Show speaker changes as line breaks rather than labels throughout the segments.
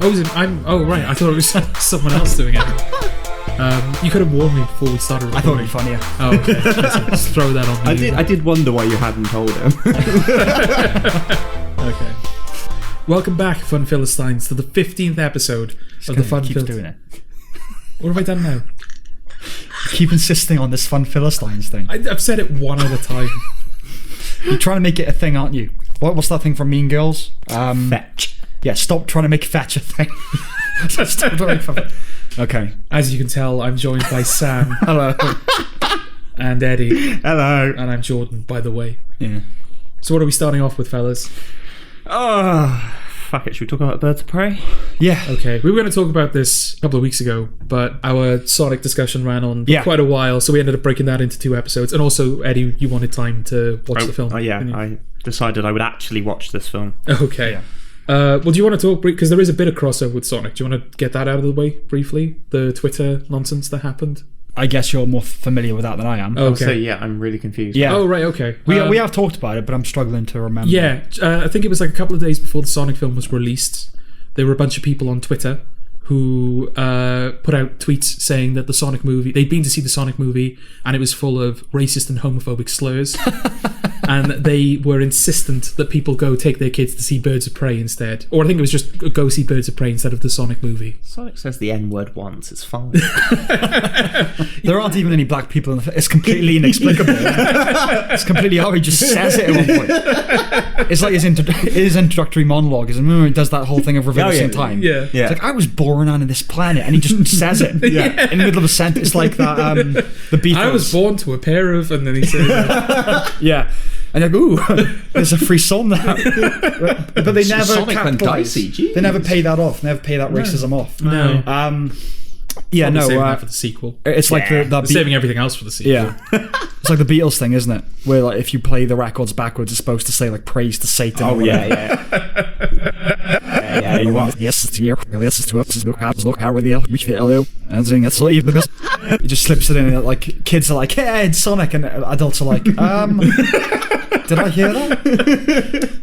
Oh, oh, right. I thought it was someone else doing it. You could have warned me before we started recording.
I thought it'd be funnier.
Oh, okay. Just throw that on me.
I did wonder why you hadn't told him.
Okay. Welcome back, Funfiltered, to the 15th episode of the Funfiltered.
Doing it.
What have I done now?
Keep insisting on this Funfiltered thing.
I've said it one at a time.
You're trying to make it a thing, aren't you? What's that thing from Mean Girls?
Fetch.
Yeah, stop trying to make fetch a thing. Okay.
As you can tell, I'm joined by Sam.
Hello.
And Eddie.
Hello.
And I'm Jordan, by the way.
Yeah.
So what are we starting off with, fellas?
Oh, fuck it. Should we talk about Birds of Prey?
Yeah.
Okay. We were going to talk about this a couple of weeks ago, but our Sonic discussion ran on for quite a while, so we ended up breaking that into 2 episodes. And also, Eddie, you wanted time to watch the film.
Yeah, I decided I would actually watch this film.
Okay.
Yeah.
Well, do you want to talk, because there is a bit of crossover with Sonic. Do you want to get that out of the way briefly? The Twitter nonsense that happened?
I guess you're more familiar with that than I am.
Okay.
So yeah, I'm really confused.
Yeah.
Oh, right, okay.
We have talked about it, but I'm struggling to remember.
Yeah, I think it was like a couple of days before the Sonic film was released. There were a bunch of people on Twitter who put out tweets saying that the Sonic movie, they'd been to see the Sonic movie and it was full of racist and homophobic slurs. And they were insistent that people go take their kids to see Birds of Prey instead. Or I think it was just go see Birds of Prey instead of the Sonic movie.
Sonic says the N-word once, it's fine.
There aren't even any black people in the film. It's completely inexplicable. It's completely how he just says it at one point. It's like his introductory monologue. He does that whole thing of reversing time.
Yeah.
It's like, I was born on this planet, and he just says it in the middle of a sentence. It's like that, the Beatles.
I was born to a pair of, and then he says
yeah. And you're like, ooh, there's a free song now. But they never
Sonic and
capitalize.
Dicey,
They never pay that off. Never pay that racism off.
No.
Yeah, no.
Saving that for the sequel.
It's like the
saving everything else for the sequel.
Yeah. It's like the Beatles thing, isn't it? Where like if you play the records backwards, it's supposed to say like praise to Satan.
Oh yeah. Yeah, you are.
Yes, it's here. Yes, it's look how we reach the hello and sing it sleep because he just slips it in and like kids are like, hey, it's Sonic, and adults are like, did I hear that?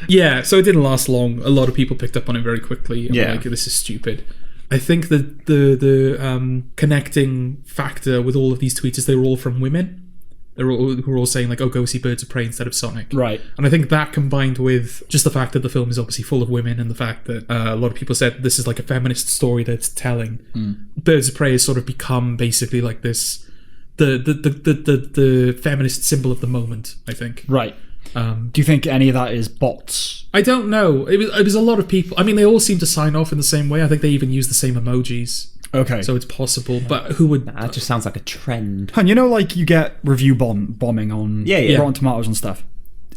Yeah,
so it didn't last long. A lot of people picked up on it very quickly. And
yeah,
like, this is stupid. I think that the connecting factor with all of these tweets is they were all from women. Who were all saying like, "Oh, go see Birds of Prey instead of Sonic."
Right.
And I think that combined with just the fact that the film is obviously full of women, and the fact that a lot of people said this is like a feminist story that's telling, Birds of Prey has sort of become basically like this, the feminist symbol of the moment. I think.
Right. Do you think any of that is bots?
I don't know. It was a lot of people. I mean, they all seem to sign off in the same way. I think they even use the same emojis.
Okay.
So it's possible, but who would...
That just sounds like a trend.
And you know, like you get review bombing on Rotten Tomatoes and stuff.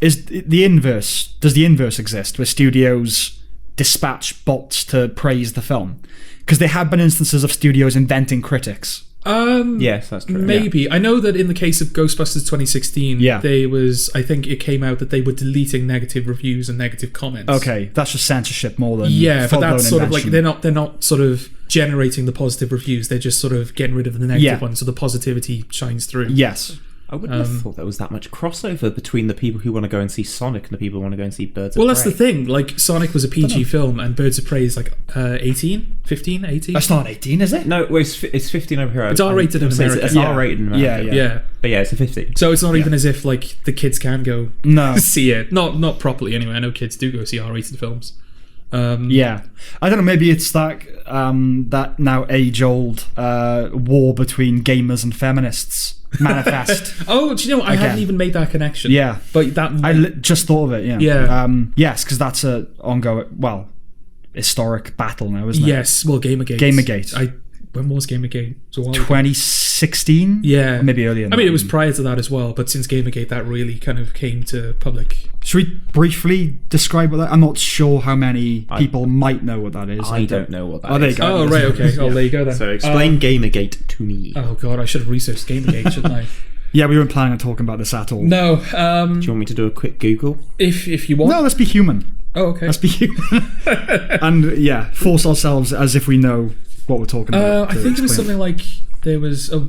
Does the inverse exist, where studios dispatch bots to praise the film? Because there have been instances of studios inventing critics.
Yes, that's true.
Maybe. Yeah. I know that in the case of Ghostbusters 2016, I think it came out that they were deleting negative reviews and negative comments.
Okay, that's just censorship more than
but that's sort
invention.
of like they're not sort of generating the positive reviews. They're just sort of getting rid of the negative ones, so the positivity shines through.
Yes.
I wouldn't have thought there was that much crossover between the people who want to go and see Sonic and the people who want to go and see Birds of Prey.
Well, that's the thing. Like, Sonic was a PG film, and Birds of Prey is like 18? 15? 18?
That's not 18, is it?
No, well, it's 15 over here.
It's R-rated in America.
It's R-rated in America.
Yeah.
But yeah, it's a 15.
So it's not even as if, like, the kids can go see it. Not properly, anyway. I know kids do go see R-rated films.
Yeah, I don't know. Maybe it's that now age-old war between gamers and feminists manifest.
Oh, do you know? I hadn't even made that connection.
Yeah,
but that
I just thought of it. Yeah.
Yeah.
Yes, because that's a ongoing, historic battle now, isn't it?
Yes. Well, Gamergate. When was Gamergate?
2016.
Yeah,
or maybe earlier.
I mean, it was prior to that as well, but since Gamergate, that really kind of came to public.
Should we briefly describe what that? I'm not sure how many people might know what that is.
I don't know what that is.
There you go.
Oh, right, okay. Oh, there you go then.
So explain Gamergate to me.
Oh god, I should have researched Gamergate, shouldn't I?
Yeah, we weren't planning on talking about this at all.
No.
Do you want me to do a quick Google?
If you want.
No, let's be human.
Oh, okay.
Let's be human. And force ourselves as if we know what we're talking about.
I think it was something like there was a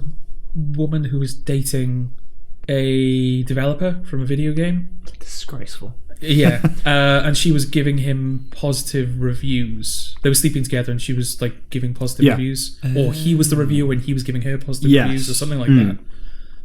woman who was dating a developer from a video game.
Disgraceful.
And she was giving him positive reviews. They were sleeping together, and she was like giving positive reviews, or he was the reviewer and he was giving her positive reviews, or something like that.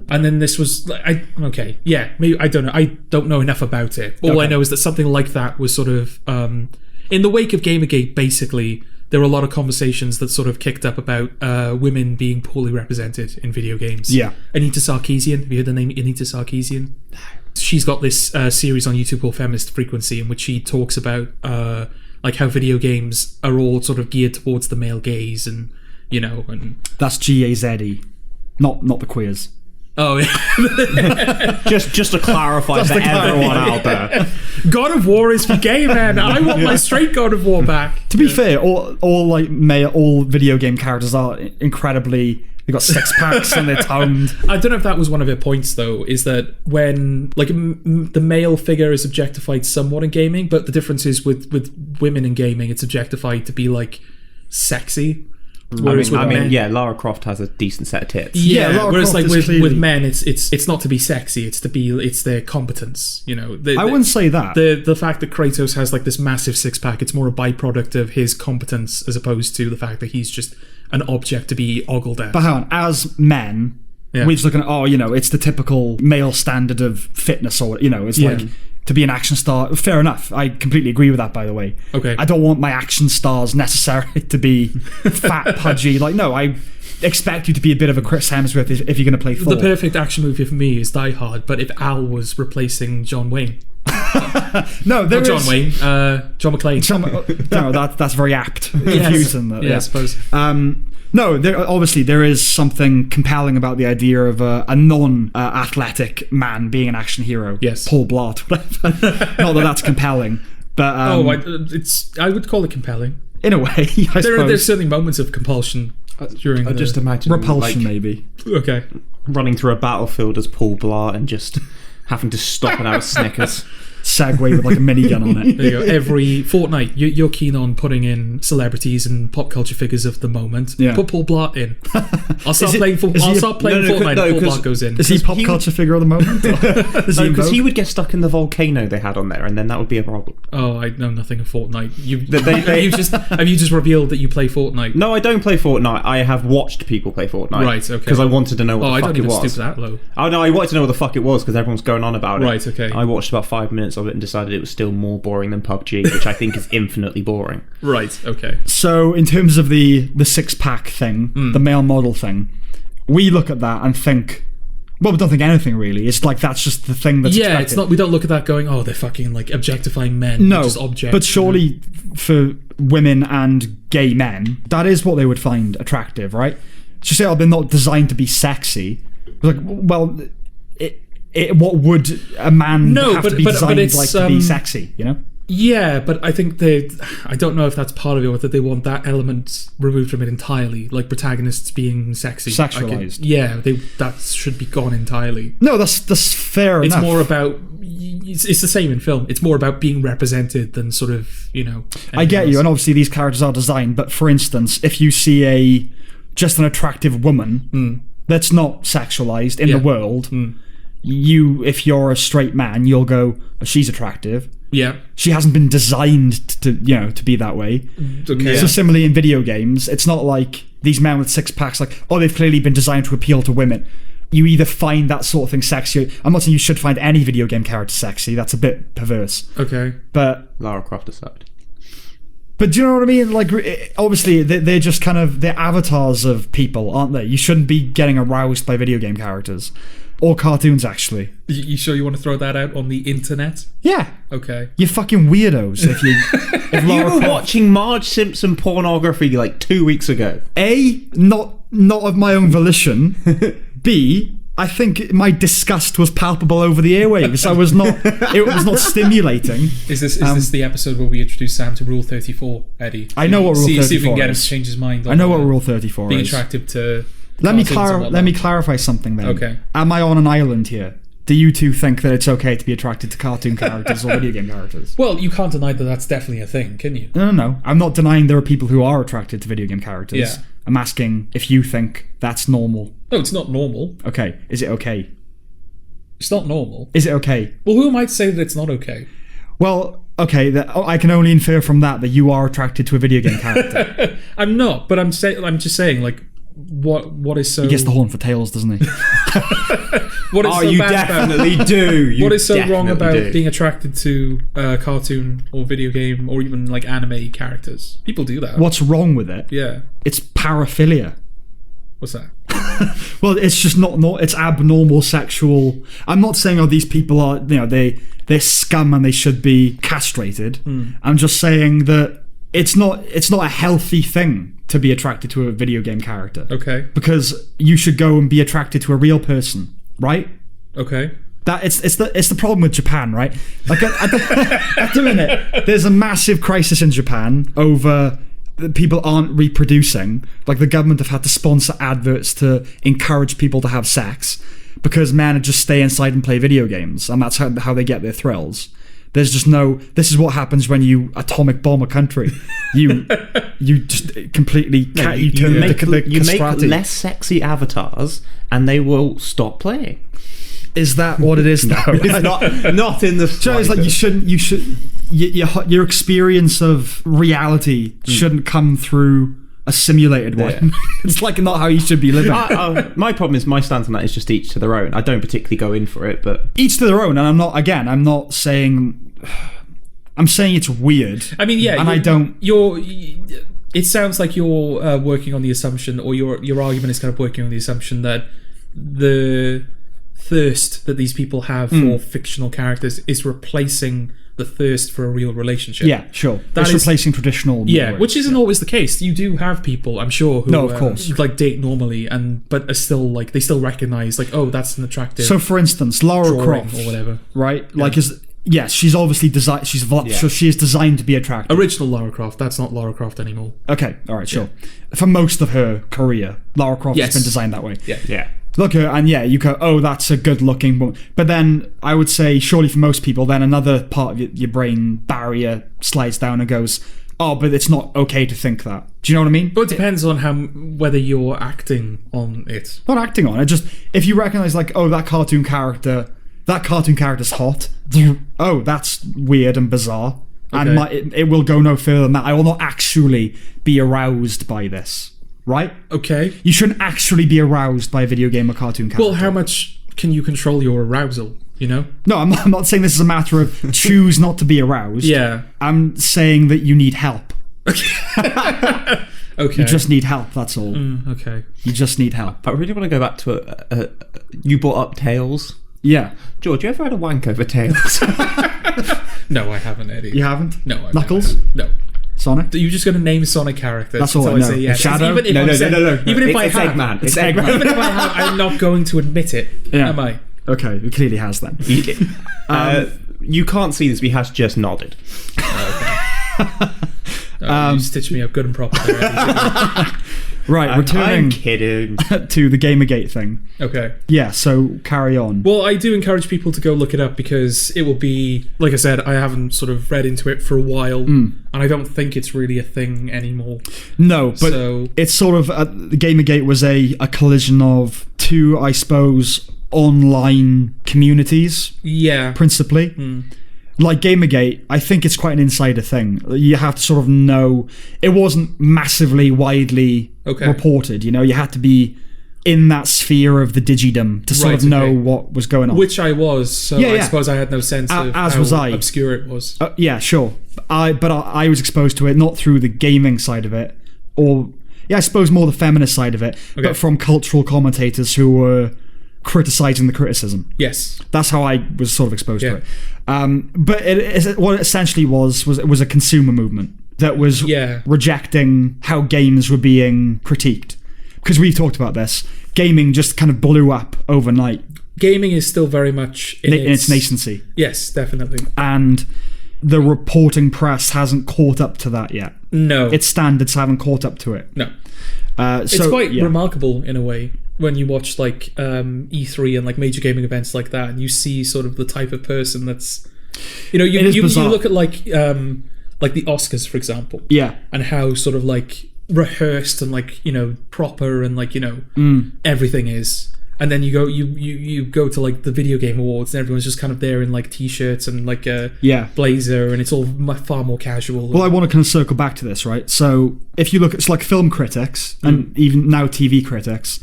And then this was maybe I don't know. I don't know enough about it. All I know is that something like that was sort of in the wake of Gamergate. Basically, there were a lot of conversations that sort of kicked up about women being poorly represented in video games.
Yeah,
Anita Sarkeesian. Have you heard the name Anita Sarkeesian? She's got this series on YouTube called Feminist Frequency, in which she talks about like how video games are all sort of geared towards the male gaze, and and
that's GAZE, not the queers.
Oh, yeah.
just to clarify for everyone out there.
God of War is for gay men. I want my straight God of War back.
To be fair, all video game characters are incredibly. They've got six packs and they're toned.
I don't know if that was one of her points, though, is that when the male figure is objectified somewhat in gaming, but the difference is with women in gaming, it's objectified to be like sexy.
Whereas Lara Croft has a decent set of tits.
Yeah, whereas like with men, it's not to be sexy. It's their competence.
I wouldn't say that.
The fact that Kratos has like this massive six pack, it's more a byproduct of his competence as opposed to the fact that he's just an object to be ogled at.
But hang on, as men, we're just looking at it's the typical male standard of fitness, or it's like. To be an action star, fair enough. I completely agree with that, by the way.
Okay.
I don't want my action stars necessarily to be fat, pudgy. Like, no, I expect you to be a bit of a Chris Hemsworth if you're going to play Thor.
The perfect action movie for me is Die Hard, but if Al was replacing John Wayne.
No, there
John Wayne, John McClane.
No, that's very apt. Confusing.
I suppose.
No, there is something compelling about the idea of a non-athletic man being an action hero.
Yes.
Paul Blart, whatever. Not that that's compelling, but
I would call it compelling
in a way. I suppose.
There's certainly moments of compulsion during.
I just imagine
repulsion, maybe.
Okay.
Running through a battlefield as Paul Blart and just having to stop and have Snickers.
Segway with like a minigun on it.
There you go. Every fortnight, you're keen on putting in celebrities and pop culture figures of the moment.
Yeah.
Put Paul Blart in. I'll start playing Fortnite. Paul Blart goes in.
Is he pop culture figure of the moment?
Because he would get stuck in the volcano they had on there, and then that would be a problem.
Oh, I know nothing of Fortnite. Have you just revealed that you play Fortnite?
No, I don't play Fortnite. I have watched people play Fortnite.
Right. Okay.
Because I wanted to know what the fuck it was.
I don't even stoop that low.
Oh no, I wanted to know what the fuck it was because everyone's going on about it.
Right. Okay.
I watched about 5 minutes of it and decided it was still more boring than PUBG, which I think is infinitely boring.
Right, okay.
So in terms of the six-pack thing, the male model thing, we look at that and think, well, we don't think anything really. It's like that's just the thing that's expected.
It's not. We don't look at that going, oh, they're fucking like objectifying men.
No,
just objects.
But surely for women and gay men, that is what they would find attractive, right? So say, they're not designed to be sexy. Like, well, what would a man have to be designed to be sexy,
Yeah, but I think I don't know if that's part of it, or that they want that element removed from it entirely, like protagonists being sexy.
Sexualized.
That should be gone entirely.
No, that's fair enough.
It's more about, it's the same in film. It's more about being represented than sort of,
I get you, and obviously these characters are designed, but for instance, if you see just an attractive woman that's not sexualized in the world, if you're a straight man, you'll go, oh, she's attractive.
Yeah.
She hasn't been designed to be that way.
Okay.
So similarly in video games, it's not like these men with six packs, like, oh, they've clearly been designed to appeal to women. You either find that sort of thing sexy. I'm not saying you should find any video game character sexy. That's a bit perverse.
Okay.
But
Lara Croft aside.
But do you know what I mean? Like, obviously, they're just kind of, they're avatars of people, aren't they? You shouldn't be getting aroused by video game characters. Or cartoons, actually.
You sure you want to throw that out on the internet?
Yeah.
Okay.
You're fucking weirdos if you... if
you were watching Marge Simpson pornography like 2 weeks ago.
A, not of my own volition. B, I think my disgust was palpable over the airwaves. It was not stimulating.
Is this the episode where we introduce Sam to Rule 34, Eddie?
I know what Rule 34 is.
See if we can get him to change his mind.
I know what Rule 34 is.
Being attractive to...
Let me clarify something then.
Okay.
Am I on an island here? Do you two think that it's okay to be attracted to cartoon characters or video game characters?
Well, you can't deny that that's definitely a thing, can you?
No. I'm not denying there are people who are attracted to video game characters.
Yeah.
I'm asking if you think that's normal.
No, it's not normal.
Okay. Is it okay?
It's not normal.
Is it okay?
Well, who am I to say that it's not okay?
Well, okay, I can only infer from that you are attracted to a video game character.
I'm not, but I'm just saying, like, what is so...
He gets the horn for tails, doesn't he?
What is so
you
bad
definitely
about,
do.
What is so wrong about
do.
being attracted to cartoon or video game or even, like, anime characters? People do that.
What's wrong with it?
Yeah.
It's paraphilia.
What's that?
Well, it's just not it's abnormal sexual. I'm not saying these people are, they're scum and they should be castrated. I'm just saying that it's not a healthy thing to be attracted to a video game character.
Okay.
Because you should go and be attracted to a real person, right?
Okay.
That it's the problem with Japan, right? Like at the minute, there's a massive crisis in Japan over people aren't reproducing. Like, the government have had to sponsor adverts to encourage people to have sex because men just stay inside and play video games, and that's how they get their thrills. There's just this is what happens when you atomic bomb a country. You just completely
you make less sexy avatars and they will stop playing.
Is that what it is now?
It's not in the
so it's like your experience of reality shouldn't come through a simulated one. Yeah. It's like not how you should be living.
My problem is my stance on that is just each to their own. I don't particularly go in for it, but
each to their own. And I'm not saying. I'm saying it's weird.
I mean, yeah,
and I don't.
It sounds like you're working on the assumption, or your argument is kind of working on the assumption that the thirst that these people have for fictional characters is replacing the thirst for a real relationship.
Yeah, sure. That's replacing traditional.
Yeah, which isn't always the case. You do have people, I'm sure, who
of course,
like date normally, but are still like they still recognize like, oh, that's an attractive.
So, for instance, Lara Croft
or whatever,
right? Yeah. Like, yes, she's obviously designed. So she is designed to be attractive.
Original Lara Croft. That's not Lara Croft anymore.
Okay, all right, sure. Yeah. For most of her career, Lara Croft has been designed that way.
Yeah.
Look at her, and you go, oh, that's a good-looking woman. But then, I would say, surely for most people, then another part of your brain barrier slides down and goes, oh, but it's not okay to think that. Do you know what I mean?
But it depends on whether you're acting on it.
Not acting on it, just, if you recognise, like, oh, that cartoon character's hot. Oh, that's weird and bizarre. Okay. And it will go no further than that. I will not actually be aroused by this. Right?
Okay.
You shouldn't actually be aroused by a video game or cartoon character.
Well, how much can you control your arousal, you know?
No, I'm not saying this is a matter of choose not to be aroused.
Yeah.
I'm saying that you need help.
Okay.
You just need help, that's all.
Okay.
You just need help.
I really want to go back to you brought up Tails.
Yeah.
George, you ever had a wank over Tails?
No, I haven't, Eddie.
You haven't?
No.
Knuckles?
No.
Sonic?
Are you just going to name Sonic characters?
That's all I know.
Say yes.
Shadow?
Even if
no.
Even if I have,
Eggman.
It's Eggman. Even if I have, I'm not going to admit it.
Yeah.
Am I?
Okay, he clearly has then.
You can't see this, but he has just nodded.
You stitched me up good and proper there.
Right, returning
I'm kidding.
to the Gamergate thing.
Okay.
Yeah, so carry on.
Well, I do encourage people to go look it up because it will be, like I said, I haven't sort of read into it for a while, and I don't think it's really a thing anymore.
No, but it's sort of, the Gamergate was a collision of two, I suppose, online communities.
Yeah.
Principally. Like Gamergate, I think it's quite an insider thing. You have to sort of know. It wasn't massively widely reported, you know. You had to be in that sphere of the digidom to sort of know what was going on.
Which I was, so I suppose I had no sense of how obscure it was.
Yeah, sure. But I was exposed to it not through the gaming side of it, or I suppose more the feminist side of it, but from cultural commentators who were criticising the criticism.
Yes.
That's how I was sort of exposed to it. But what it essentially was a consumer movement that was rejecting how games were being critiqued. Because we've talked about this. Gaming just kind of blew up overnight.
Gaming is still very much in
its nascency.
Yes, definitely.
And the reporting press hasn't caught up to that yet.
No.
Its standards haven't caught up to it.
No. It's quite remarkable in a way when you watch like E3 and like major gaming events like that, and you see sort of the type of person that's, you know, you look at like the Oscars, for example, and how sort of like rehearsed and like, you know, proper and like, you know, everything is, And then you go to like the video game awards, and everyone's just kind of there in like t-shirts and like a blazer, and it's all far more casual.
Well, I want to kind of circle back to this, right? So if you look at, it's like film critics and even now TV critics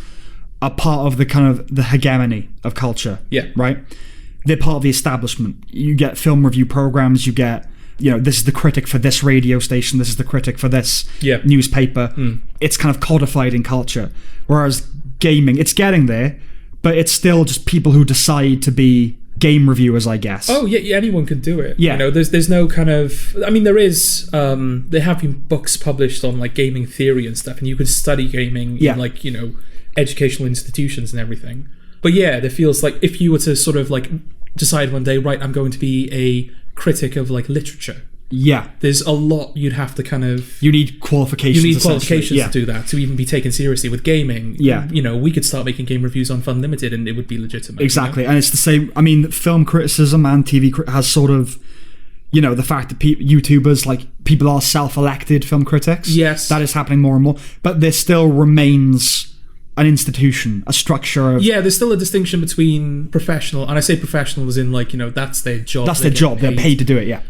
are part of the kind of the hegemony of culture.
Yeah.
Right? They're part of the establishment. You get film review programs, you get, this is the critic for this radio station, this is the critic for this newspaper. It's kind of codified in culture. Whereas gaming, it's getting there, but it's still just people who decide to be game reviewers, I guess.
Oh, yeah, anyone can do it.
Yeah.
There's no kind of... I mean, there is... there have been books published on, like, gaming theory and stuff, and you could study gaming in, like, educational institutions and everything. But yeah, it feels like if you were to sort of, like, decide one day, right, I'm going to be a critic of, like, literature.
Yeah.
There's a lot you'd have to kind of...
You need qualifications.
To do that, to even be taken seriously with gaming.
Yeah.
We could start making game reviews on Funlimited and it would be legitimate.
Exactly. And it's the same... I mean, film criticism and TV has sort of... the fact that YouTubers, like, people are self-elected film critics.
Yes.
That is happening more and more. But there still remains an institution, a structure of...
Yeah, there's still a distinction between professional, and I say professional as in, like, that's their job.
That's their job. They're paid to do it, yeah.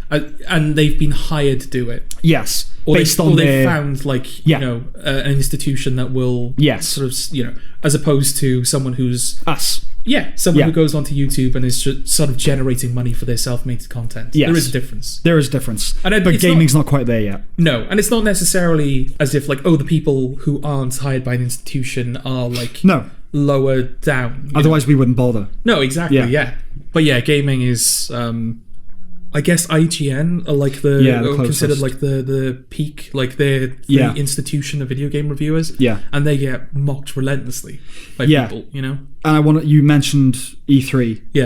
And they've been hired to do it.
Yes.
Or they've found, like, an institution that will...
Yes.
Sort of, as opposed to someone who's...
Us.
Yeah, someone who goes onto YouTube and is just sort of generating money for their self-made content.
Yes.
There is a difference.
There is a difference. But gaming's not quite there yet.
No, and it's not necessarily as if, like, the people who aren't hired by an institution are, like, lower down.
Otherwise, we wouldn't bother.
No, exactly, yeah. But yeah, gaming is... I guess IGN are like considered like the peak, like they're the institution of video game reviewers.
Yeah.
And they get mocked relentlessly by people,
And you mentioned E3.
Yeah.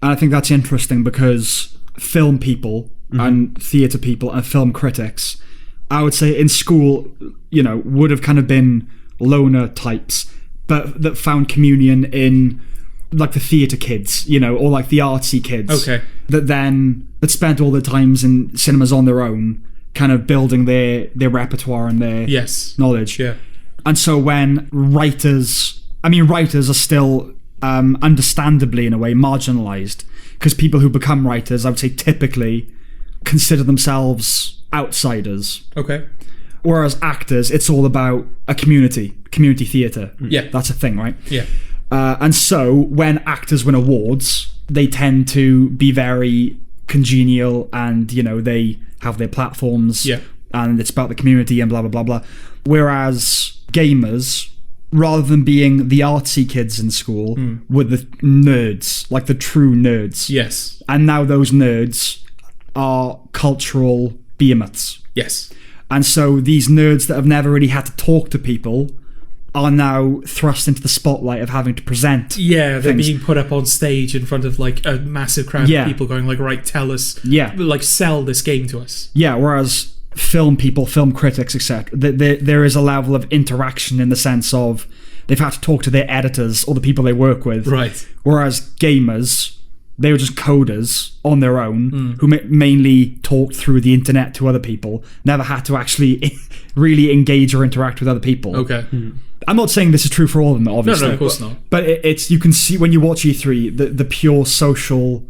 And I think that's interesting because film people and theatre people and film critics, I would say in school, would have kind of been loner types, but that found communion in like the theatre kids, or like the artsy kids.
Okay.
That spent all their times in cinemas on their own, kind of building their repertoire and their knowledge.
Yeah.
And so when writers are still understandably in a way marginalised, because people who become writers, I would say typically consider themselves outsiders.
Okay.
Whereas actors, it's all about a community theatre.
Yeah.
That's a thing, right?
Yeah.
And so when actors win awards, they tend to be very congenial and, they have their platforms and it's about the community and blah, blah, blah, blah. Whereas gamers, rather than being the artsy kids in school, were the nerds, like the true nerds.
Yes.
And now those nerds are cultural behemoths.
Yes.
And so these nerds that have never really had to talk to people are now thrust into the spotlight of having to present.
Yeah, they're being put up on stage in front of like a massive crowd of people going like, right, tell us, like sell this game to us.
Yeah, whereas film people, film critics, etc., there is a level of interaction in the sense of they've had to talk to their editors or the people they work with.
Right.
Whereas gamers, they were just coders on their own who mainly talked through the internet to other people, never had to actually really engage or interact with other people.
Okay.
I'm not saying this is true for all of them, obviously.
No, of course not.
But it's you can see when you watch E3 the pure social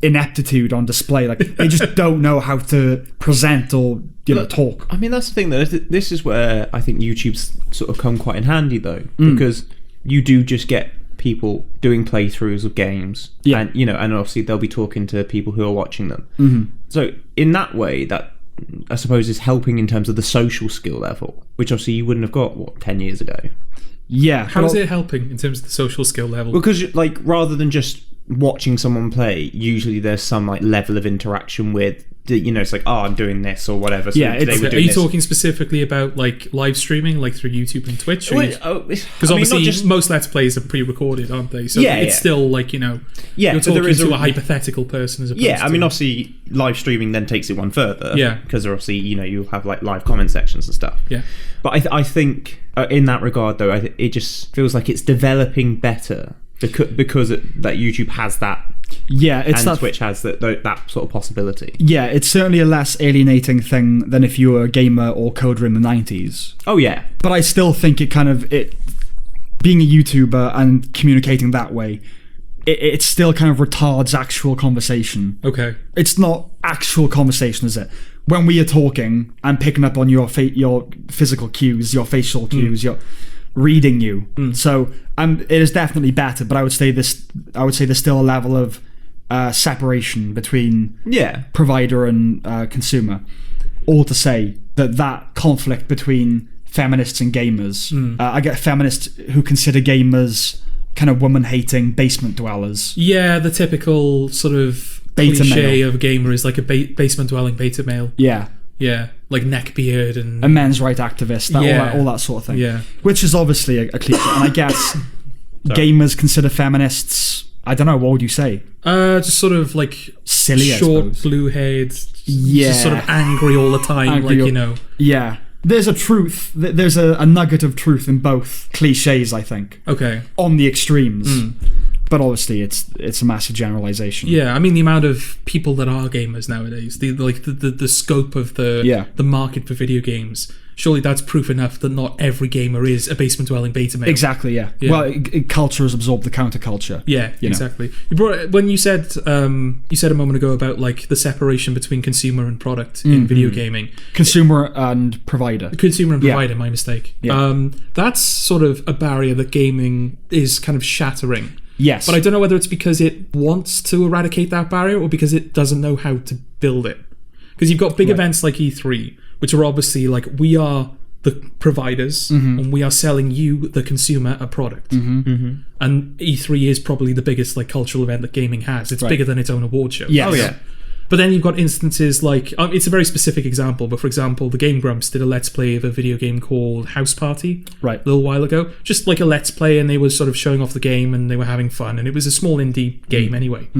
ineptitude on display. Like they just don't know how to present or talk.
I mean, that's the thing though. This is where I think YouTube's sort of come quite in handy though, because you do just get people doing playthroughs of games, and and obviously they'll be talking to people who are watching them. So in that way, that I suppose is helping in terms of the social skill level, which obviously you wouldn't have got 10 years ago.
Yeah.
How is it helping in terms of the social skill level?
Because like rather than just watching someone play, usually there's some like level of interaction with it's like, oh, I'm doing this or whatever. So
are you talking specifically about like live streaming, like through YouTube and Twitch? Because obviously most Let's Plays are pre-recorded, aren't they? So it's still like you're talking to a hypothetical person as opposed to...
I mean, obviously live streaming then takes it one further.
Yeah.
Because obviously, you'll have like live comment sections and stuff.
Yeah.
But I think in that regard though, it just feels like it's developing better because that YouTube has that.
Yeah, it's
and Twitch has that sort of possibility.
Yeah, it's certainly a less alienating thing than if you were a gamer or coder in the 90s.
Oh yeah,
but I still think it being a YouTuber and communicating that way, it still kind of retards actual conversation.
Okay.
It's not actual conversation, is it? When we are talking, I'm picking up on your physical cues, your facial cues, your reading you. So it is definitely better, but I would say there's still a level of separation between provider and consumer. All to say that conflict between feminists and gamers. I get feminists who consider gamers kind of woman-hating basement dwellers.
Yeah, the typical sort of
beta
cliche
male
of a gamer is like a basement-dwelling beta male.
Yeah.
Yeah, like neckbeard and...
a men's right activist, all that sort of thing.
Yeah.
Which is obviously a cliche. And I guess gamers consider feminists... I don't know, what would you say?
Just sort of like...
silly,
short, blue-haired, just sort of angry all the time,
angry,
like, you know...
Yeah. There's a nugget of truth in both cliches, I think.
Okay.
On the extremes. But obviously it's a massive generalization.
Yeah, I mean the amount of people that are gamers nowadays, the scope of the market for video games, surely that's proof enough that not every gamer is a basement-dwelling beta male.
Exactly, yeah. Well, culture has absorbed the counterculture.
Yeah, exactly. You brought when you said a moment ago about like the separation between consumer and product in video gaming.
Consumer and provider.
Consumer and provider, my mistake.
Yeah.
That's sort of a barrier that gaming is kind of shattering.
Yes.
But I don't know whether it's because it wants to eradicate that barrier or because it doesn't know how to build it. Because you've got big events like E3, which are obviously like, we are the providers and we are selling you, the consumer, a product. And E3 is probably the biggest like cultural event that gaming has. It's bigger than its own award show.
Yes.
Oh, yeah.
But then you've got instances like, it's a very specific example, but for example, the Game Grumps did a Let's Play of a video game called House Party a little while ago. Just like a Let's Play, and they were sort of showing off the game and they were having fun, and it was a small indie game anyway.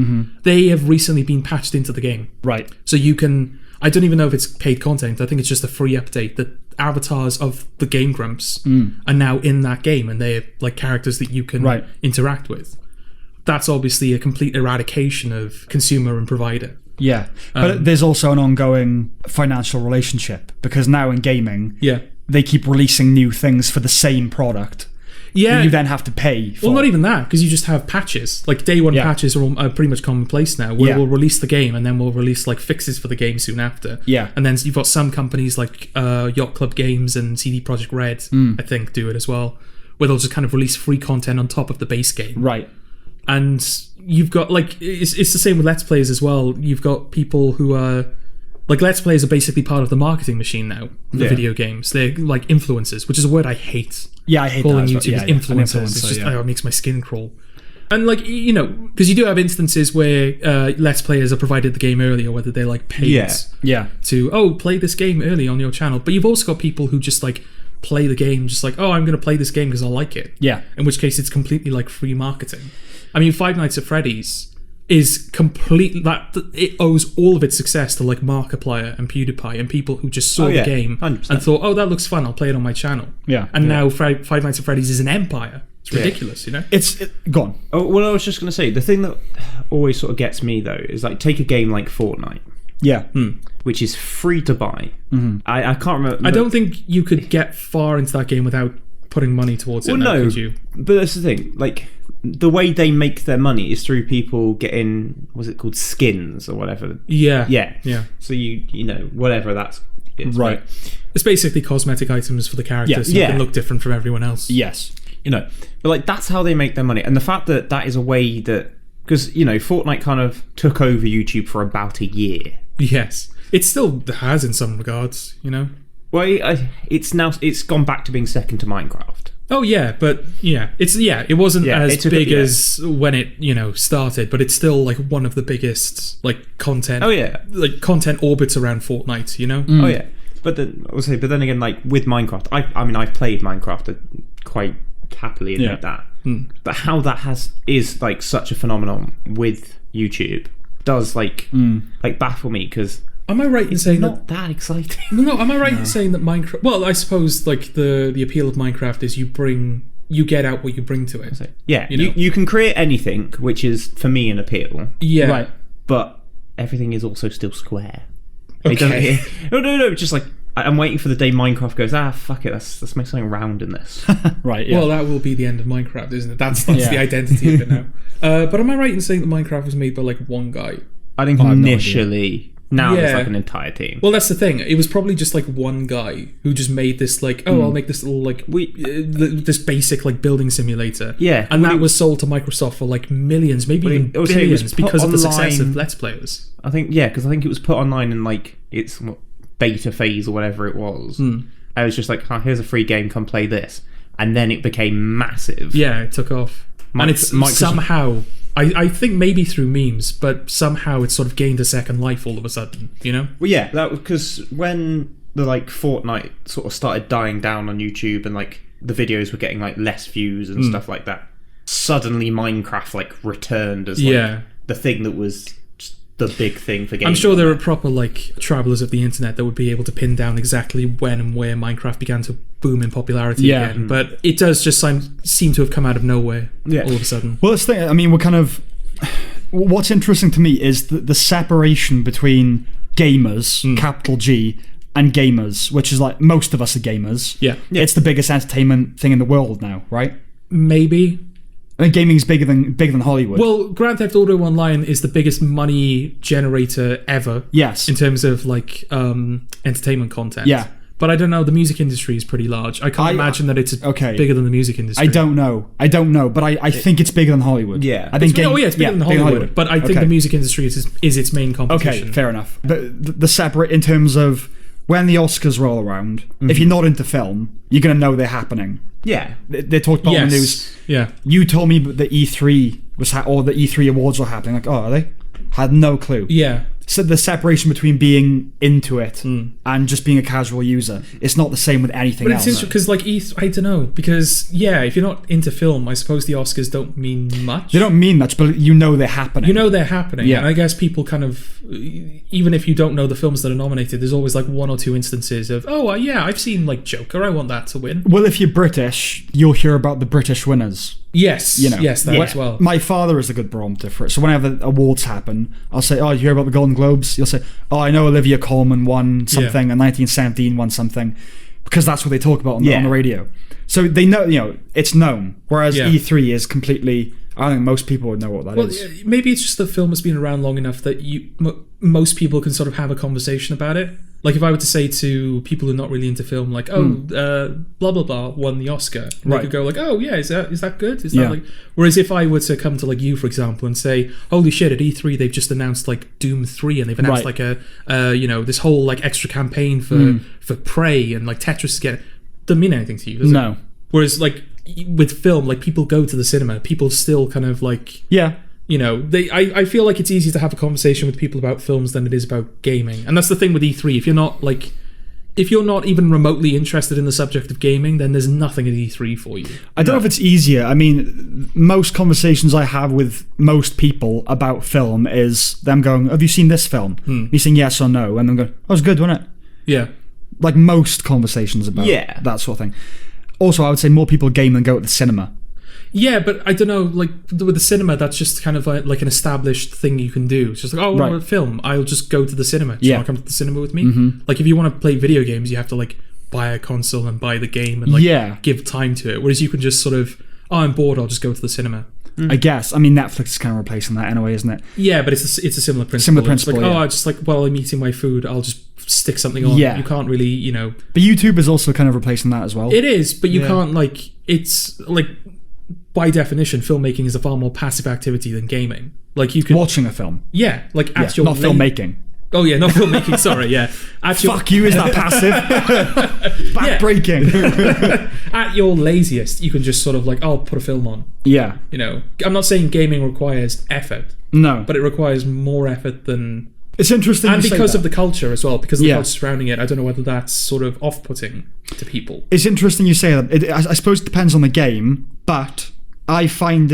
They have recently been patched into the game.
Right.
So you can, I don't even know if it's paid content, I think it's just a free update that avatars of the Game Grumps are now in that game, and they're like characters that you can interact with. That's obviously a complete eradication of consumer and provider.
Yeah, but there's also an ongoing financial relationship, because now in gaming, they keep releasing new things for the same product.
Yeah,
that you then have to pay for.
Well, not even that, because you just have patches. Like day one patches are pretty much commonplace now, where we'll release the game and then we'll release like fixes for the game soon after.
Yeah,
and then you've got some companies like Yacht Club Games and CD Projekt Red, I think, do it as well, where they'll just kind of release free content on top of the base game.
Right.
And you've got like it's the same with Let's Plays as well. You've got people who are like, Let's Plays are basically part of the marketing machine now for video games. They're like influencers, which is a word I hate.
Yeah, I hate
calling
that
YouTubers influencers. It's just it makes my skin crawl. And like, you know, because you do have instances where Let's Players are provided the game early, or whether they're like paid to play this game early on your channel. But you've also got people who just like play the game, just like, I'm going to play this game because I like it.
Yeah.
In which case it's completely like free marketing. I mean, Five Nights at Freddy's is completely that it owes all of its success to like Markiplier and PewDiePie and people who just saw the game 100%. And thought, that looks fun, I'll play it on my channel.
Yeah.
And now Five Nights at Freddy's is an empire. It's ridiculous, you know?
It's gone.
Oh, well, I was just going to say, the thing that always sort of gets me though is like, take a game like Fortnite.
Yeah.
Which is free to buy. I can't remember.
I don't think you could get far into that game without putting money towards it.
Well,
now,
no,
could you?
But that's the thing. Like, the way they make their money is through people getting, what's it called, skins or whatever.
Yeah.
So you know, whatever that's
right.
It's basically cosmetic items for the characters, so they can look different from everyone else.
Yes.
You know, but like, that's how they make their money, and the fact that that is a way that, because you know, Fortnite kind of took over YouTube for about a year. Yes,
it still has in some regards, you know.
Well, it's gone back to being second to Minecraft.
Oh yeah, but it wasn't as big as when it started, but it's still like one of the biggest like content.
Oh yeah,
like content orbits around Fortnite, you know.
Oh yeah, but then again, like with Minecraft, I mean I've played Minecraft quite happily, admit that. But how that is like such a phenomenon with YouTube does like baffle me, because.
Am I right in saying
not that exciting?
No, am I right in saying that Minecraft? Well, I suppose like the appeal of Minecraft is you get out what you bring to it.
Yeah, you can create anything, which is for me an appeal.
Yeah,
right.
But everything is also still square.
Okay.
No. Just like I'm waiting for the day Minecraft goes, fuck it, let's make something round in this.
Right, yeah.
Well, that will be the end of Minecraft, isn't it? That's the identity of it now. But am I right in saying that Minecraft was made by, like, one guy?
I think initially... Now there's like an entire team.
Well, that's the thing. It was probably just like one guy who just made this like, I'll make this little like this basic like building simulator.
Yeah,
and that was sold to Microsoft for like millions, maybe even billions, because of the success of Let's Players.
I think because I think it was put online in like its beta phase or whatever it was. I was just like, here's a free game, come play this, and then it became massive.
Yeah, it took off, and it's somehow. I think maybe through memes, but somehow it's sort of gained a second life all of a sudden, you know?
Well, yeah, that was because when the like Fortnite sort of started dying down on YouTube and like the videos were getting like less views and stuff like that, suddenly Minecraft like returned as like the thing that was the big thing for gaming.
I'm sure there are proper like travelers of the internet that would be able to pin down exactly when and where Minecraft began to boom in popularity again, but it does just seem to have come out of nowhere all of a sudden.
Well, I mean, we're kind of... What's interesting to me is the separation between gamers, capital G, and gamers, which is like, most of us are gamers.
Yeah.
It's the biggest entertainment thing in the world now, right?
Maybe.
I mean, gaming's bigger than Hollywood.
Well, Grand Theft Auto Online is the biggest money generator ever.
Yes.
In terms of like entertainment content.
Yeah.
But I don't know, the music industry is pretty large. I can't imagine that it's bigger than the music industry.
I don't know, but I think it's bigger than Hollywood.
Yeah.
I think
it's bigger than Hollywood, but I think the music industry is its main competition.
Okay, fair enough. But the separate in terms of when the Oscars roll around, if you're not into film, you're going to know they're happening.
Yeah.
They talked about the news.
Yeah.
You told me that the E3 was or the E3 awards were happening. Like, are they? Had no clue.
Yeah.
So the separation between being into it and just being a casual user, it's not the same with anything else.
But it's interesting because, like, I don't know, because, if you're not into film, I suppose the Oscars don't mean much.
They don't mean much, but you know they're happening.
Yeah. And I guess people kind of, even if you don't know the films that are nominated, there's always, like, one or two instances of, I've seen, like, Joker, I want that to win.
Well, if you're British, you'll hear about the British winners.
Yes, yes, that as well.
My father is a good barometer for it. So whenever awards happen, I'll say, you hear about the Golden Globes? You'll say, I know Olivia Colman won something, and 1917 won something, because that's what they talk about on the radio. So they know, it's known. Whereas E3 is completely, I think most people would know what that is.
Well, maybe it's just the film has been around long enough that most people can sort of have a conversation about it. Like if I were to say to people who are not really into film, like, blah blah blah won the Oscar, and they could go like, is that good? Is that like? Whereas if I were to come to like you, for example, and say, holy shit, at E3 they've just announced like Doom 3, and they've announced like a this whole like extra campaign for Prey, and like Tetris again, doesn't mean anything to you, does it? Whereas like with film, like people go to the cinema, people still kind of like I feel like it's easier to have a conversation with people about films than it is about gaming. And that's the thing with E3. If you're not even remotely interested in the subject of gaming, then there's nothing at E3 for you.
I don't know if it's easier. I mean, most conversations I have with most people about film is them going, have you seen this film? You saying yes or no, and them going, it's good, wasn't it? Yeah. Like most conversations about that sort of thing. Also, I would say more people game than go to the cinema.
Yeah, but I don't know, like, with the cinema, that's just kind of like an established thing you can do. It's just like, I want a film, I'll just go to the cinema. Do you want to come to the cinema with me? Like, if you want to play video games, you have to, like, buy a console and buy the game and, like, give time to it. Whereas you can just sort of, I'm bored, I'll just go to the cinema.
I guess. I mean, Netflix is kind of replacing that anyway, isn't it?
Yeah, but it's a similar principle. It's like, I just, like, while I'm eating my food, I'll just stick something on. You can't really,
But YouTube is also kind of replacing that as well.
It is, but you can't, like, it's, like... By definition, filmmaking is a far more passive activity than gaming. Like you could
watching a film.
Yeah, like at your
not filmmaking.
Oh yeah, not filmmaking. Sorry, yeah.
Fuck you! Is that passive? Backbreaking.
At your laziest, you can just sort of like, I'll put a film on.
Yeah.
I'm not saying gaming requires effort.
No,
but it requires more effort than.
It's interesting,
and because of the culture as well, because of the culture surrounding it. I don't know whether that's sort of off-putting to people.
It's interesting you say that. I suppose it depends on the game, but. I find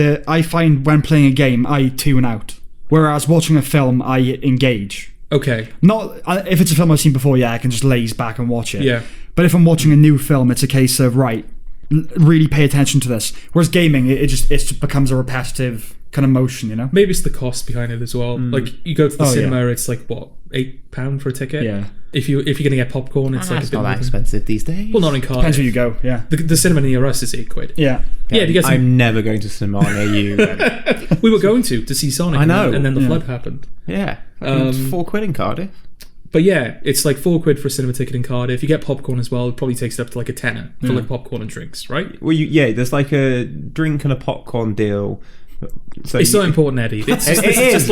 when playing a game, I tune out. Whereas watching a film, I engage.
Okay.
Not if it's a film I've seen before, I can just laze back and watch it.
Yeah.
But if I'm watching a new film, it's a case of really pay attention to this. Whereas gaming, it just becomes a repetitive kind of motion, you know?
Maybe it's the cost behind it as well. Like, you go to the cinema, it's like, what, £8 for a ticket?
Yeah.
If you're going to get popcorn, it's like a bit
not that expensive these days.
Well, not in Cardiff.
Depends where you go, yeah.
The cinema near us is £8.
Yeah.
Yeah, because
I'm never going to cinema near you.
we were going to see Sonic.
I know.
And then the flood happened.
Yeah. £4 in Cardiff.
But yeah, it's like £4 for a cinema ticket in Cardiff. You get popcorn as well. It probably takes it up to like a tenner for like popcorn and drinks, right?
Well, there's like a drink and a popcorn deal. So
it's not important, Eddie. It's it's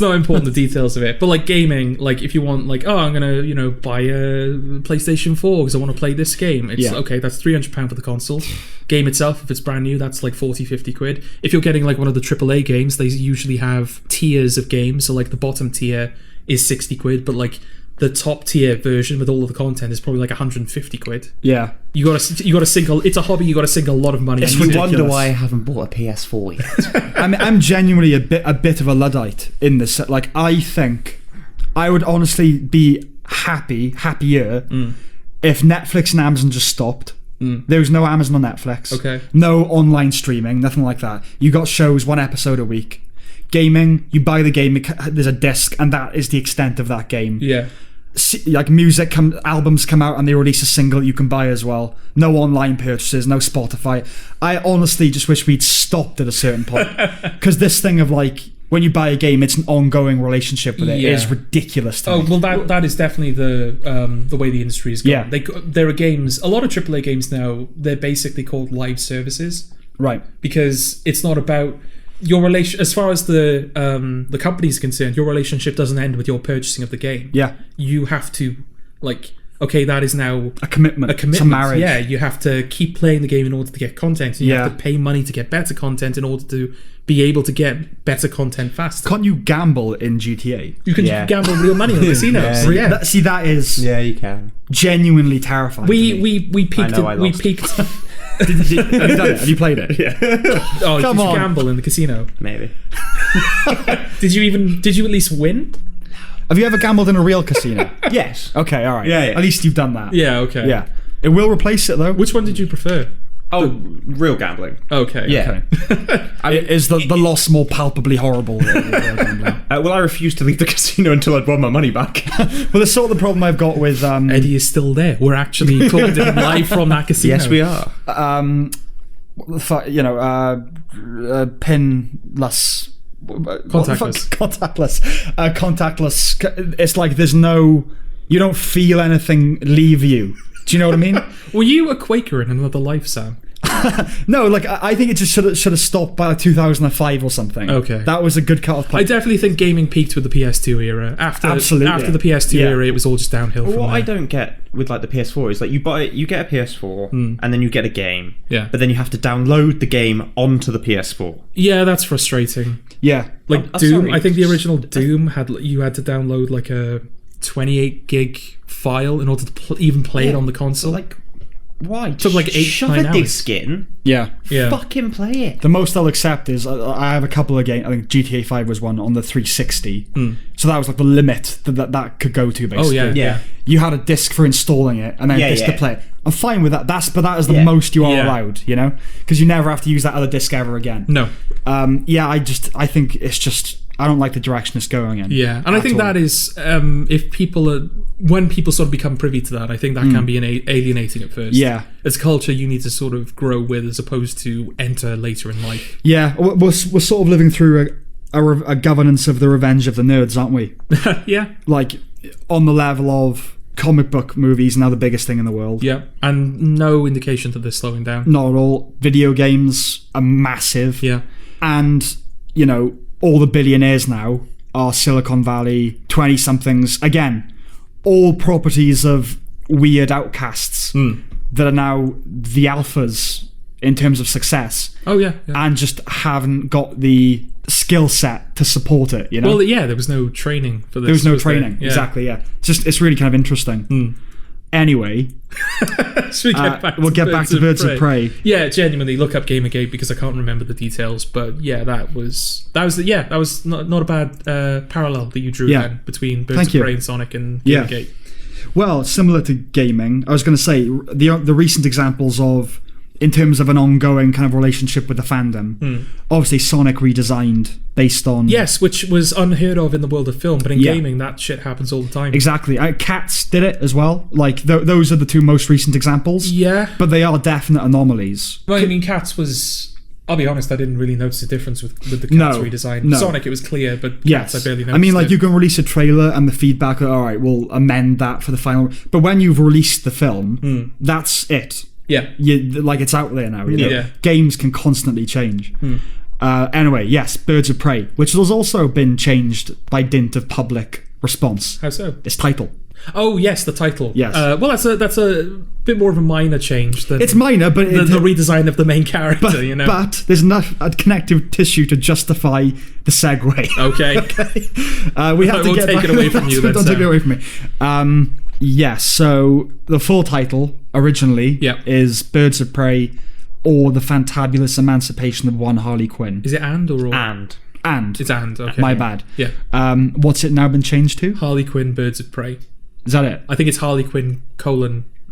not important, the details of it. But like gaming, like if you want, like, oh, I'm gonna buy a PlayStation 4 because I want to play this game. It's okay. That's £300 for the console. Game itself, if it's brand new, that's like 40-50 quid. If you're getting like one of the AAA games, they usually have tiers of games. So like the bottom tier is 60 quid, but like the top tier version with all of the content is probably like 150 quid.
Yeah.
You gotta sink. It's a hobby. You gotta sink a lot of money.
You wonder why I haven't bought a PS4 yet.
I'm genuinely a bit of a Luddite in this. Like, I think I would honestly be happier if Netflix and Amazon just stopped. There was no Amazon on Netflix.
Okay.
No online streaming, nothing like that. You got shows, 1 episode a week. Gaming, you buy the game, there's a disc, and that is the extent of that game.
Yeah.
Like music, albums come out and they release a single you can buy as well. No online purchases, no Spotify. I honestly just wish we'd stopped at a certain point. Because this thing of like, when you buy a game, it's an ongoing relationship with it. It is ridiculous to me.
Well, that is definitely the way the industry is going.
Yeah.
There are games, a lot of AAA games now, they're basically called live services.
Right. Because
it's not about your relation, as far as the company's concerned, your relationship doesn't end with your purchasing of the game.
Yeah.
You have to, like, okay, that is now
a commitment. It's a marriage.
Yeah, you have to keep playing the game in order to get content. You have to pay money to get better content in order to be able to get better content faster.
Can't you gamble in GTA?
You can gamble real money on casinos.
That is
you can.
Genuinely terrifying.
We peaked.
We peaked.
Have you done it? Have you played it?
Yeah.
Oh, did you gamble in the casino?
Maybe.
Did you at least win?
Have you ever gambled in a real casino?
Yes.
Okay, all right.
Yeah.
At least you've done that.
Yeah, okay.
Yeah. It will replace it, though.
Which one did you prefer?
Oh, real gambling.
Okay.
Yeah.
Okay. Is the loss more palpably horrible than real gambling?
Well, I refused to leave the casino until I'd won my money back.
Well, it's sort of the problem I've got with...
Eddie is still there. We're actually talking to him live from that casino.
Yes, we are.
Pinless...
Contactless.
Contactless. It's like there's no... You don't feel anything leave you. Do you know what I mean?
Were you a Quaker in another life, Sam?
No, like I think it just should have stopped by 2005 or something.
Okay,
that was a good cut-off point.
I definitely think gaming peaked with the PS2 era. After the PS2 era, it was all just downhill.
Well,
from
what
there.
I don't get with like the PS4 is like you get a PS4 and then you get a game, but then you have to download the game onto the PS4.
Yeah, that's frustrating.
Yeah,
like Doom. Sorry. I think the original Doom had to download like a 28 gig file in order to even play it on the console.
Like, why?
It took like 8-9 hours.
Disc in.
Yeah.
Fucking play it.
The most I'll accept is I have a couple of games. I think GTA 5 was one on the 360. So that was like the limit that could go to, basically.
Oh yeah.
You had a disc for installing it and then a disc to play it. I'm fine with that. But that is the most you are allowed, you know, because you never have to use that other disc ever again.
No.
I think it's just. I don't like the direction it's going in.
Yeah, and I think that is when people sort of become privy to that, I think that can be alienating at first.
Yeah,
it's a culture you need to sort of grow with as opposed to enter later in life.
Yeah, we're sort of living through a governance of the revenge of the nerds, aren't we?
Yeah,
like on the level of comic book movies now the biggest thing in the world.
Yeah, and no indication that they're slowing down.
Not at all. Video games are massive.
Yeah,
and you know. All the billionaires now are Silicon Valley 20-somethings. Again, all properties of weird outcasts that are now the alphas in terms of success.
Oh, yeah.
And just haven't got the skill set to support it, you know?
Well, yeah, there was no training for this.
There was no training, exactly, yeah. It's really kind of interesting. Anyway, we'll get back to Birds of Prey.
Yeah, genuinely look up Gamergate because I can't remember the details, but yeah, that was not a bad parallel that you drew then between Birds of Prey and Sonic and Gamergate.
Well, similar to gaming, I was going to say the recent examples of in terms of an ongoing kind of relationship with the fandom. Obviously, Sonic redesigned based on...
Yes, which was unheard of in the world of film, but in gaming, that shit happens all the time.
Exactly. Cats did it as well. Like, those are the two most recent examples.
Yeah.
But they are definite anomalies.
Well, I mean, Cats was... I'll be honest, I didn't really notice a difference with the Cats redesign.
No.
Sonic, it was clear, but
Yes.
Cats, I barely noticed.
I mean, like, you can release a trailer and the feedback, all right, we'll amend that for the final... But when you've released the film, that's it.
Yeah.
Like, it's out there now. You know?
Yeah.
Games can constantly change. Anyway, yes, Birds of Prey, which has also been changed by dint of public response.
How so?
Its title.
Oh, yes, the title.
Yes.
Well, that's a bit more of a minor change than...
It's minor, but...
The redesign of the main character, you know?
But there's enough connective tissue to justify the segue.
Okay.
We have to get
take it away from you then,
Don't take it away from me. Yes, so the full title originally is Birds of Prey or The Fantabulous Emancipation of One Harley Quinn.
Is it and or all?
And.
It's and, okay.
My bad.
Yeah.
What's it now been changed to?
Harley Quinn, Birds of Prey.
Is that it?
I think it's Harley Quinn,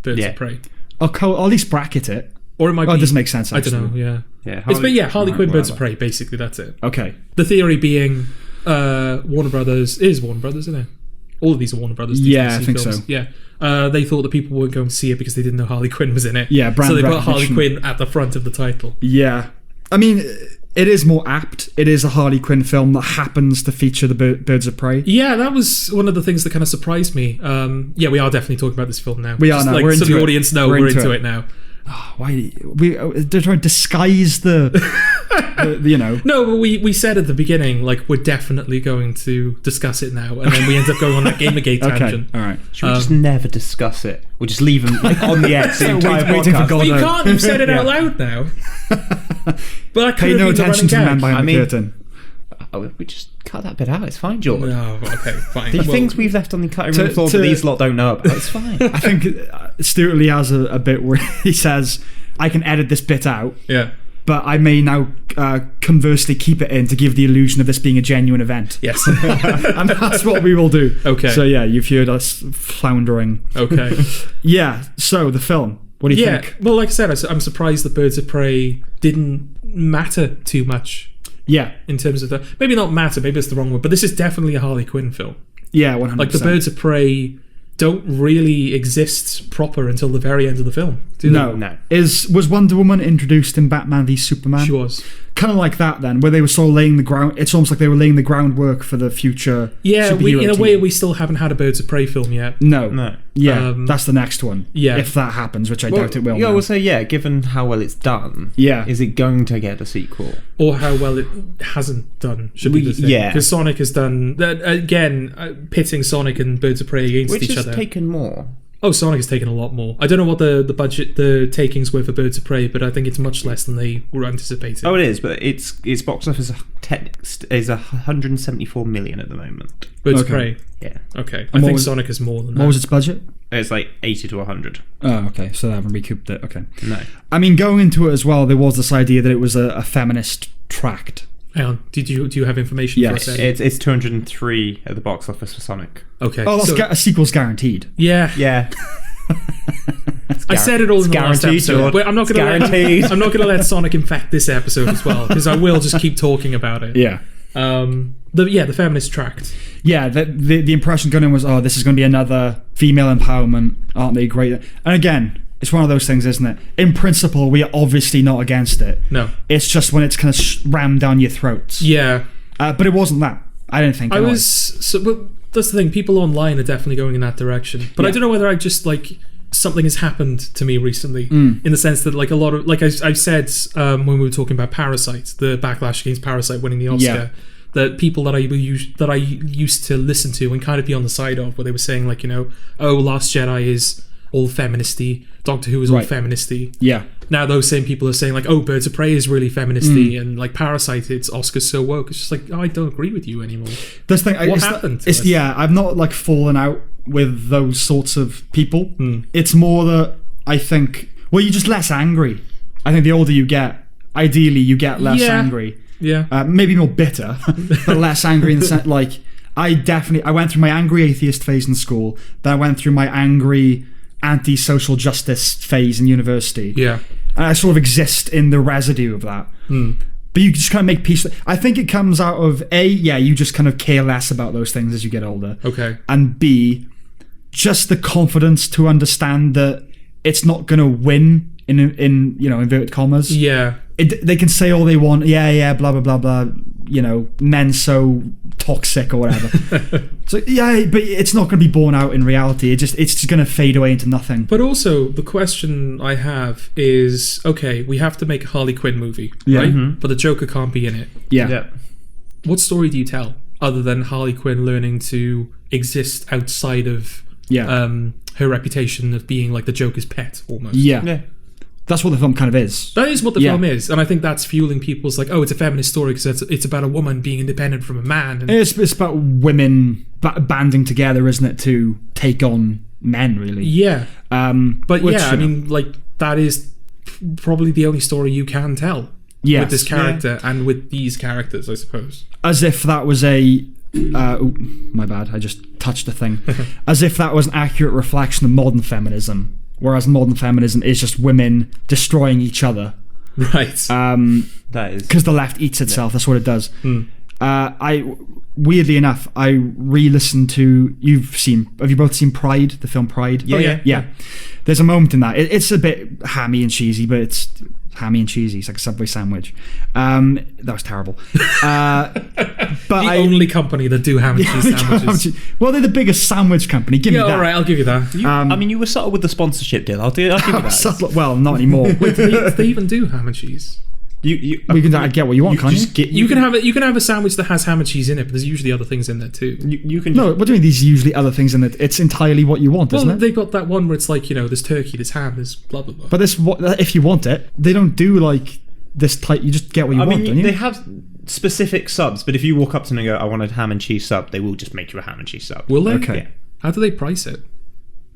Birds of Prey.
Or at least bracket it.
Or it might be...
it doesn't make sense, actually.
I don't know,
Yeah,
Harley Quinn, Birds of Prey, basically, that's it.
Okay.
The theory being Warner Brothers... It is Warner Brothers, isn't it? All of these are Warner Brothers.
Yeah, I think
films.
so.
Yeah. They thought that people weren't going to see it because they didn't know Harley Quinn was in it.
Yeah, brand
So they put Harley
recognition.
Quinn at the front of the title.
Yeah. I mean... It is more apt. It is a Harley Quinn film that happens to feature the Birds of Prey.
Yeah, that was one of the things that kind of surprised me. We are definitely talking about this film now.
We are now.
Like,
We're
so
into
the
it.
audience know we're into it now.
Why they're trying to disguise the you know.
No, but we said at the beginning, like, we're definitely going to discuss it now, and then we end up going on that Gamergate tangent.
All right.
Should we just never discuss it? We'll just leave them on the edge the entire
waiting for
podcast.
God.
Well, you can't. You've said it out loud now. But I
Pay no attention to the man behind the curtain.
We just cut that bit out. It's fine, Jordan.
No, okay, fine.
The things we've left on the cutting room floor that these lot don't know about. It's fine.
I think Stuart Lee has a bit where he says, I can edit this bit out, but I may now conversely keep it in to give the illusion of this being a genuine event.
Yes.
And that's what we will do.
Okay.
So yeah, you've heard us floundering.
Okay.
Yeah, so the film. What do you think?
Well, like I said, I'm surprised that Birds of Prey didn't matter too much.
Yeah.
In terms of maybe not matter, maybe it's the wrong word, but this is definitely a Harley Quinn film.
Yeah, 100%.
Like, the Birds of Prey don't really exist proper until the very end of the film, do they?
No. Was Wonder Woman introduced in Batman v Superman?
She was.
Kind of like that then, where they were sort of laying the ground. It's almost like they were laying the groundwork for the future.
Yeah,
superhero
in a
team.
way, we still haven't had a Birds of Prey film yet.
No. Yeah, that's the next one.
Yeah.
If that happens, which I doubt it will.
Yeah,
now.
we'll say, given how well it's done, is it going to get a sequel?
Or how well it hasn't done, should be the thing.
Yeah.
Because Sonic has done... Again, pitting Sonic and Birds of Prey against each other.
Which has taken more.
Oh, Sonic has taken a lot more. I don't know what the budget, the takings were for Birds of Prey, but I think it's much less than they were anticipating.
Oh, it is, but its box office is 174 million at the moment.
Birds of Prey?
Yeah.
Okay. I think Sonic is more than that.
What was its budget?
It's like 80 to 100.
Oh, okay. So they haven't recouped it. Okay.
No.
I mean, going into it as well, there was this idea that it was a feminist tract.
Hang on. Do you have information for us?
It's 203 at the box office for Sonic.
Okay.
Oh, a sequel's guaranteed.
Yeah.
Yeah.
I said it all in the last
guaranteed,
episode. But I'm not going to let Sonic infect this episode as well, because I will just keep talking about it.
Yeah.
The feminist tract.
Yeah, the impression going in was, this is going to be another female empowerment. Aren't they great? And again, it's one of those things, isn't it? In principle, we are obviously not against it.
No.
It's just when it's kind of rammed down your throats.
Yeah.
But it wasn't that. I didn't think.
But that's the thing. People online are definitely going in that direction. But I don't know whether I just something has happened to me recently, in the sense that a lot of I've said when we were talking about Parasite, the backlash against Parasite winning the Oscar, that people that I used to listen to and kind of be on the side of, where they were saying Last Jedi is all feministy, Doctor Who is all feministy. Yeah. Now those same people are saying Birds of Prey is really feministy, and Parasite, it's Oscars so woke. It's just I don't agree with you anymore.
This thing,
what happened?
I've not fallen out with those sorts of people. It's more that I think, you're just less angry. I think the older you get, ideally you get less angry. Yeah. Maybe more bitter, but less angry in the sense, I went through my angry atheist phase in school, then I went through my angry anti-social justice phase in university.
Yeah.
and I sort of exist in the residue of that. But you just kind of make peace. I think it comes out of you just kind of care less about those things as you get older.
Okay.
And B, just the confidence to understand that it's not going to win in inverted commas.
Yeah.
They can say all they want. Yeah, blah blah blah blah. Men so toxic or whatever. So but it's not going to be borne out in reality. It's just going to fade away into nothing.
But also, the question I have is, okay, we have to make a Harley Quinn movie, right? But the Joker can't be in it.
Yeah.
What story do you tell other than Harley Quinn learning to exist outside of her reputation of being like the Joker's pet, almost?
Yeah. That's what the film kind of is.
That is what the film is, and I think that's fueling people's like, oh, it's a feminist story because it's about a woman being independent from a man. And
it's about women banding together, isn't it, to take on men, really?
Yeah. I mean, like, that is probably the only story you can tell with this character and with these characters, I suppose. As
if that was my bad, I just touched a thing. As if that was an accurate reflection of modern feminism. Whereas modern feminism is just women destroying each other.
Right.
That is.
Because the left eats itself. That's what it does. Weirdly enough, I re-listened to... Have you both seen Pride? The film Pride?
Yeah.
There's a moment in that. It's a bit hammy and cheesy, but it's hammy and cheesy. It's like a Subway sandwich. That was terrible. But
the only company that do ham and cheese sandwiches.
Well, they're the biggest sandwich company. Give me that.
All right, I'll give you that.
You were subtle with the sponsorship deal. I'll give you that.
Well, not anymore.
Wait, do they even do ham and cheese?
We can get what you want, can't you?
You can have a sandwich that has ham and cheese in it, but there's usually other things in there too.
You can.
No, what do you mean? There's usually other things in it. It's entirely what you want, isn't it?
They've got that one where it's like, there's turkey, there's ham, there's blah blah blah.
But if you want it, they don't do like this type. You just get what you want, don't you?
They have specific subs, but if you walk up to them and go, "I want a ham and cheese sub," they will just make you a ham and cheese sub.
Will they?
Okay.
Yeah. How do they price it?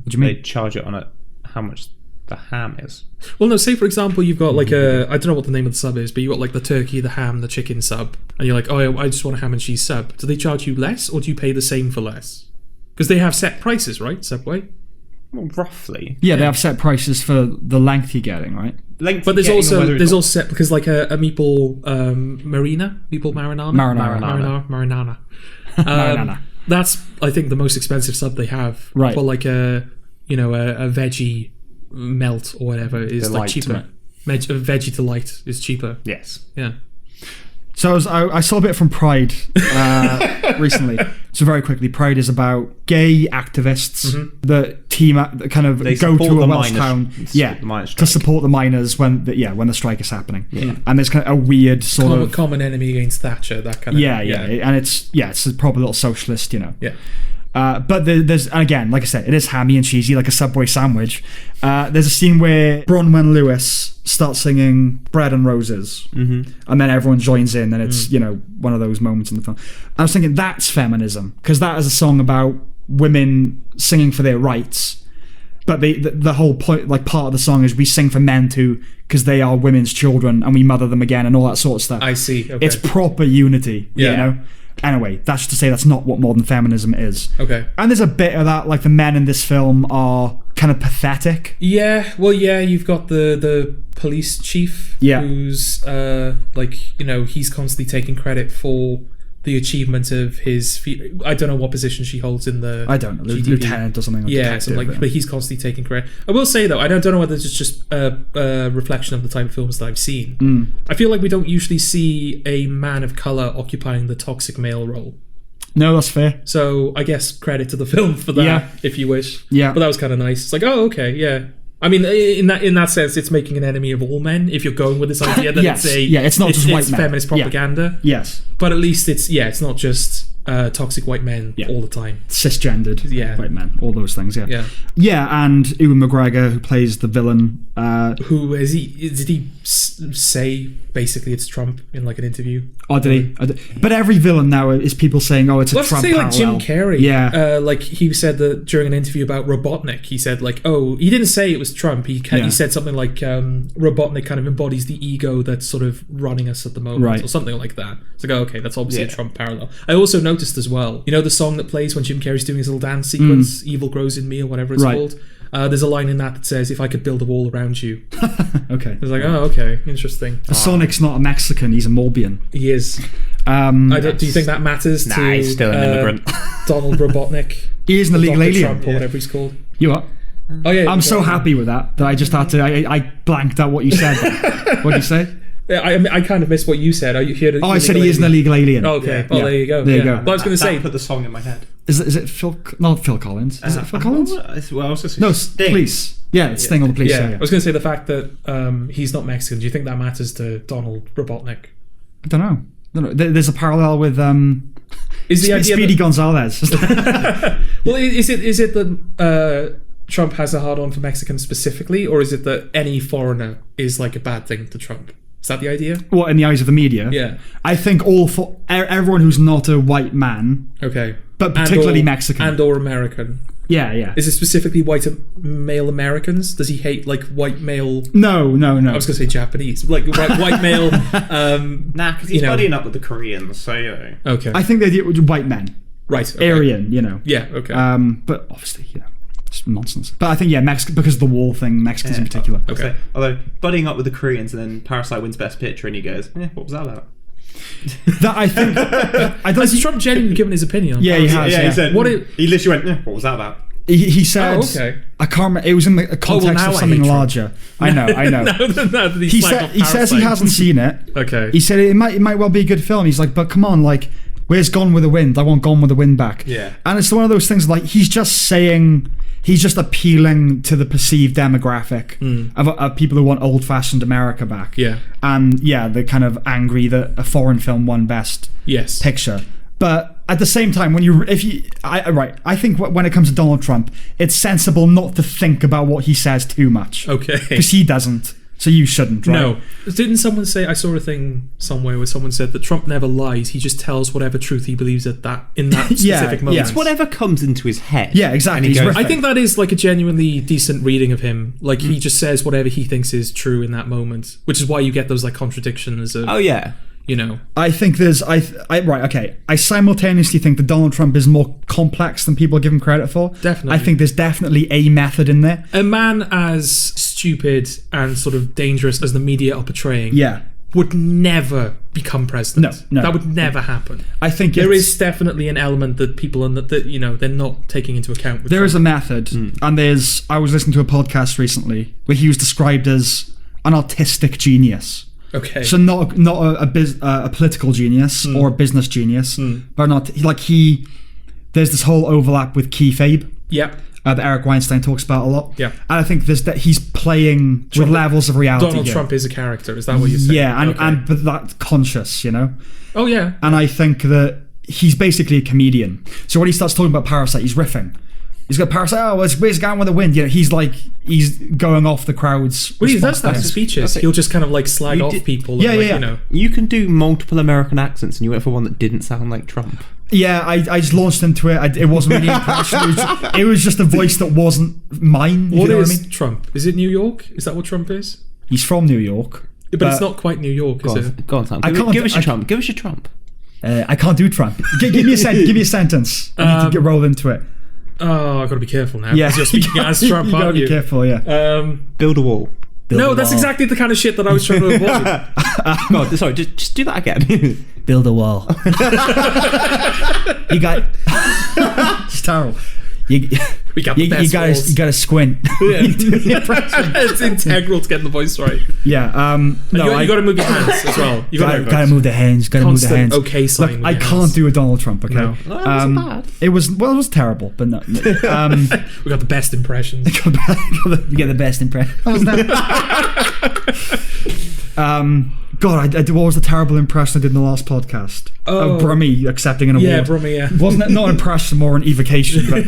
What do you mean?
They charge it on how much the ham is.
Well, no, say for example you've got like I don't know what the name of the sub is, but you got like the turkey, the ham, the chicken sub, and you're like, oh, I just want a ham and cheese sub. Do they charge you less, or do you pay the same for less? Because they have set prices, right? Subway.
Well, roughly.
Yeah, they have set prices for the length you're getting, right?
But there's also set, because like a meatball marinara. That's, I think, the most expensive sub they have.
Right.
But like a veggie melt or whatever is like cheaper. Veggie Delight is cheaper.
Yes.
Yeah.
So I saw a bit from Pride recently. So very quickly, Pride is about gay activists that team up, that kind of go to a Welsh town, to support the miners when the strike is happening. Yeah. And there's kind of a weird sort of
common enemy against Thatcher, that kind of
and it's a proper little socialist,
Yeah.
But there's, again, like I said, it is hammy and cheesy, like a Subway sandwich. There's a scene where Bronwyn Lewis starts singing Bread and Roses, and then everyone joins in, and it's one of those moments in the film. I was thinking that's feminism, because that is a song about women singing for their rights, but the whole point, like part of the song, is we sing for men too, because they are women's children and we mother them again and all that sort of stuff.
I see. Okay.
It's proper unity, you know. Anyway, that's just to say that's not what modern feminism is.
Okay.
And there's a bit of that, like the men in this film are kind of pathetic.
Yeah, well, you've got the police chief who's, he's constantly taking credit for the achievement of his... I don't know what position she holds in the...
I don't know, lieutenant or something.
But he's constantly taking credit. I will say, though, I don't know whether it's just a reflection of the type of films that I've seen. I feel like we don't usually see a man of colour occupying the toxic male role.
No, that's fair.
So I guess credit to the film for that, if you wish.
Yeah.
But that was kind of nice. It's like, oh, okay, yeah. I mean, in that sense, it's making an enemy of all men. If you're going with this idea that
it's not just white men.
Feminist propaganda.
Yeah. Yes,
but at least it's not just toxic white men all the time.
Cisgendered white men, all those things. And Ewan McGregor, who plays the villain,
who is he? Did he say basically it's Trump in like an interview?
Oh, did he? But every villain now is people saying, "Oh, it's a Trump parallel."
Like Jim Carrey.
Yeah,
like he said that during an interview about Robotnik, he said like, "Oh, he didn't say it was Trump. He said something like Robotnik kind of embodies the ego that's sort of running us at the moment, or something like that." It's like, oh, okay, that's obviously a Trump parallel. I also noticed as well, the song that plays when Jim Carrey's doing his little dance sequence, "Evil Grows in Me" or whatever it's called. There's a line in that says, "If I could build a wall around you."
Okay.
It's like, oh, okay, interesting.
Sonic's not a Mexican; he's a Morbian.
He is. Do you think that matters to
he's still an immigrant.
Donald Robotnik?
He is an illegal alien.
Trump, or whatever he's called.
You what?
Oh yeah.
I'm so happy with that I just had to. I blanked out what you said. What did you say?
I kind of missed what you said. Are you here?
I said he is an illegal alien.
Oh, okay. Well, there you go.
There you go.
Well, I was going to say,
put the song in my head.
Is it Phil? Not Phil Collins. Is it Phil Collins?
Well, I was just
No, Police. Yeah, it's Sting on the Police.
Yeah,
Yeah.
I was going to say the fact that he's not Mexican. Do you think that matters to Donald Robotnik?
I don't know. There's a parallel with
Is the idea
Speedy Gonzalez.
Well, is it that Trump has a hard-on for Mexicans specifically, or is it that any foreigner is like a bad thing to Trump? Is that the idea?
What, in the eyes of the media?
Yeah.
I think everyone who's not a white man,
okay,
but particularly Mexican
and or American.
Yeah.
Is it specifically white male Americans? Does he hate like white male?
No.
I was going to say Japanese, like white male.
Nah, because he's buddying up with the Koreans, so you know.
Okay.
I think they're white men.
Right. Okay.
Aryan, you know.
Yeah. Okay.
But obviously, it's nonsense. But I think Mexican, because of the wall thing, Mexicans in particular.
Okay.
Although buddying up with the Koreans and then Parasite wins Best Picture, and he goes, "What was that about?"
That I think.
Has Trump genuinely given his opinion?
Yeah, he has.
Yeah, he said.
What
he literally went, "What was that about?"
He said.
Oh, okay.
I can't remember. It was in the context of something larger. I know. He says he hasn't seen it.
Okay.
He said it might well be a good film. He's like, but come on, like, where's Gone with the Wind? I want Gone with the Wind back.
Yeah.
And it's one of those things like he's just appealing to the perceived demographic of people who want old-fashioned America back.
Yeah.
And they're kind of angry that a foreign film won Best Picture. But at the same time, I think when it comes to Donald Trump, it's sensible not to think about what he says too much.
Okay.
Because he doesn't. So you shouldn't, right?
No. Didn't someone say, I saw a thing somewhere where someone said that Trump never lies, he just tells whatever truth he believes in that specific moment.
It's whatever comes into his head.
Yeah, exactly.
I think that is like a genuinely decent reading of him. Like he just says whatever he thinks is true in that moment, which is why you get those like contradictions of, you know.
I think I simultaneously think that Donald Trump is more complex than people give him credit for.
Definitely.
I think there's definitely a method in there.
A man as stupid and sort of dangerous as the media are portraying would never become president.
No.
That would never happen.
I think
there is definitely an element that people that you know, they're not taking into account.
There is a method, and I was listening to a podcast recently where he was described as an artistic genius.
Okay.
So not a political genius or a business genius, but there's this whole overlap with keyfabe.
Yeah.
That Eric Weinstein talks about a lot.
Yeah.
And I think he's playing with levels of reality.
Donald Trump is a character. Is that what you're saying?
Yeah, but that's conscious, you know.
Oh yeah.
And I think that he's basically a comedian. So when he starts talking about Parasite, he's riffing. He's got Parasite. Oh, where's Gone with the Wind? You know, he's going off the crowd's.
Well, that's that in speeches. He'll just kind of like slag off people.
Yeah.
You know.
You can do multiple American accents, and you went for one that didn't sound like Trump.
Yeah, I just launched into it. It wasn't really an impression. It was just a voice that wasn't mine.
What is Trump? Is it New York? Is that what Trump is?
He's from New York,
but it's not quite New York, is it?
Go on, Sam. Give us your Trump.
I can't do Trump. Give me a sentence. I need to get rolled into it.
Oh, I've got to be careful now.
Yeah,
you're speaking as Trump,
you
aren't you?
Be careful. Yeah.
Build a wall.
That's exactly the kind of shit that I was trying to avoid.
God, sorry, just do that again.
Build a wall. You got. It's terrible. You got to squint.
Yeah. It's integral to getting the voice right.
Yeah.
You got to move your hands as well. You got
to move the hands. Got to move the hands.
Okay, sign.
Look, I can't do a Donald Trump. Okay.
No.
Well, that wasn't bad.
It was terrible, but no.
We got the best impressions.
You get the best impression. What was that? God, what was the terrible impression I did in the last podcast?
Oh,
Brummy accepting an award.
Yeah, Brummy. Yeah,
wasn't it not an impression, more an evocation? But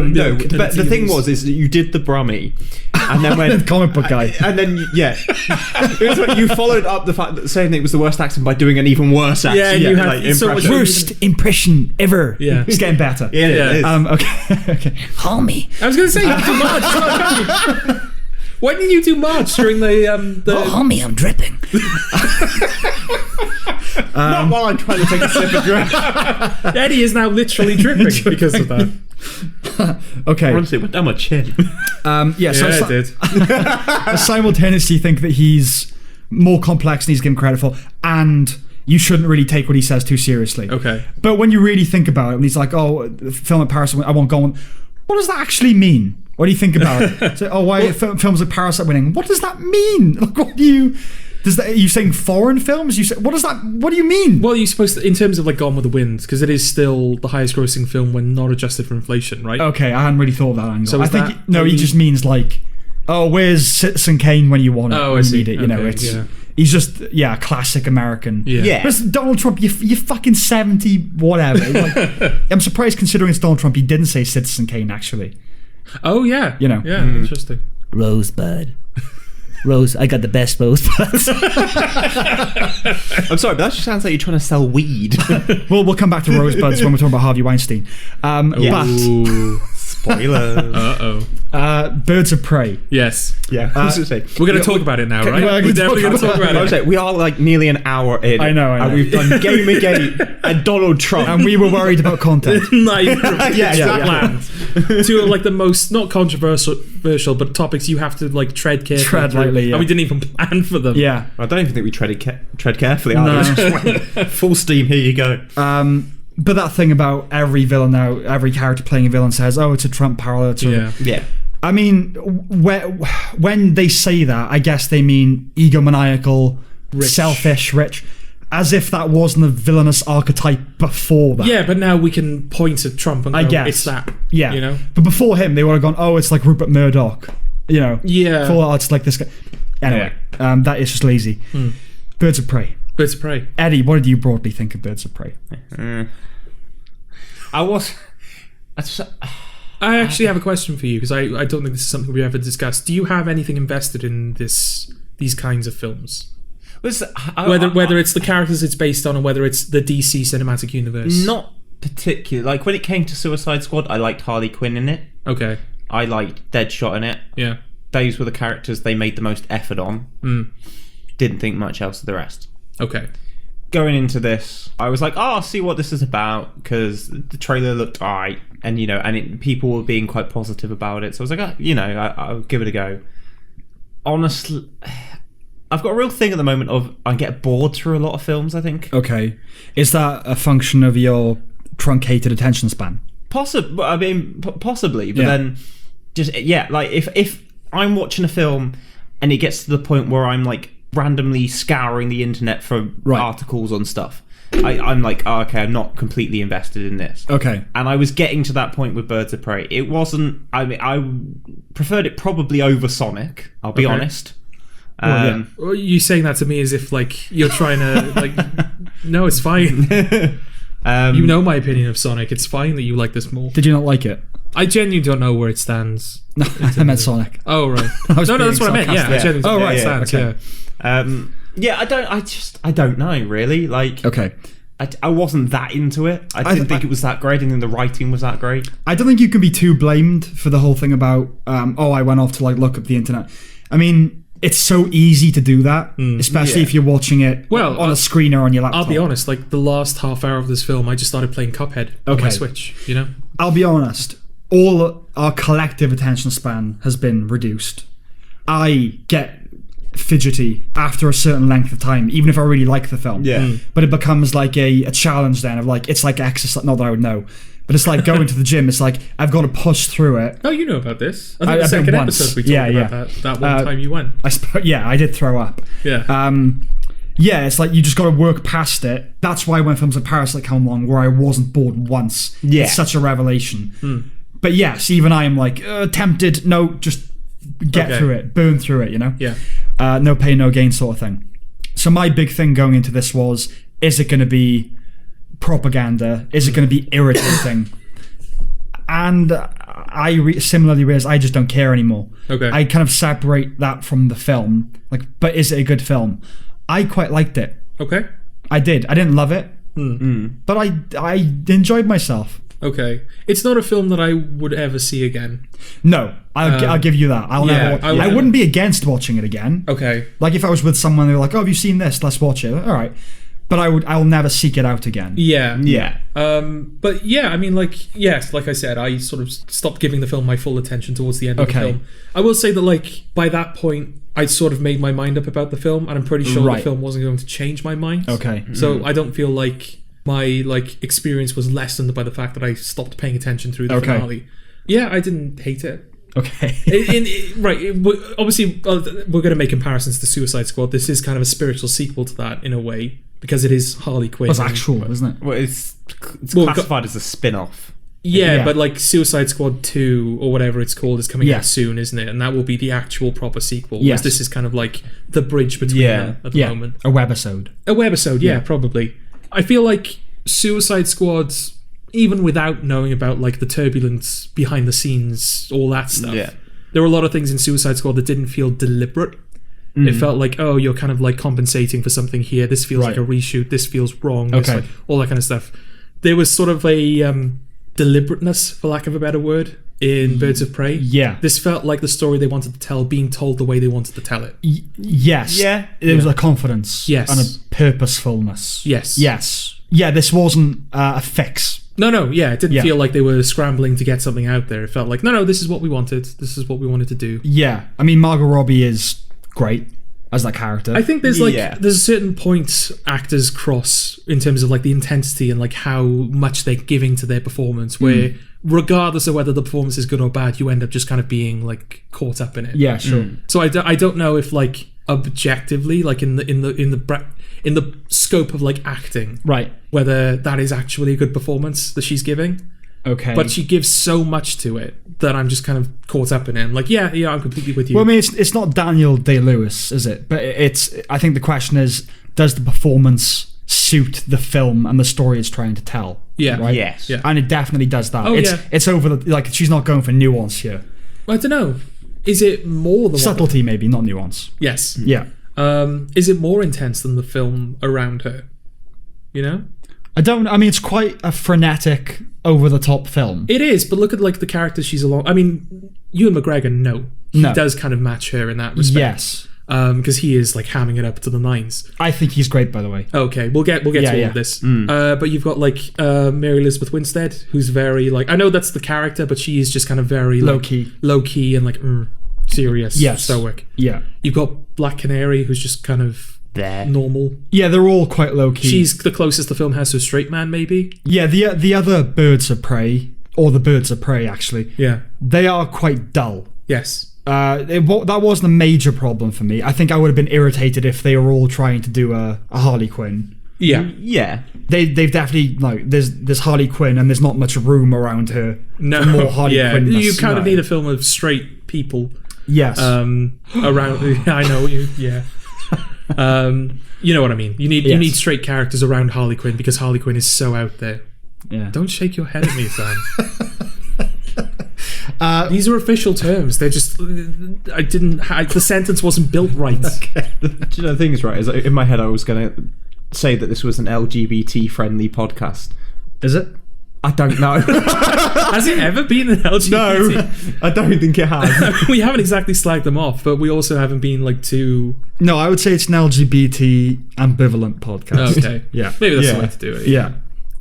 no. But the thing was that you did the Brummy, and then when
comic book guy,
and then it was like you followed up the fact that saying that it was the worst accent by doing an even worse accent.
Yeah, you had so much
worst impression ever.
Yeah,
it's getting better.
Yeah, it is.
Okay. Homie,
I was going to say you too much. Why didn't you do Marge during the
Oh, homie, I'm dripping.
Not while I'm trying to take a sip of drink.
Eddie is now literally dripping because of that.
Okay.
Honestly, it went down my chin.
It did.
I simultaneously think that he's more complex than he's given credit for, and you shouldn't really take what he says too seriously.
Okay.
But when you really think about it, when he's like, "Oh, the film in Paris, I won't go on," what does that actually mean? What do you think about it? So, why films like Parasite winning? What does that mean? Like, what do you? Are you saying foreign films? What does that? What do you mean?
Well, you're supposed to, in terms of like Gone with the Wind, because it is still the highest grossing film when not adjusted for inflation, right?
Okay, I hadn't really thought of that angle.
So
I think he just means like, oh, where's Citizen Kane when you want it?
Oh,
when
I see.
You need it. You know,
Okay,
it's he's just classic American.
Yeah.
But Donald Trump, you fucking 70 whatever. Like, I'm surprised considering it's Donald Trump, he didn't say Citizen Kane actually.
Oh yeah,
you know,
interesting.
Rosebud. Rose, I got the best rosebuds.
I'm sorry, but that just sounds like you're trying to sell weed.
Well, we'll come back to rosebuds when we're talking about Harvey Weinstein.
Spoiler.
Birds of Prey.
Yes.
Yeah.
We're going to talk about it now, right?
We're
definitely going to talk about it.
We are like nearly an hour in.
I know.
And we've done Gamergate and Donald Trump.
And we were worried about content.
Exactly. Two of like the most, not controversial, but topics you have to like tread carefully.
Tread lightly, yeah.
And we didn't even plan for them.
Yeah.
I don't even think we tread carefully.
No.
Full steam, here you go.
But that thing about every villain now, every character playing a villain says, "Oh, it's a Trump parallel to."
Yeah.
I mean, when they say that, I guess they mean egomaniacal, selfish, rich, as if that wasn't a villainous archetype before that.
Yeah, but now we can point at Trump and go,
I guess
it's that.
Yeah,
you know.
But before him, they would have gone, "Oh, it's like Rupert Murdoch." You know.
Yeah.
Oh, it's like this guy. Anyway, that is just lazy. Birds of Prey.
Birds of Prey.
Eddie, what did you broadly think of Birds of Prey?
I actually have a question for you because I don't think this is something we ever discussed. Do you have anything invested in these kinds of films? Whether it's the characters it's based on or whether it's the DC cinematic universe?
Not particularly. Like when it came to Suicide Squad, I liked Harley Quinn in it.
Okay.
I liked Deadshot in it.
Yeah.
Those were the characters they made the most effort on. Didn't think much else of the rest.
Okay.
Going into this, I was like, I'll see what this is about because the trailer looked alright, and people were being quite positive about it. So I was like, I'll give it a go. Honestly, I've got a real thing at the moment of I get bored through a lot of films. I think.
Okay, is that a function of your truncated attention span?
Possibly, but then like if I'm watching a film and it gets to the point where I'm like randomly scouring the internet for articles on stuff, I'm like, oh, okay, I'm not completely invested in this.
Okay.
And I was getting to that point with Birds of Prey. It wasn't, I preferred it probably over Sonic, I'll be honest.
Well, you saying that to me as if like you're trying to like no, it's fine. You know my opinion of Sonic. It's fine that you like this more.
Did you not like it?
I genuinely don't know where it stands.
No, I meant Sonic.
Oh right. No, that's what I meant. Yeah, I genuinely don't know where it stands.
Okay.
I don't know really. Like,
okay,
I wasn't that into it. I didn't think it was that great, and then the writing was that great.
I don't think you can be too blamed for the whole thing about I went off to like look up the internet. I mean, it's so easy to do that, especially if you're watching it on a screen or on your laptop.
I'll be honest, like the last half hour of this film, I just started playing Cuphead on my Switch, you know?
I'll be honest, all our collective attention span has been reduced. I get fidgety after a certain length of time, even if I really like the film. But it becomes like a challenge then of like, it's like exercise, not that I would know, but it's like going to the gym. It's like, I've got to push through it.
Oh, you know about this. I think the second episode we talked about that one time you went.
I did throw up.
Yeah.
It's like you just got to work past it. That's why when films like Parasite come along, where I wasn't bored once, it's such a revelation. But yes, even I am like tempted. No, just get through it, burn through it. You know.
Yeah.
No pain, no gain sort of thing. So my big thing going into this was: is it going to be propaganda? Is it going to be irritating? And I similarly realized I just don't care anymore.
Okay.
I kind of separate that from the film. Like, but is it a good film? I quite liked it.
Okay.
I did. I didn't love it, but I enjoyed myself.
Okay. It's not a film that I would ever see again.
No, I'll give you that. I'll never. I wouldn't be against watching it again.
Okay.
Like if I was with someone, they were like, "Oh, have you seen this? Let's watch it." All right. but I'll never seek it out again.
Yeah. But yeah, I mean, like, yes, like I said, I sort of stopped giving the film my full attention towards the end of the film. I will say that, like, by that point, I sort of made my mind up about the film, and I'm pretty sure the film wasn't going to change my mind. So I don't feel like my, like, experience was lessened by the fact that I stopped paying attention through the finale. Yeah, I didn't hate it. Obviously, we're going to make comparisons to Suicide Squad. This is kind of a spiritual sequel to that in a way, because it is Harley Quinn.
Well, it's actual, isn't it?
Well, it's classified as a spin-off.
Yeah, but like Suicide Squad 2 or whatever it's called is coming out soon, isn't it? And that will be the actual proper sequel. Whereas this is kind of like the bridge between them at the moment.
A webisode.
A webisode, probably. I feel like Suicide Squad, even without knowing about like the turbulence behind the scenes, all that stuff, there were a lot of things in Suicide Squad that didn't feel deliberate. It felt like, oh, you're kind of like compensating for something here. This feels like a reshoot. This feels wrong. Like, all that kind of stuff. There was sort of a deliberateness, for lack of a better word, in Birds of Prey. This felt like the story they wanted to tell, being told the way they wanted to tell it.
Yes. There was a confidence. And a purposefulness.
Yes.
Yeah, this wasn't a fix.
No, it didn't feel like they were scrambling to get something out there. It felt like, no, this is what we wanted. This is what we wanted to do.
Yeah. I mean, Margot Robbie is great as that character.
I think there's there's a certain point actors cross in terms of like the intensity and like how much they're giving to their performance, where regardless of whether the performance is good or bad, you end up just kind of being like caught up in it.
Yeah, sure.
So I don't know if like objectively, like in the scope of like acting, whether that is actually a good performance that she's giving. But she gives so much to it that I'm just kind of caught up in it. I'm like, yeah, I'm completely with you.
Well, I mean, it's not Daniel Day-Lewis, is it? But I think the question is, does the performance suit the film and the story it's trying to tell? Right?
Yes.
Yeah.
And it definitely does that.
Oh,
it's over the, like, she's not going for nuance here.
I don't know. Is it more than
subtlety? Maybe, not nuance.
Yes.
Yeah.
Is it more intense than the film around her? You know?
I mean, it's quite a frenetic, over-the-top film.
It is, but look at like the characters she's along. I mean, Ewan McGregor, he does kind of match her in that respect.
Yes.
Because he is like hamming it up to the nines.
I think he's great, by the way.
Okay, we'll get to all of this. But you've got like Mary Elizabeth Winstead, who's very like, I know that's the character, but she is just kind of very low key and like serious, stoic. Yeah. You've got Black Canary, who's just kind of normal. Yeah,
they're all quite low key.
She's the closest the film has to a straight man, maybe.
Yeah, the other Birds of Prey, or the Birds of Prey actually.
Yeah,
they are quite dull.
Yes.
That wasn't a major problem for me. I think I would have been irritated if they were all trying to do a Harley Quinn.
Yeah.
They've definitely like there's Harley Quinn and there's not much room around her.
No,
for more Harley Quinn.
You kind of need a film of straight people.
Yes.
Around. I know you. Yeah. You know what I mean. You need straight characters around Harley Quinn because Harley Quinn is so out there.
Yeah.
Don't shake your head at me, Sam. These are official terms. They're just. The sentence wasn't built right.
Okay. Do you know the thing is right? Is in my head I was going to say that this was an LGBT friendly podcast.
Is it?
I don't know.
Has it ever been an LGBT?
No, I don't think it has.
We haven't exactly slagged them off, but we also haven't been like too.
No, I would say it's an LGBT ambivalent podcast.
Okay,
yeah,
maybe that's the way to do it.
Yeah.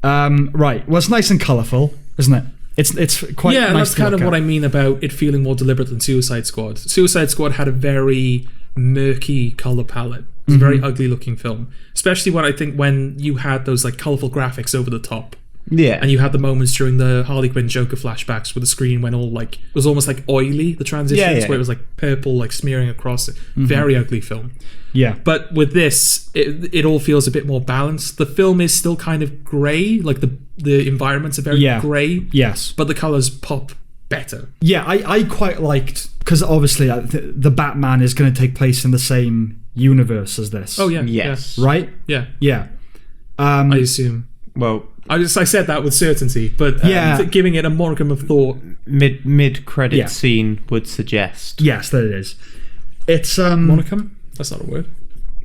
Right. Well, it's nice and colourful, isn't it? It's quite nice.
Yeah, that's kind of what I mean about it feeling more deliberate than Suicide Squad. Suicide Squad had a very murky colour palette. It was a very ugly looking film, especially when you had those like colourful graphics over the top.
Yeah.
And you had the moments during the Harley Quinn Joker flashbacks where the screen went all like, it was almost like oily, the transitions, where it was like purple, like smearing across it. Very ugly film.
Yeah.
But with this, it all feels a bit more balanced. The film is still kind of grey, like the environments are very grey.
Yes.
But the colours pop better.
Yeah, I quite liked, because obviously the Batman is going to take place in the same universe as this.
Oh, yeah.
Yes.
Yeah.
Right?
Yeah.
Yeah.
I assume.
Well,
I said that with certainty, but giving it a modicum of thought.
Mid credit scene would suggest.
Yes, that it is. It's
modicum? That's not a word.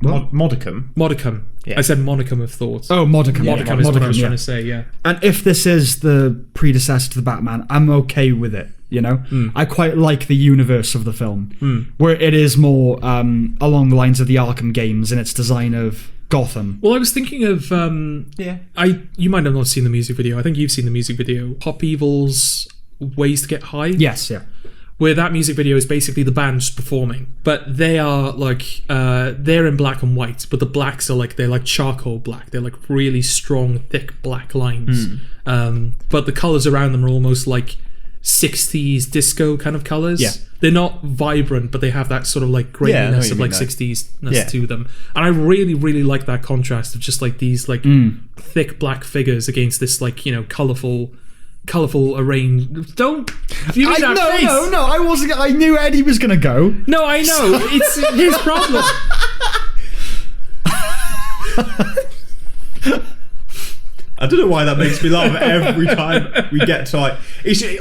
Modicum.
Modicum. Yeah. I said modicum of thoughts.
Oh, modicum.
Modicum is what I was trying to say. Yeah.
And if this is the predecessor to the Batman, I'm okay with it. You know, I quite like the universe of the film, where it is more along the lines of the Arkham games in its design of Gotham.
Well, I was thinking of you might have not seen the music video. I think you've seen the music video. Pop Evil's Ways to Get High.
Yes, yeah.
Where that music video is basically the band just performing, but they are like they're in black and white, but the blacks are like they're like charcoal black. They're like really strong, thick black lines. But the colors around them are almost like 60s disco kind of colors.
Yeah.
They're not vibrant, but they have that sort of like graininess of like 60s-ness to them. And I really, really like that contrast of just like these like thick black figures against this like, you know, colourful arrange. Don't give me that face.
No. I wasn't. I knew Eddie was gonna go.
No, I know. It's his problem.
I don't know why that makes me laugh every time we get to like.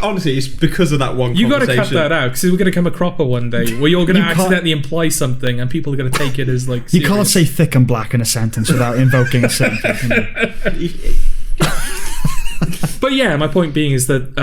Honestly, it's because of that one.
You got to cut that out because we're going to come a cropper one day where you're going to accidentally imply something and people are going to take it as like.
You can't say thick and black in a sentence without invoking a sentence.
But yeah, my point being is that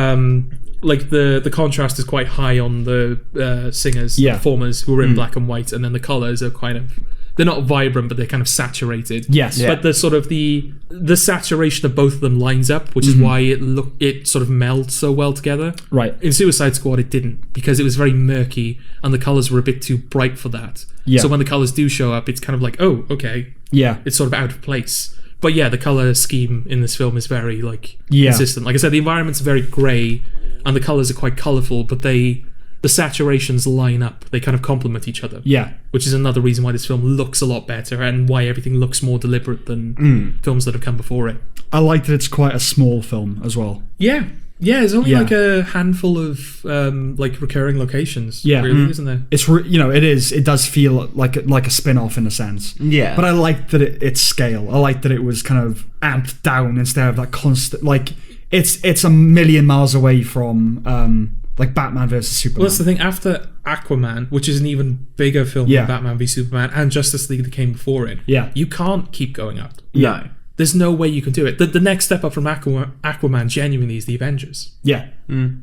like the contrast is quite high on the singers, performers who are in black and white, and then the colours are kind of. They're not vibrant, but they're kind of saturated.
Yes,
but the sort of the saturation of both of them lines up, which is why it sort of melds so well together.
Right.
In Suicide Squad, it didn't because it was very murky and the colors were a bit too bright for that. Yeah. So when the colors do show up, it's kind of like, oh, okay. Yeah. It's sort of out of place. But yeah, the color scheme in this film is very like consistent. Like I said, the environments are very grey and the colors are quite colourful, but the saturations line up. They kind of complement each other. Yeah. Which is another reason why this film looks a lot better and why everything looks more deliberate than films that have come before it.
I like that it's quite a small film as well.
Yeah. Yeah, there's only like a handful of like recurring locations, really, isn't there?
It's it is. It does feel like a spin-off in a sense. Yeah. But I like that its scale. I like that it was kind of amped down instead of that constant like it's a million miles away from like Batman versus Superman.
Well, that's the thing. After Aquaman, which is an even bigger film than Batman v Superman, and Justice League that came before it, you can't keep going up.
No.
There's no way you can do it. The next step up from Aquaman genuinely is the Avengers. Yeah.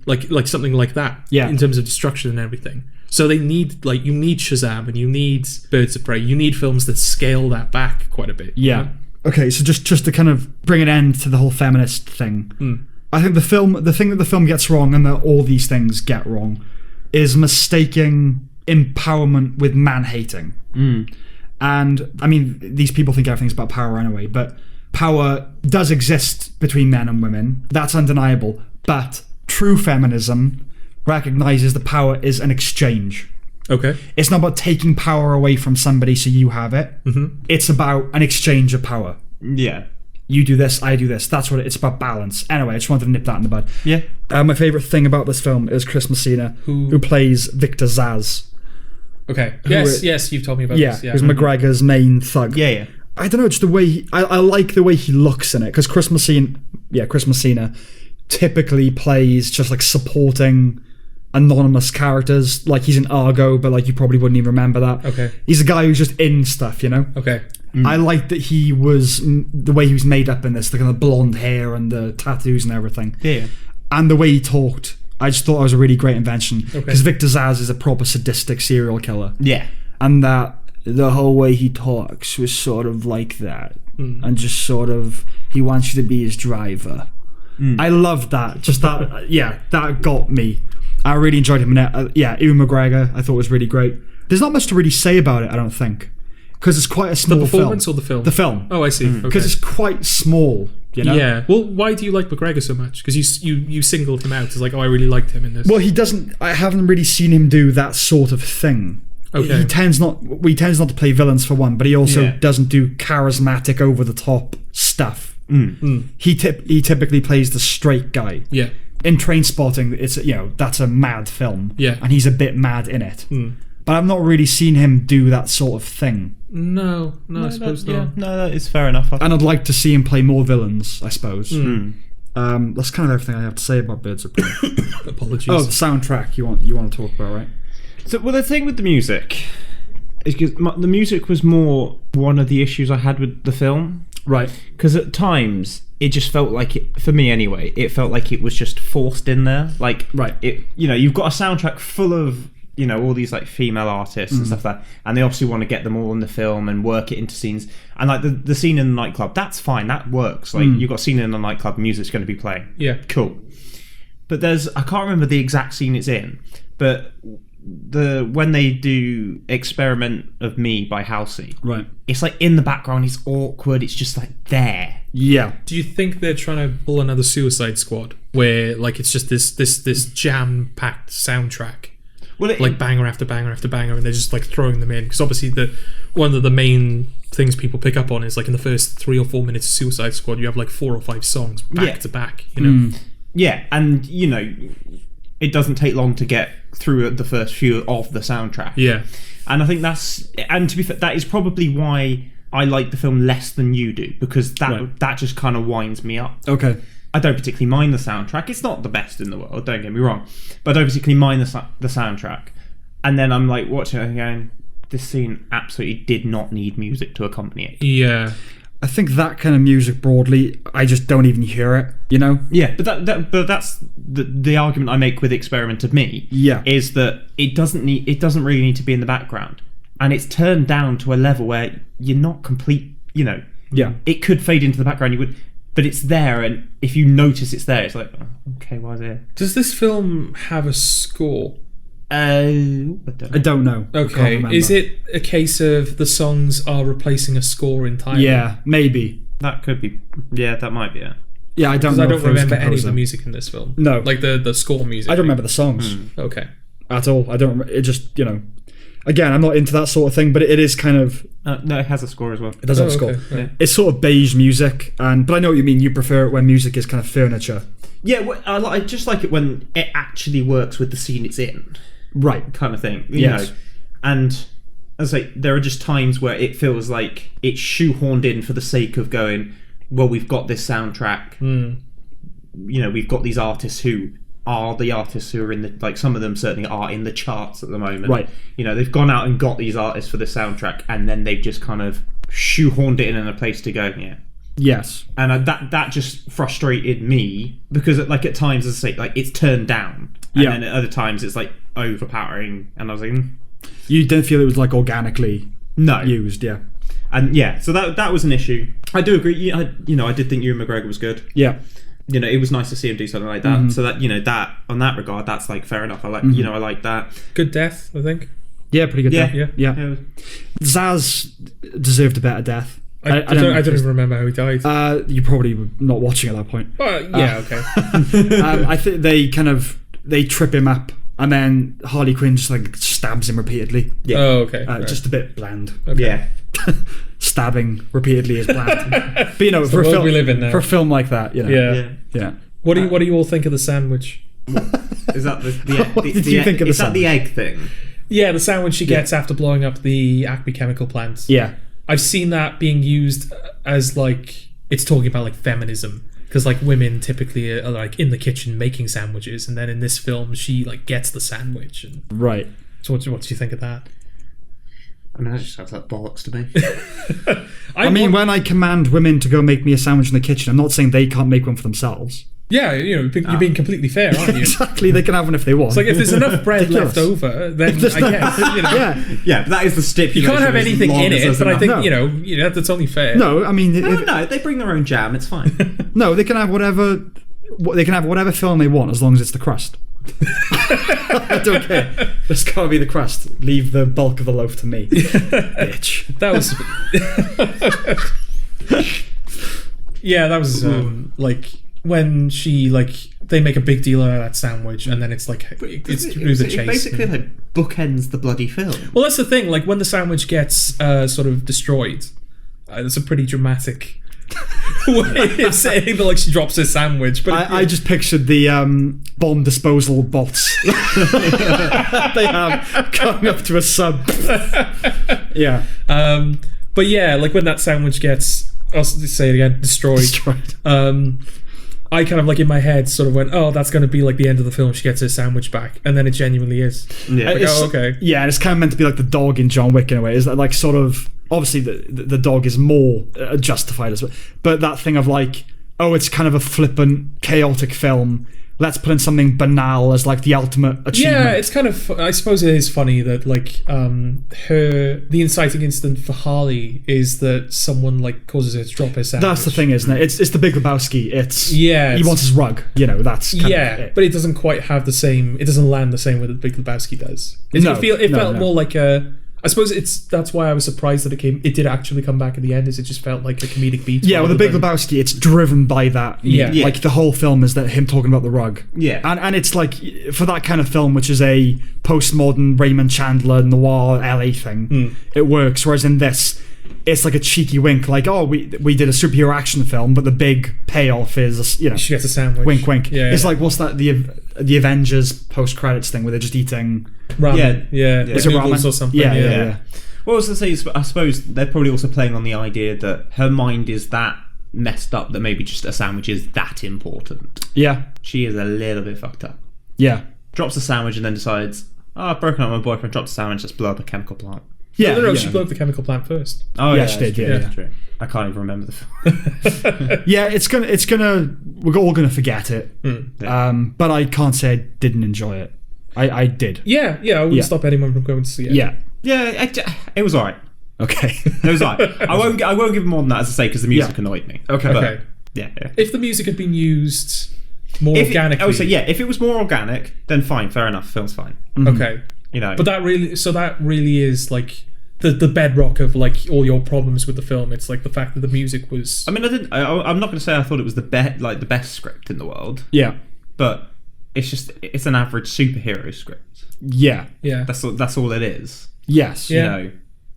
Like something like that. Yeah. In terms of destruction and everything. So they need, like, you need Shazam and you need Birds of Prey. You need films that scale that back quite a bit.
Yeah. You know? Okay, so just to kind of bring an end to the whole feminist thing. I think the thing that the film gets wrong, and that all these things get wrong, is mistaking empowerment with man-hating. And, I mean, these people think everything's about power anyway, but power does exist between men and women. That's undeniable. But true feminism recognizes that power is an exchange.
Okay.
It's not about taking power away from somebody so you have it. It's about an exchange of power.
Yeah.
You do this, I do this. That's what it's about, balance. Anyway, I just wanted to nip that in the bud.
Yeah.
My favourite thing about this film is Chris Messina, who plays Victor Zsasz.
Okay. Yes, you've told me about this.
Yeah, who's McGregor's main thug.
Yeah.
I don't know, just the way I like the way he looks in it, because Chris Messina typically plays just like supporting anonymous characters. Like he's in Argo, but like you probably wouldn't even remember that.
Okay.
He's a guy who's just in stuff, you know?
Okay.
I like that he was the way he was made up in this, the kind of blonde hair and the tattoos and everything.
Yeah.
And the way he talked, I just thought it was a really great invention. Because Victor Zsasz is a proper sadistic serial killer.
Yeah.
And that the whole way he talks was sort of like that. And just sort of, he wants you to be his driver. I loved that. Just that, that got me. I really enjoyed him in it. Ewan McGregor, I thought was really great. There's not much to really say about it, I don't think. Because it's quite a small film.
The performance or the film?
The film.
Oh, I see.
Because it's quite small, you know?
Yeah. Well, why do you like McGregor so much? Because you singled him out as like, oh, I really liked him in this.
Well, I haven't really seen him do that sort of thing. Okay. He tends not to play villains for one, but he also doesn't do charismatic, over the top stuff. He typically plays the straight guy. Yeah. In Trainspotting, it's that's a mad film. Yeah. And he's a bit mad in it. But I've not really seen him do that sort of thing.
No, I suppose not.
Yeah, no, that is fair enough.
And I'd like to see him play more villains, I suppose. That's kind of everything I have to say about Birds of Prey.
Apologies.
Oh, the soundtrack you want to talk about, right?
So, well, the thing with the music is because the music was more one of the issues I had with the film.
Right.
Because at times it just felt like it, for me anyway, it felt like it was just forced in there. Like,
right.
You've got a soundtrack full of you know, all these like female artists and stuff like that, and they obviously want to get them all in the film and work it into scenes. And like the scene in the nightclub, that's fine, that works. Like you've got a scene in the nightclub, music's going to be playing.
Yeah,
cool. But I can't remember the exact scene it's in, but when they do Experiment of Me by Halsey,
right,
it's like in the background, it's awkward, it's just like there.
Yeah.
Do you think they're trying to pull another Suicide Squad where like it's just this jam-packed soundtrack? Well, like banger after banger after banger, and they're just like throwing them in, because obviously one of the main things people pick up on is like in the first 3 or 4 minutes of Suicide Squad, you have like 4 or 5 songs back to back, you know.
Yeah, and you know, it doesn't take long to get through the first few of the soundtrack.
Yeah,
and I think and to be fair, that is probably why I like the film less than you do, because that just kind of winds me up.
Okay.
I don't particularly mind the soundtrack. It's not the best in the world, don't get me wrong. But I don't particularly mind the soundtrack. And then I'm like watching it going, this scene absolutely did not need music to accompany it.
Yeah.
I think that kind of music broadly, I just don't even hear it, you know?
Yeah, but that's the argument I make with Experiment of Me.
Yeah.
Is that it doesn't really need to be in the background. And it's turned down to a level where you're not complete, you know.
Yeah.
It could fade into the background, you would... But it's there, and if you notice it's there, it's like, oh, okay, why is it here?
Does this film have a score?
I don't know.
Okay, is it a case of the songs are replacing a score entirely?
Yeah, maybe.
That could be. Yeah, that might be it.
Yeah, I don't know.
I don't remember any of the music in this film.
No.
Like the score music.
I don't remember the songs.
Okay.
At all. I don't remember. It just, you know... Again, I'm not into that sort of thing, but it is kind of...
no, it has a score as well.
It does have a score.
Okay. Yeah.
It's sort of beige music, but I know what you mean. You prefer it when music is kind of furniture.
Yeah, well, I just like it when it actually works with the scene it's in.
Right.
Kind of thing. You know? And as I say, there are just times where it feels like it's shoehorned in for the sake of going, well, we've got this soundtrack. You know, we've got these artists who... are the artists who are in the, like, some of them certainly are in the charts at the moment.
Right.
You know, they've gone out and got these artists for the soundtrack, and then they've just kind of shoehorned it in a place to go, yeah.
Yes.
And that just frustrated me, because like at times, as I say, like it's turned down. And then at other times it's like overpowering, and I was like...
You didn't feel it was like organically used, yeah.
And yeah, so that was an issue. I do agree, I did think Ewan McGregor was good.
Yeah.
You know, it was nice to see him do something like that. So that, you know, that on that regard, that's like fair enough. I like, you know, I like that.
Good death, I think.
Yeah, pretty good death. Yeah. Zaz deserved a better death.
I don't even remember how he died.
You probably were not watching at that point.
Yeah, okay.
I think they trip him up, and then Harley Quinn just like stabs him repeatedly.
Yeah. Oh, okay.
Just a bit bland.
Okay.
Yeah.
Stabbing repeatedly is bland. But you know,
for a
film like that, you know. Yeah.
What do you all think of the sandwich?
Is that
what did you think of the sandwich?
Is that the egg thing?
Yeah, the sandwich she gets after blowing up the Acme chemical plant.
Yeah.
I've seen that being used as like, it's talking about like feminism, because like women typically are like in the kitchen making sandwiches, and then in this film she like gets the sandwich. And
right.
So what do you think of that?
I mean, that just sounds like bollocks to me.
I mean, when I command women to go make me a sandwich in the kitchen, I'm not saying they can't make one for themselves.
Yeah, you know, you're being completely fair, aren't you?
Exactly, they can have one if they want.
It's like, if there's enough bread left over, then I guess, you know.
Yeah, but that is the stipulation.
You can't have anything in it, but I think, you know, that's only fair.
No, I mean...
No, they bring their own jam, it's fine.
No, they can have whatever filling they want, as long as it's the crust. I don't care. It's got to be the crust. Leave the bulk of the loaf to me. Bitch.
That was... Yeah, that was, like... When she, like, they make a big deal out of that sandwich, and then it's like, it's through the chase.
It basically like bookends the bloody film.
Well, that's the thing. Like, when the sandwich gets sort of destroyed, it's a pretty dramatic way of saying that, like, she drops her sandwich. But
I just pictured the bomb disposal bots they have coming up to a sub. Yeah.
But yeah, like, when that sandwich gets, I'll say it again, destroyed. I kind of, like, in my head sort of went, oh, that's going to be like the end of the film. She gets her sandwich back, and then it genuinely is.
Yeah.
Like, oh, okay.
Yeah, and it's kind of meant to be like the dog in John Wick in a way. Is that like sort of, obviously the dog is more justified as well, but that thing of like, oh, it's kind of a flippant, chaotic film let's put in something banal as like the ultimate achievement.
Yeah, it's kind of. I suppose it is funny that like the inciting incident for Harley is that someone like causes her to drop her sandwich.
That's the thing, isn't it? It's the Big Lebowski. It's
he
wants his rug. That's kind of it.
But it doesn't quite have the same. It doesn't land the same way that the Big Lebowski does. It felt more like a. I suppose that's why I was surprised that it did actually come back at the end. Is it just felt like a comedic beat?
Yeah, with the Big Lebowski, it's driven by that. Like the whole film is that him talking about the rug.
Yeah,
and it's like for that kind of film, which is a postmodern Raymond Chandler noir LA thing, it works. Whereas in this, it's like a cheeky wink, like we did a superhero action film, but the big payoff is
she gets a sandwich.
Wink, wink.
Yeah,
it's like what's that the Avengers post credits thing where they're just eating
ramen. Yeah.
Is it ramen
or something?
Yeah.
Well, I was going to say, I suppose they're probably also playing on the idea that her mind is that messed up that maybe just a sandwich is that important.
Yeah.
She is a little bit fucked up.
Yeah.
Drops a sandwich and then decides, I've broken up with my boyfriend, dropped a sandwich, let's blow up a chemical plant.
Yeah. No, she blew up the chemical plant first.
Oh, yeah,
she did.
True,
yeah.
True. I can't even remember the film.
Yeah, we're all gonna forget it. But I can't say I didn't enjoy it. I did.
Yeah, I wouldn't stop anyone from going to see it.
Yeah, it was alright.
Okay.
It was alright. I won't give more than that, as I say, because the music annoyed me.
Okay.
Yeah.
If the music had been used more organically,
I would say, if it was more organic, then fine, fair enough, film's fine.
Okay.
But
that really is like the bedrock of like all your problems with the film. It's like the fact that the music was.
I mean, I'm not going to say I thought it was the best script in the world.
Yeah,
but it's an average superhero script.
Yeah.
That's all it is.
Yes.
Yeah.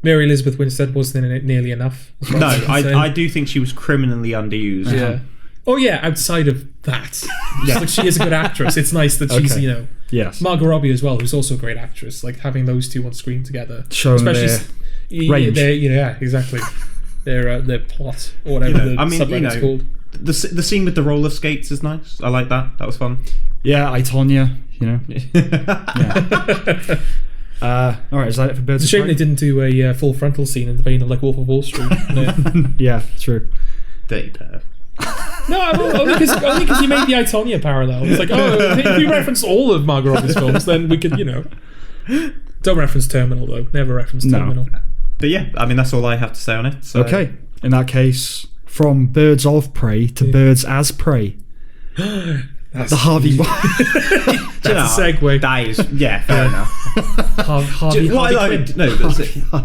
Mary Elizabeth Winstead wasn't in it nearly enough.
No, I do think she was criminally underused.
Yeah. Oh yeah, outside of that, like she is a good actress. It's nice that she's
yes.
Margot Robbie as well, who's also a great actress. Like having those two on screen together,
showing their range.
Exactly. Their plot or whatever the subreddit's called.
The scene with the roller skates is nice. I like that. That was fun.
Yeah, I Tonya. All right, is that it for Birds
It's a shame they didn't do a full frontal scene in the vein of like Wolf of Wall Street.
Yeah, true.
Dirty perv.
No, only because you made the I, Tonya parallel. It's like, if we reference all of Margot Robbie's films, then we could, Don't reference Terminal, though. Never reference Terminal.
But yeah, I mean, that's all I have to say on it. So.
Okay. In that case, from Birds of Prey to Birds as Prey. The Harvey...
That's a segue.
That is... Yeah, fair enough.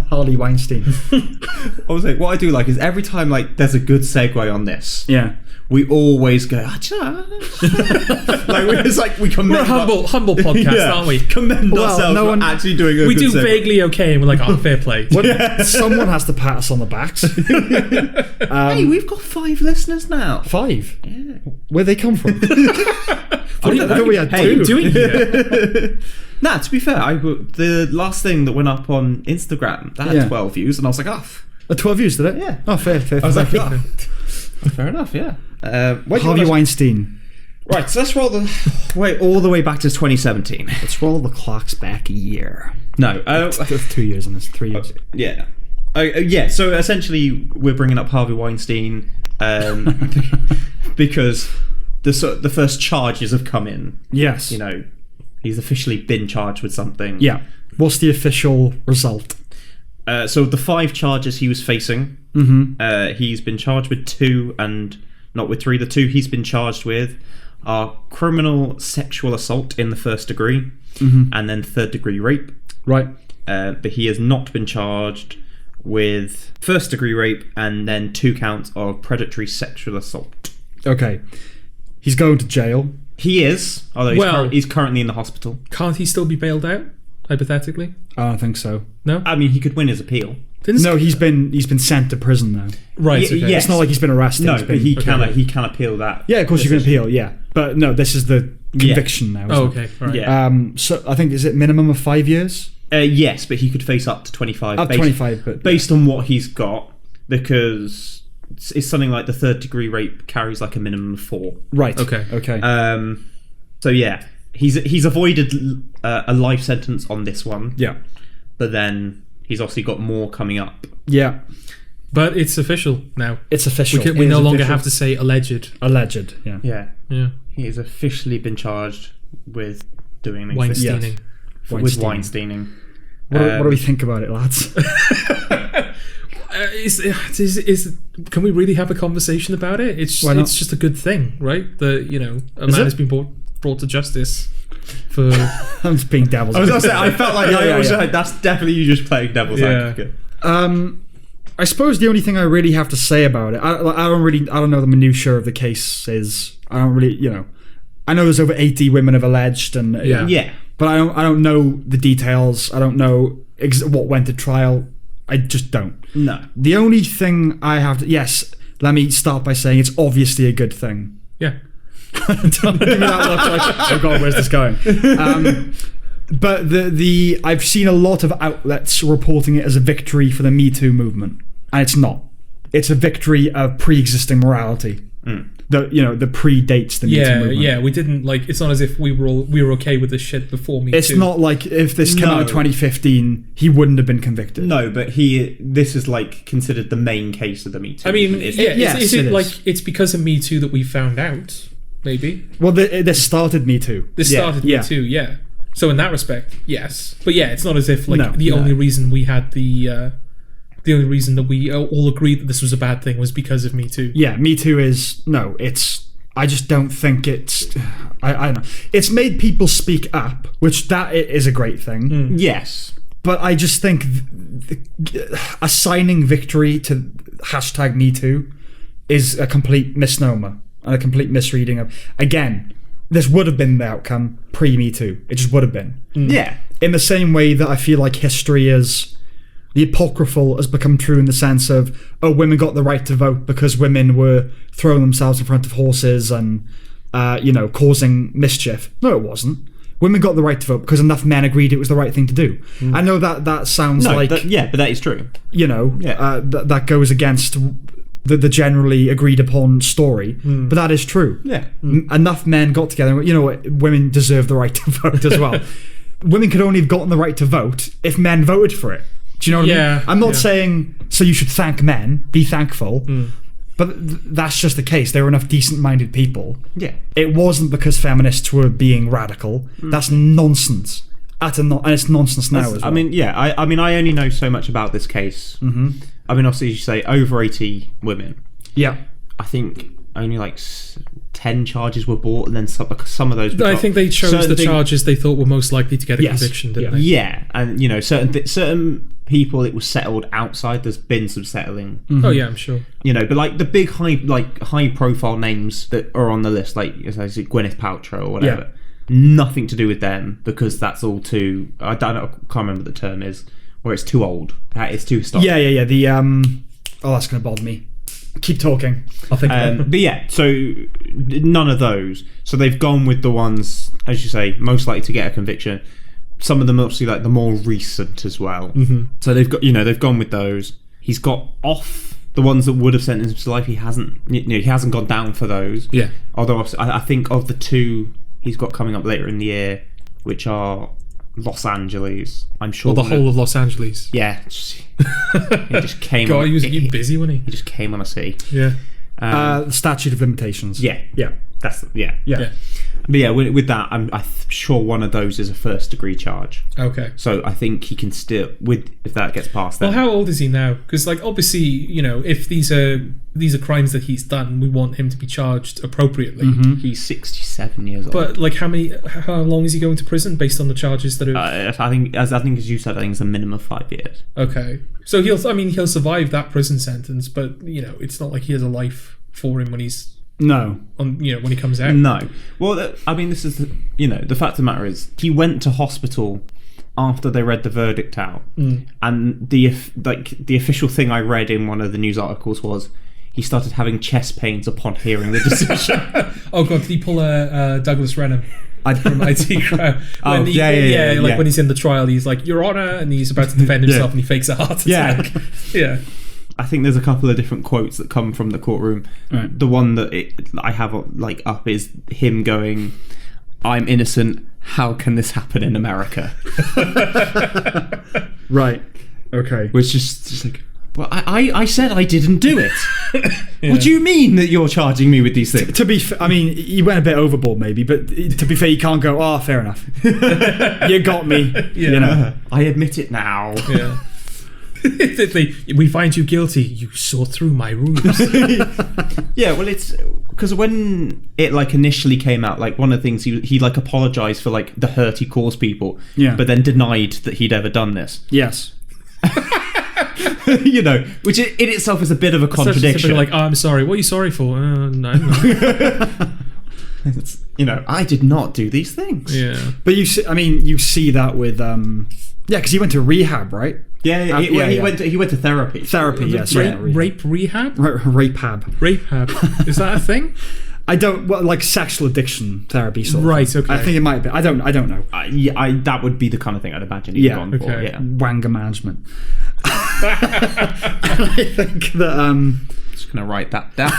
Harley Weinstein.
I was like, what I do like is every time like there's a good segue on this, we always go, we commend.
We're a humble podcast, aren't we?
Commend ourselves for actually doing a good
We do
segue.
vaguely okay, and we're like, fair play.
Someone has to pat us on the backs.
Hey, we've got 5 listeners now.
5?
Yeah.
Where'd they come from? I thought we had 2.
What are you doing here?
Nah, to be fair, the last thing that went up on Instagram, that had 12 views, and I was like,
12 views, did it?
Yeah.
Oh, fair.
I was like, fair enough, yeah.
Harvey Weinstein.
Right, so let's roll all the way back to 2017.
Let's roll the clocks back a year.
No.
2 years on this, 3 years.
Yeah. So essentially, we're bringing up Harvey Weinstein because the first charges have come in.
Yes.
He's officially been charged with something.
Yeah. What's the official result?
So the 5 charges he was facing, he's been charged with 2 and not with 3. The 2 he's been charged with are criminal sexual assault in the 1st degree and then 3rd degree rape.
Right.
But he has not been charged with 1st degree rape and then 2 counts of predatory sexual assault.
Okay. He's going to jail.
He is, although he's currently in the hospital.
Can't he still be bailed out, hypothetically?
I don't think so.
No?
I mean, he could win his appeal.
No, he's been sent to prison now.
Right.
Okay.
Yes.
It's not like he's been arrested.
No, but he can appeal that.
Yeah, of course you can appeal. Yeah, but no, this is the conviction now.
Okay. Right.
Yeah.
So I think is it minimum of 5 years?
Yes, but he could face up to 25.
Up to 25, but
based on what he's got, because it's something like the 3rd degree rape carries like a minimum of 4.
Right.
Okay. So yeah, he's avoided a life sentence on this one.
Yeah.
But then he's obviously got more coming up.
Yeah.
But it's official now.
It's official.
We no longer have to say alleged.
Alleged. Yeah.
Yeah.
Yeah.
He has officially been charged with doing these
Weinsteining.
With Weinsteining.
What do we think about it, lads?
Can we really have a conversation about it? It's just a good thing, right? That a man has been brought to justice for.
I'm just being devil's advocate.
I was gonna say, I felt like that's definitely you just playing devil's advocate.
I suppose the only thing I really have to say about it, I don't know the minutiae of the case is. I don't really, I know there's over 80 women have alleged, and but I don't know the details. I don't know what went to trial. I just don't.
No.
The only thing I have to... Yes, let me start by saying it's obviously a good thing.
Yeah.
Don't give me that look like, oh God, where's this going? But I've seen a lot of outlets reporting it as a victory for the Me Too movement. And it's not. It's a victory of pre-existing morality. That predates the Me Too movement.
Yeah, we didn't it's not as if we were okay with this shit before Me Too.
It's not like if this came out in 2015, he wouldn't have been convicted.
No, but this is considered the main case of the Me Too.
I mean, is it it's because of Me Too that we found out? Maybe.
Well, this started Me Too.
This started Me Too. Yeah. So in that respect, yes, but it's not as if the only reason we had the only reason that we all agreed that this was a bad thing was because of Me Too.
Yeah, Me Too I just don't think it's... I don't know. It's made people speak up, which that is a great thing.
Yes.
But I just think assigning victory to hashtag Me Too is a complete misnomer and a complete misreading of... Again, this would have been the outcome pre-Me Too. It just would have been.
Yeah.
In the same way that I feel like history is... The apocryphal has become true in the sense of, women got the right to vote because women were throwing themselves in front of horses and, causing mischief. No, it wasn't. Women got the right to vote because enough men agreed it was the right thing to do. I know that sounds but
that is true.
That goes against the generally agreed upon story, but that is true.
Yeah.
Enough men got together and, women deserve the right to vote as well. Women could only have gotten the right to vote if men voted for it. Do you know what I mean? I'm not saying so you should thank men, be thankful, but that's just the case. There were enough decent-minded people.
Yeah.
It wasn't because feminists were being radical. That's nonsense. And it's nonsense now as well.
I mean, I only know so much about this case. Mm-hmm. I mean, obviously, you say over 80 women.
Yeah.
I think only 10 charges were brought, and then some of those.
I think they chose the charges they thought were most likely to get a conviction, didn't they?
Yeah, and certain people it was settled outside. There's been some settling.
Mm-hmm. Oh yeah, I'm sure.
But the big high profile names that are on the list, as I said, Gwyneth Paltrow or whatever, nothing to do with them because that's all too. I can't remember what the term is, where it's too old. It's too historic.
Yeah. The that's going to bother me. Keep talking.
I'll think.
But yeah, so none of those. So they've gone with the ones, as you say, most likely to get a conviction. Some of them obviously the more recent as well.
Mm-hmm.
So they've gone with those. He's got off the ones that would have sentenced him to life. He hasn't gone down for those.
Yeah.
Although I think of the two he's got coming up later in the year, which are Los Angeles. I'm sure.
Or the whole of Los Angeles.
Yeah. He just came.
God, he was busy, wasn't he?
He just came on a sea.
Yeah.
The statute of limitations.
Yeah. That's
yeah.
But yeah, with that, I'm sure one of those is a first degree charge.
Okay.
So I think he can still, if that gets passed.
Well, how old is he now? Because obviously, if these are crimes that he's done, we want him to be charged appropriately.
Mm-hmm. He's 67 years old.
But how long is he going to prison based on the charges that are?
I think as you said, I think it's a minimum of 5 years.
Okay. So he'll survive that prison sentence, but it's not like he has a life for him when he's.
No.
When he comes out.
No. Well, I mean, this is the fact of the matter is he went to hospital after they read the verdict out, and the official thing I read in one of the news articles was he started having chest pains upon hearing the decision.
Oh God, did he pull a Douglas Renham? From IT Crowd. When he's in the trial, he's like, "Your Honor," and he's about to defend himself, and he fakes a heart attack. Yeah.
I think there's a couple of different quotes that come from the courtroom.
Right.
The one that I have up is him going, "I'm innocent. How can this happen in America?"
Right. Okay.
Which is just Well, I said I didn't do it. What do you mean that you're charging me with these things?
To be fair, I mean, you went a bit overboard maybe, but to be fair, you can't go, oh, fair enough. You got me.
Yeah.
You know?
I admit it now.
Yeah. We find you guilty. You saw through my ruse.
Yeah, well, it's because when it like initially came out, like one of the things he like apologized for like the hurt he caused people, but then denied that he'd ever done this.
Yes.
You know, which in itself is a bit of a contradiction.
Like, oh, I'm sorry. What are you sorry for? No.
You know, I did not do these things.
Yeah,
but you see that with because he went to rehab, right?
Yeah, he went to therapy.
Rape rehab.
Rape-hab.
Is that a thing?
I don't like sexual addiction therapy sort of
right.
thing.
Okay.
I think it might be. I don't know.
That would be the kind of thing I'd imagine he'd gone for. Yeah.
Wanger management. I think that
just gonna write that down.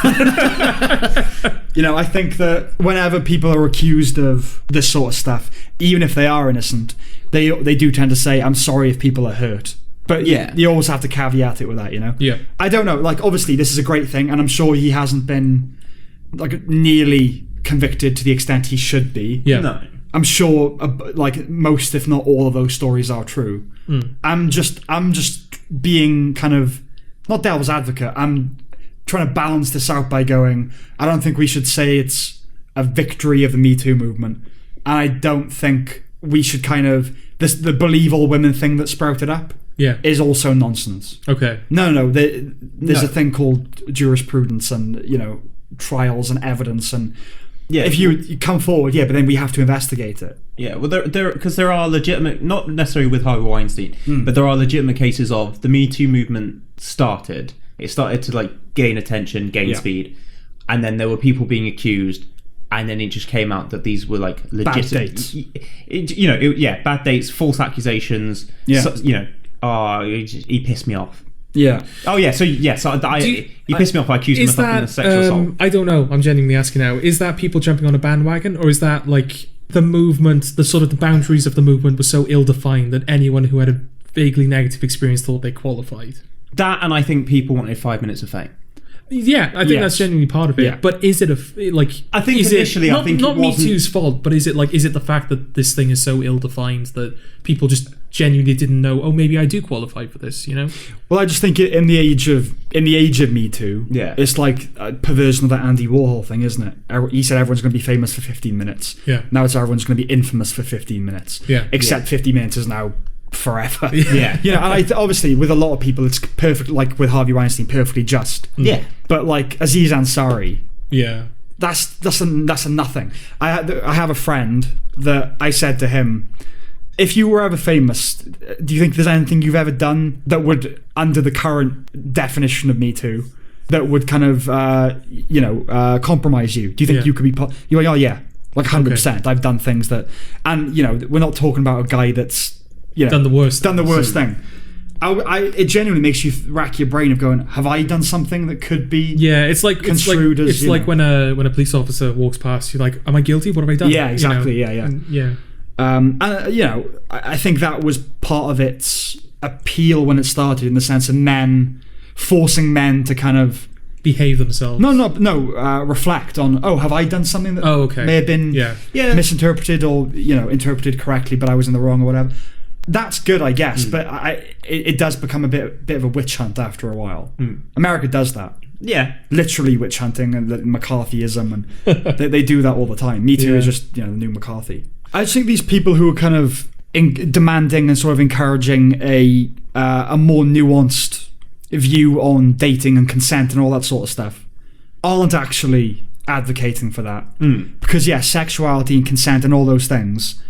I think that whenever people are accused of this sort of stuff, even if they are innocent, they do tend to say, "I'm sorry if people are hurt." But you always have to caveat it with that,
Yeah.
I don't know. Like, obviously, this is a great thing, and I'm sure he hasn't been like nearly convicted to the extent he should be.
Yeah.
No.
I'm sure, like most, if not all, of those stories are true. I'm just being kind of not devil's advocate. I'm trying to balance this out by going, I don't think we should say it's a victory of the Me Too movement, and I don't think we should kind of the believe all women thing that sprouted up.
Yeah,
is also nonsense.
Okay.
No. There's a thing called jurisprudence and trials and evidence, and if you come forward, but then we have to investigate it.
Yeah, well, there are legitimate, not necessarily with Harvey Weinstein, but there are legitimate cases of the Me Too movement started. It started to like gain attention, gain speed, and then there were people being accused, and then it just came out that these were like legitimate
bad dates.
Bad dates, false accusations.
Yeah.
So, he pissed me off.
Yeah.
Oh yeah. So yes, he pissed me off. I accused him of fucking a sexual assault.
I don't know. I'm genuinely asking now. Is that people jumping on a bandwagon, or is that like the movement? The sort of the boundaries of the movement were so ill-defined that anyone who had a vaguely negative experience thought they qualified.
That, and I think people wanted 5 minutes of fame.
Yeah, I think that's genuinely part of it.
Yeah.
But is it
I think initially,
not,
I think
not
it wasn't
Me Too's fault, but is it the fact that this thing is so ill-defined that people just genuinely didn't know? Oh, maybe I do qualify for this.
Well, I just think in the age of Me Too, it's like a perversion of that Andy Warhol thing, isn't it? He said everyone's going to be famous for 15 minutes.
Yeah.
Now it's everyone's going to be infamous for 15 minutes.
Yeah.
Except 50 minutes is now forever.
Yeah.
And obviously with a lot of people it's perfect, like with Harvey Weinstein, perfectly just.
Yeah.
But like Aziz Ansari,
yeah,
that's a nothing. I have a friend that I said to him, if you were ever famous, do you think there's anything you've ever done that would, under the current definition of Me Too, that would kind of compromise you? Do you think you could be you're like, oh yeah, like 100%. I've done things that, and we're not talking about a guy that's
done the worst
thing. It genuinely makes you rack your brain of going, have I done something that could be
it's like
construed as
like when a police officer walks past, you're like, am I guilty? What have I done?
Yeah, exactly. I think that was part of its appeal when it started, in the sense of forcing men to kind of
behave themselves.
Reflect on, have I done something that may have been misinterpreted or interpreted correctly, but I was in the wrong or whatever. That's good, I guess, but it does become a bit of a witch hunt after a while. America does that.
Yeah,
literally witch hunting and McCarthyism, and they do that all the time. Me Too is just the new McCarthy. I just think these people who are kind of demanding and sort of encouraging a more nuanced view on dating and consent and all that sort of stuff aren't actually advocating for that. Because sexuality and consent and all those things,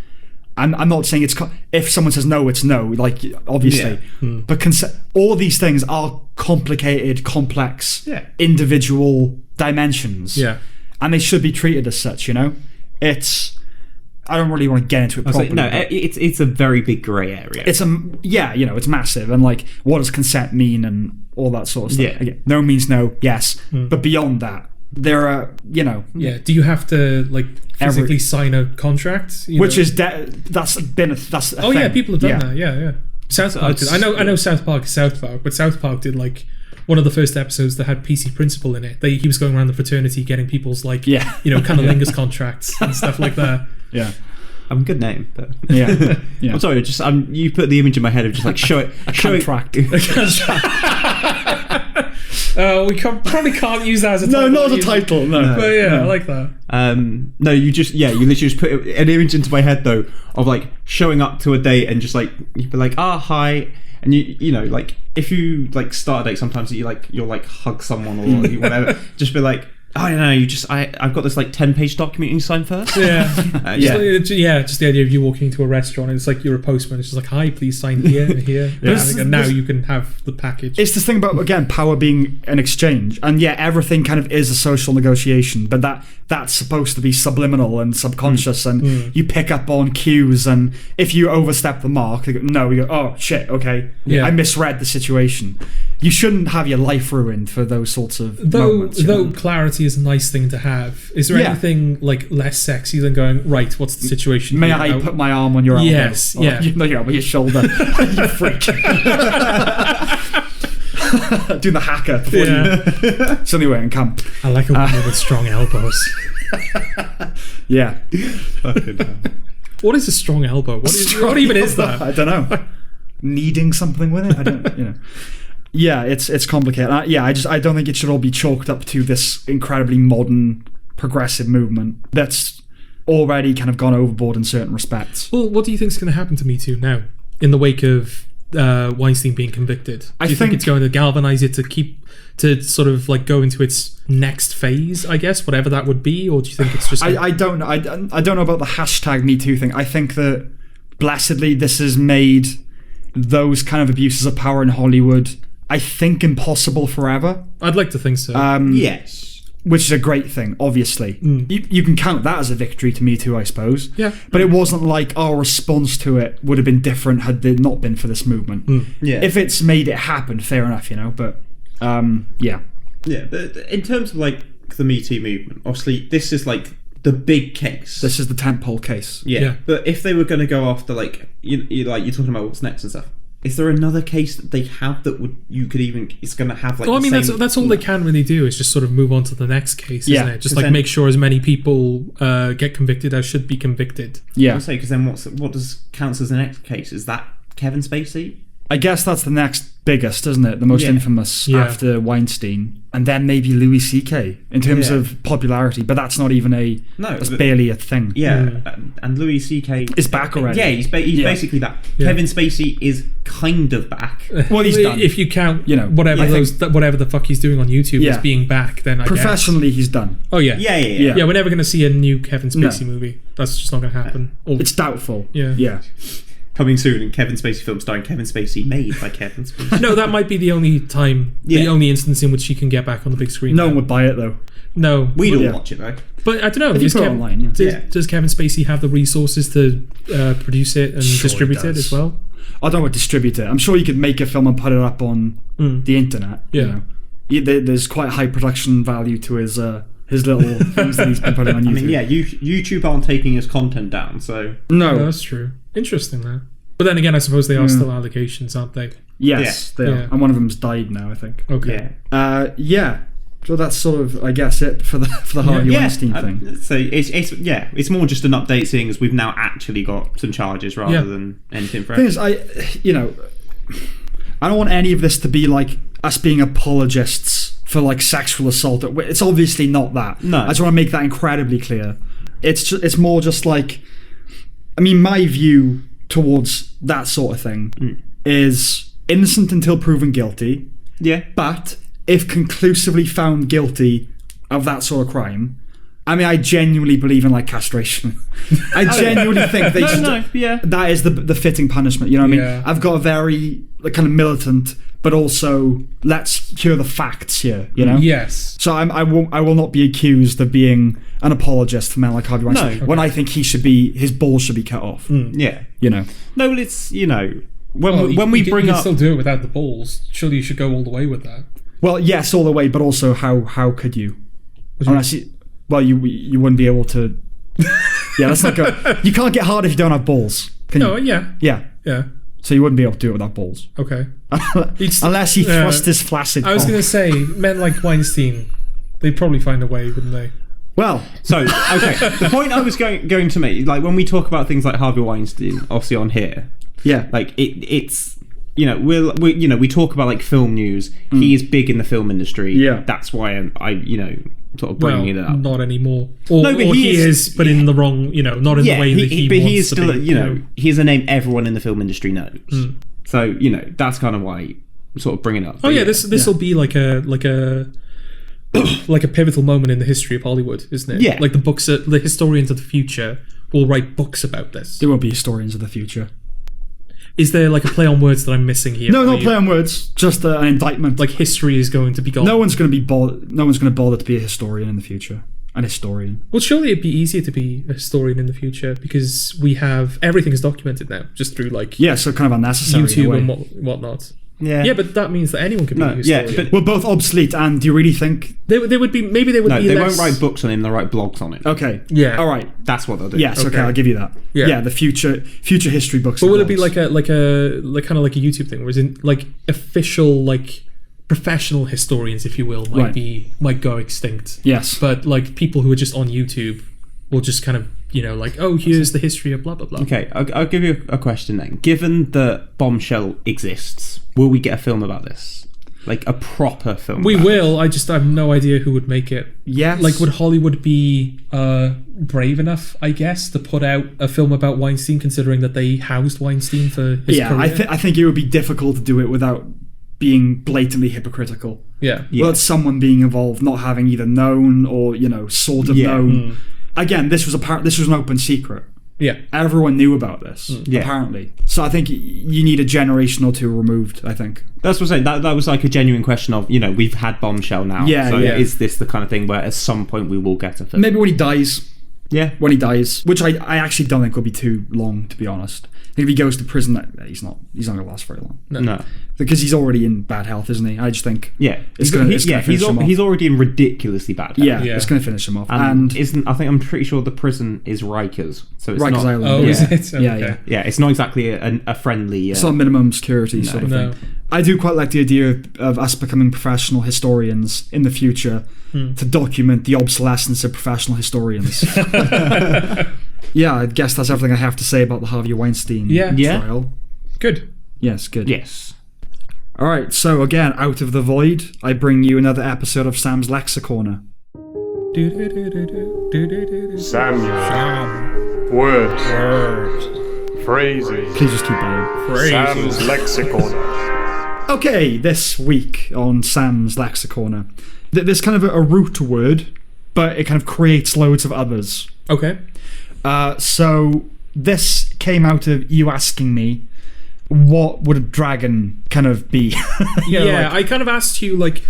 I'm not saying it's if someone says no, it's no, like obviously, but all of these things are complicated, complex, individual dimensions, and they should be treated as such. I don't really want to get into it properly.
It's a very big grey area.
It's it's massive, and like, what does consent mean and all that sort of stuff. Again, no means no, yes, but beyond that, there are
do you have to like physically sign a contract,
which is that's a thing.
People have done that. South Park did. I know South Park is South Park, but South Park did like one of the first episodes that had PC Principal in it. He was going around the fraternity getting people's cunnilingus contracts and stuff like that.
Yeah.
Good name, but
yeah.
I'm sorry. Just you put the image in my head of just like show it.
Contract.
We probably can't use that as a title.
No, not as a title. No.
But I like that.
No, you literally just put an image into my head though of like showing up to a date and just like you'd be like, hi, and you know like if you like start a date, sometimes you'll like hug someone or whatever, just be like, oh no, I've got this like 10-page document you sign first.
Just the idea of you walking into a restaurant and it's like you're a postman. It's just like, hi, please sign here and here. And now you can have the package.
It's this thing about, again, power being an exchange, and everything kind of is a social negotiation, but that's supposed to be subliminal and subconscious, and you pick up on cues, and if you overstep the mark, you go, oh shit, okay, I misread the situation. You shouldn't have your life ruined for those sorts of moments.
Though clarity is a nice thing to have. Is there anything like less sexy than going, right, what's the situation?
May I put my arm on your elbow?
Yes,
on your shoulder. You freak. Doing the hacker before you. So anyway, and come.
I like a woman with strong elbows.
Yeah.
What is a strong elbow? What even is that?
I don't know. Kneading something with it? I don't. Yeah, it's complicated. I don't think it should all be chalked up to this incredibly modern, progressive movement that's already kind of gone overboard in certain respects.
Well, what do you think is going to happen to Me Too now, in the wake of Weinstein being convicted? Do you think it's going to galvanize it to sort of like go into its next phase, I guess, whatever that would be, or do you think it's just?
I don't know. I don't know about the hashtag Me Too thing. I think that blessedly this has made those kind of abuses of power in Hollywood, I think, impossible forever.
I'd like to think so.
Yes.
Which is a great thing, obviously. You can count that as a victory to Me Too, I suppose.
Yeah.
But it wasn't like our response to it would have been different had it not been for this movement.
Yeah.
If it's made it happen, fair enough, but yeah.
Yeah, but in terms of like the Me Too movement, obviously this is like the big case.
This is the tentpole case.
Yeah. But if they were going to go after like you're talking about what's next and stuff, is there another case that they have that it's going to have like?
Well, I mean, that's all they can really do is just sort of move on to the next case, isn't it? Just like make sure as many people get convicted as should be convicted.
Yeah.
I say, because then what does counts as the next case? Is that Kevin Spacey?
I guess that's the next biggest, isn't it? The most infamous after Weinstein, and then maybe Louis C.K. in terms of popularity. But that's not even that's barely a thing.
Yeah, and Louis C.K.
is back already.
Yeah, he's basically back. Yeah. Kevin Spacey is kind of back.
Well, he's done.
If you count, whatever the fuck he's doing on YouTube as being back, then
professionally he's done.
Oh yeah.
Yeah.
We're never going to see a new Kevin Spacey movie. That's just not going to happen.
It's doubtful.
Yeah.
Coming soon, in Kevin Spacey film starring Kevin Spacey, made by Kevin Spacey.
No, that might be the only time, the only instance in which he can get back on the big screen.
No one would buy it though.
No,
we'd all watch it though.
But I don't know.
Does
Kevin Spacey have the resources to produce it and distribute it as well?
I don't know what distribute it. I'm sure you could make a film and put it up on the internet.
Yeah,
there's quite high production value to his little things that he's been putting on YouTube.
I mean, YouTube aren't taking his content down, so
no, that's true. Interesting, though. But then again, I suppose they are still allegations, aren't they?
Yes, they are. And one of them's died now, I think.
Okay.
Yeah. So that's sort of, I guess, it for the Harvey Weinstein thing.
So it's more just an update, seeing as we've now actually got some charges rather than anything fresh.
The thing is, I don't want any of this to be like us being apologists for like sexual assault. It's obviously not that.
No.
I just want to make that incredibly clear. It's more just like, I mean, my view towards that sort of thing is innocent until proven guilty.
Yeah.
But if conclusively found guilty of that sort of crime, I mean, I genuinely believe in like castration. I genuinely think they should. That is the fitting punishment. You know what I mean? I've got a very kind of militant, but also let's hear the facts here. You know?
Yes.
So I will not be accused of being an apologist for men like Harvey Weinstein when I think his balls should be cut off.
Yeah.
You know.
No, well, it's
when we bring up, you can still do it without the balls. Surely you should go all the way with that.
Well, yes, all the way, but also how could you? Well, you wouldn't be able to. Yeah, that's not good. You can't get hard if you don't have balls. Can you?
Yeah.
Yeah.
Yeah.
So you wouldn't be able to do it without balls.
Okay.
Unless he thrust his flaccid
I was
cock.
going to say, men like Weinstein, they'd probably find a way, wouldn't they?
Well,
so okay. The point I was going to make, like when we talk about things like Harvey Weinstein, obviously on here,
yeah,
like it's we talk about like film news. He is big in the film industry.
Yeah,
that's why I sort of bringing it up.
Not anymore. Or
No, but
he is, but in the wrong, not in the way that he
but
wants
he is
to
still,
be.
he's a name everyone in the film industry knows. So that's kind of why I'm sort of bringing it up.
Oh yeah, this will be like a like a pivotal moment in the history of Hollywood, isn't it?
Yeah.
Like the historians of the future will write books about this.
There won't be historians of the future.
Is there like a play on words that I'm missing here?
No, not play on words. Just an indictment.
Like history is going to be gone.
No one's going to be bothered. No one's going to bother to be a historian in the future. An historian.
Well, surely it'd be easier to be a historian in the future because we have everything is documented now, just through like
so kind of unnecessary
YouTube and whatnot.
Yeah,
but that means that anyone can be a historian.
Yeah, but
we're both obsolete. And do you really think
they would be? Maybe they would be.
They
less...
won't write books on him. They'll write blogs on it.
Okay.
Yeah.
All right.
That's what they'll do.
Yes. Okay. I'll give you that.
Yeah.
The future history books.
But will it be like kind of like a YouTube thing, whereas in like official like professional historians, if you will, might go extinct.
Yes.
But like people who are just on YouTube will just kind of here's the history of blah blah blah.
Okay, I'll give you a question then. Given that Bombshell exists, will we get a film about this? Like a proper film?
We will. I have no idea who would make it.
Yes.
Like, would Hollywood be brave enough, I guess, to put out a film about Weinstein, considering that they housed Weinstein for his career?
I think it would be difficult to do it without being blatantly hypocritical.
Yeah.
Well, it's someone being involved, not having either known or sort of known. Again, this was an open secret.
Yeah.
Everyone knew about this, apparently. So I think you need a generation or two removed, I think.
That's what I'm saying. That was like a genuine question of, we've had Bombshell now.
Yeah,
so
yeah.
Is this the kind of thing where at some point we will get a film?
Maybe when he dies.
Yeah.
When he dies. Which I actually don't think will be too long, to be honest. I think if he goes to prison, he's not going to last very long.
No.
Because he's already in bad health, isn't he? I just think
he's already in ridiculously bad health.
Yeah, it's going to finish him off. And
I'm pretty sure the prison is Rikers. So it's
Rikers
not,
Island.
Oh, is it?
Okay.
Yeah, it's not exactly a friendly...
it's not minimum security sort of thing. I do quite like the idea of us becoming professional historians in the future to document the obsolescence of professional historians. Yeah, I guess that's everything I have to say about the Harvey Weinstein trial.
Good.
Yes, good.
Yes.
All right, so again, out of the void, I bring you another episode of Sam's Lexicorner.
Samuel. Words. Phrases.
Please just keep that in.
Sam's Lexicorner.
Okay, this week on Sam's Lexicorner, there's kind of a root word, but it kind of creates loads of others.
Okay.
So this came out of you asking me, what would a dragon kind of be?
I kind of asked you, like,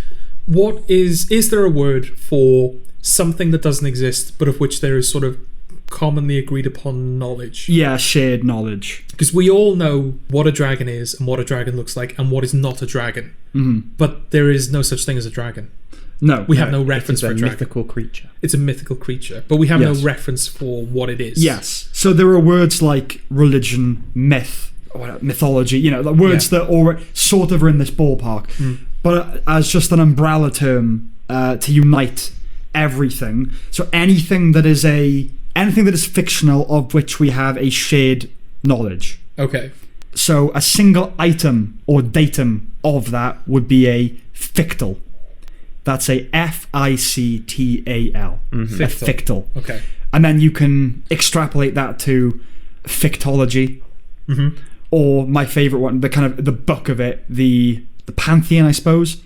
what is there a word for something that doesn't exist, but of which there is sort of commonly agreed upon knowledge?
Yeah, shared knowledge.
Because we all know what a dragon is and what a dragon looks like and what is not a dragon. Mm-hmm. But there is no such thing as a dragon.
No.
We have no reference for a dragon.
mythical creature.
It's a mythical creature, but we have no reference for what it is.
Yes. So there are words like religion, myth, mythology, like words that already sort of are in this ballpark. But as just an umbrella term to unite everything. So anything that is fictional of which we have a shared knowledge.
Okay.
So a single item or datum of that would be a fictal. That's a F-I-C-T-A-L.
Mm-hmm.
A fictal.
Okay.
And then you can extrapolate that to fictology. Mm-hmm. Or my favourite one, the book of it, the pantheon, I suppose,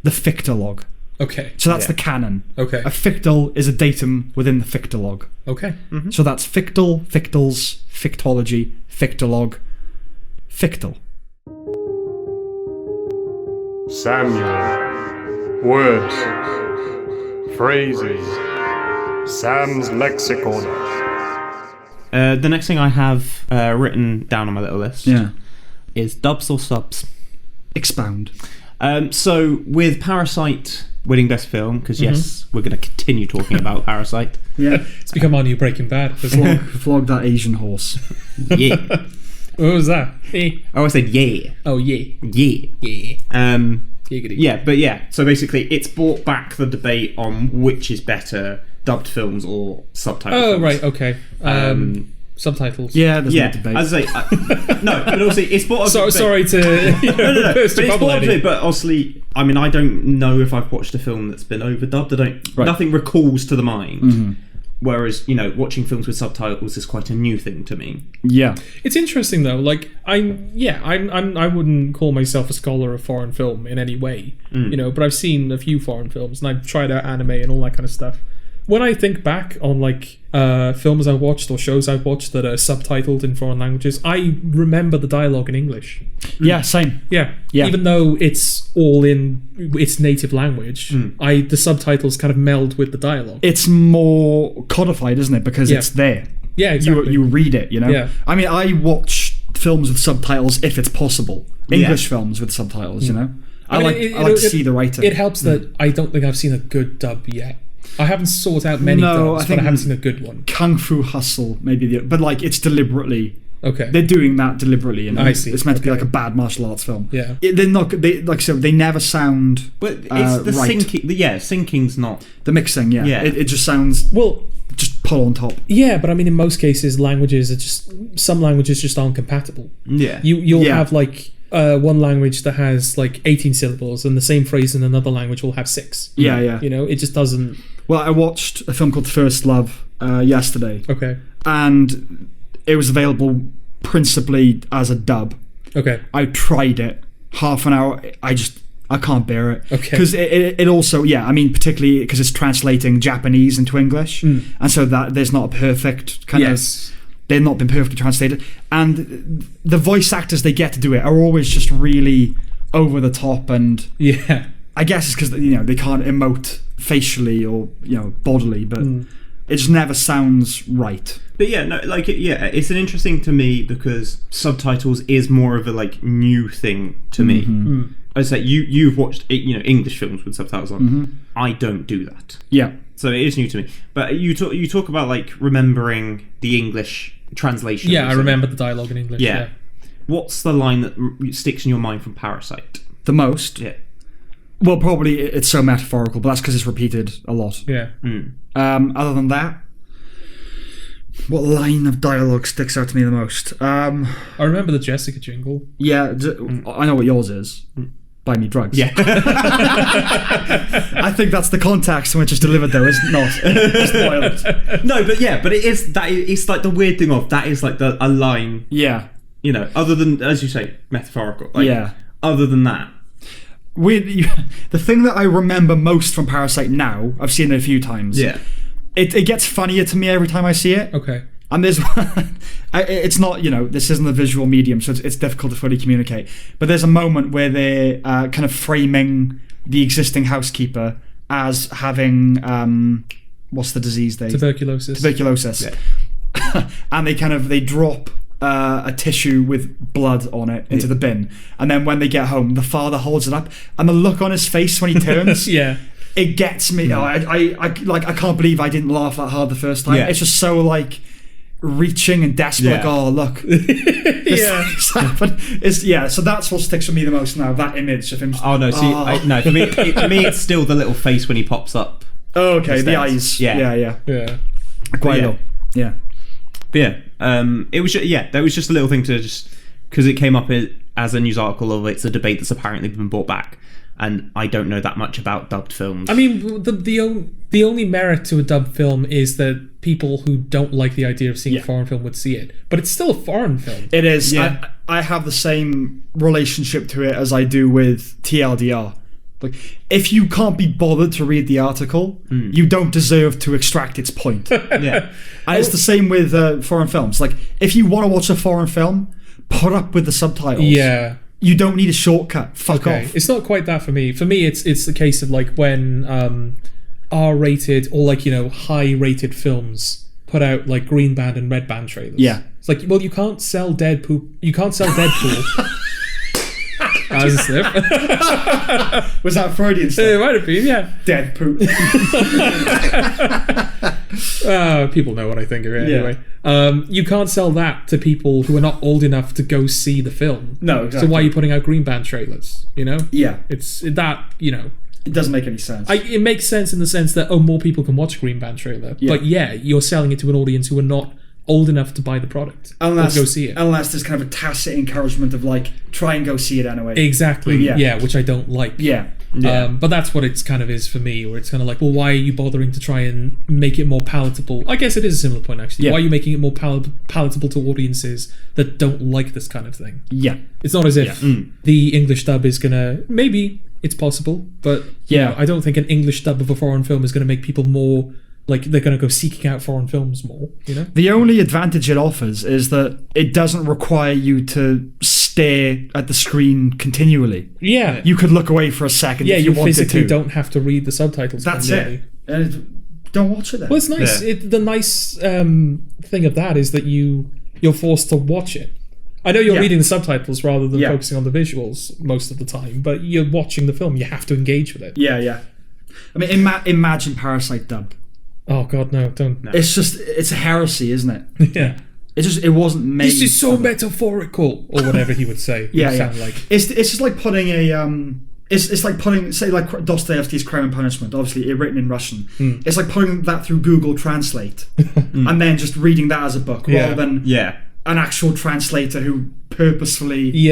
the fictologue.
Okay.
So that's the canon.
Okay.
A fictal is a datum within the fictologue.
Okay. Mm-hmm.
So that's fictal, fictals, fictology, fictologue, fictal.
Samuel. Words. Phrases. Sam's Lexicorner.
The next thing I have written down on my little list is dubs or subs.
Expound.
So with Parasite winning Best Film, because yes, we're going to continue talking about Parasite.
Yeah,
it's become our new Breaking Bad.
Flog that Asian horse.
Yeah.
What was that?
Oh, I said yeah.
Oh, yeah.
Yeah.
Yeah. Giggity.
Yeah, but yeah. So basically, it's brought back the debate on which is better, dubbed films or subtitled films.
Oh, right, okay. Subtitles.
Yeah, there's no debate.
As I say, no, but also it's brought up.
Sorry to.
No. But it's brought up debate. But obviously, I mean, I don't know if I've watched a film that's been overdubbed. Nothing recalls to the mind.
Mm-hmm.
Whereas, you know, watching films with subtitles is quite a new thing to me.
Yeah,
it's interesting though. Like, I wouldn't call myself a scholar of foreign film in any way, you know. But I've seen a few foreign films, and I've tried out anime and all that kind of stuff. When I think back on like films I watched or shows I've watched that are subtitled in foreign languages, I remember the dialogue in English.
Yeah, same.
Yeah. Even though it's all in its native language, the subtitles kind of meld with the dialogue.
It's more codified, isn't it? Because it's there.
Yeah, exactly.
You read it, you know?
Yeah.
I mean, I watch films with subtitles if it's possible. English films with subtitles, you know? I like to see the writing.
It helps that I don't think I've seen a good dub yet. I haven't sought out many dubs, but I haven't seen a good one.
Kung Fu Hustle, maybe, but like it's deliberately.
Okay.
They're doing that deliberately, you know?
I see.
It's meant to be like a bad martial arts film.
Yeah.
They're not. Like I said, they never sound.
But it's the
right.
syncing. Syncing's not
the mixing. Yeah.
Yeah.
It just sounds just pull on top.
Yeah, but I mean, in most cases, languages are just some languages just aren't compatible.
Yeah.
You'll have like. One language that has like 18 syllables and the same phrase in another language will have 6.
Yeah.
You know, it just doesn't...
Well, I watched a film called First Love yesterday.
Okay.
And it was available principally as a dub. Okay. I tried it. Half an hour. I can't bear it.
Okay.
Because it also, I mean, particularly because it's translating Japanese into English. And so that there's not a perfect kind of... They've not been perfectly translated, and the voice actors they get to do it are always just really over the top, and I guess it's because they can't emote facially or bodily, but it just never sounds right.
But it's an interesting to me because subtitles is more of a like new thing to me. I was like, you've watched English films with subtitles on. I don't do that.
Yeah.
So it is new to me. But you talk about like remembering the English translation.
Yeah, I remember the dialogue in English. Yeah.
What's the line that sticks in your mind from Parasite?
The most?
Yeah.
Well, probably it's so metaphorical, but that's because it's repeated a lot.
Yeah.
Other than that, what line of dialogue sticks out to me the most? I
remember the Jessica jingle.
Yeah, I know what yours is. Buy me drugs. Yeah. I think that's the context in which it's delivered, though, is not spoiled.
No, but it is that. It's like the weird thing of that is like a line.
Yeah.
Other than, as you say, metaphorical. Other than that.
The thing that I remember most from Parasite now, I've seen it a few times.
Yeah.
It gets funnier to me every time I see it.
Okay.
And there's it's not, this isn't a visual medium, so it's difficult to fully communicate. But there's a moment where they're kind of framing the existing housekeeper as having, what's the disease
Tuberculosis.
Yeah. And they drop a tissue with blood on it into the bin. And then when they get home, the father holds it up, and the look on his face when he turns...
Yeah.
It gets me. I can't believe I didn't laugh that hard the first time. It's just so like reaching and desperate. Like, oh look, this happened. So that's what sticks with me the most now. That image of him.
Oh no, no. For me, it's still the little face when he pops up.
Oh, okay, the eyes. Yeah. Quite low. Yeah.
But it was that was just a little thing to just because it came up as a news article of it's a debate that's apparently been brought back. And I don't know that much about dubbed films.
I mean, the only merit to a dubbed film is that people who don't like the idea of seeing a foreign film would see it. But it's still a foreign film.
It is. Yeah. I have the same relationship to it as I do with TLDR. Like, if you can't be bothered to read the article, you don't deserve to extract its point.
Yeah.
And it's the same with foreign films. Like, if you want to watch a foreign film, put up with the subtitles.
Yeah.
You don't need a shortcut. Fuck off.
It's not quite that for me. For me, it's the case of like when R-rated or like high-rated films put out like green band and red band trailers.
Yeah,
it's like, well, you can't sell Deadpool. You can't sell Deadpool. That was a slip.
Was that Freudian slip?
It might have been. Yeah.
Deadpool.
People know what I think of it anyway. You can't sell that to people who are not old enough to go see the film.
No, exactly.
So why are you putting out green band trailers? You know?
Yeah.
It's that, you know.
It doesn't make any sense.
It makes sense in the sense that, more people can watch a green band trailer. Yeah. But you're selling it to an audience who are not old enough to buy the product or go see it.
Unless there's kind of a tacit encouragement of like, try and go see it anyway.
Exactly. Yeah, which I don't like.
Yeah.
But that's what it's kind of is for me, where it's kind of like, well, why are you bothering to try and make it more palatable? I guess it is a similar point, actually. Yeah. Why are you making it more palatable to audiences that don't like this kind of thing?
Yeah.
It's not as if the English dub is going to... Maybe it's possible, but you know, I don't think an English dub of a foreign film is going to make people more... Like, they're going to go seeking out foreign films more, you know?
The only advantage it offers is that it doesn't require you to stare at the screen continually.
Yeah.
You could look away for a second if you wanted to.
You physically don't have to read the subtitles.
That's it. Don't watch it then.
Well, it's nice. Yeah. The nice thing of that is that you're forced to watch it. I know you're reading the subtitles rather than focusing on the visuals most of the time, but you're watching the film. You have to engage with it.
Yeah. I mean, imagine Parasite dub.
Oh God, no! Don't. No.
It's a heresy, isn't it?
Yeah.
It wasn't made.
This is so metaphorical, or whatever he would say.
Like. It's just like putting a It's like putting, say, like Dostoevsky's Crime and Punishment, obviously written in Russian. It's like putting that through Google Translate and then just reading that as a book rather than an actual translator who purposefully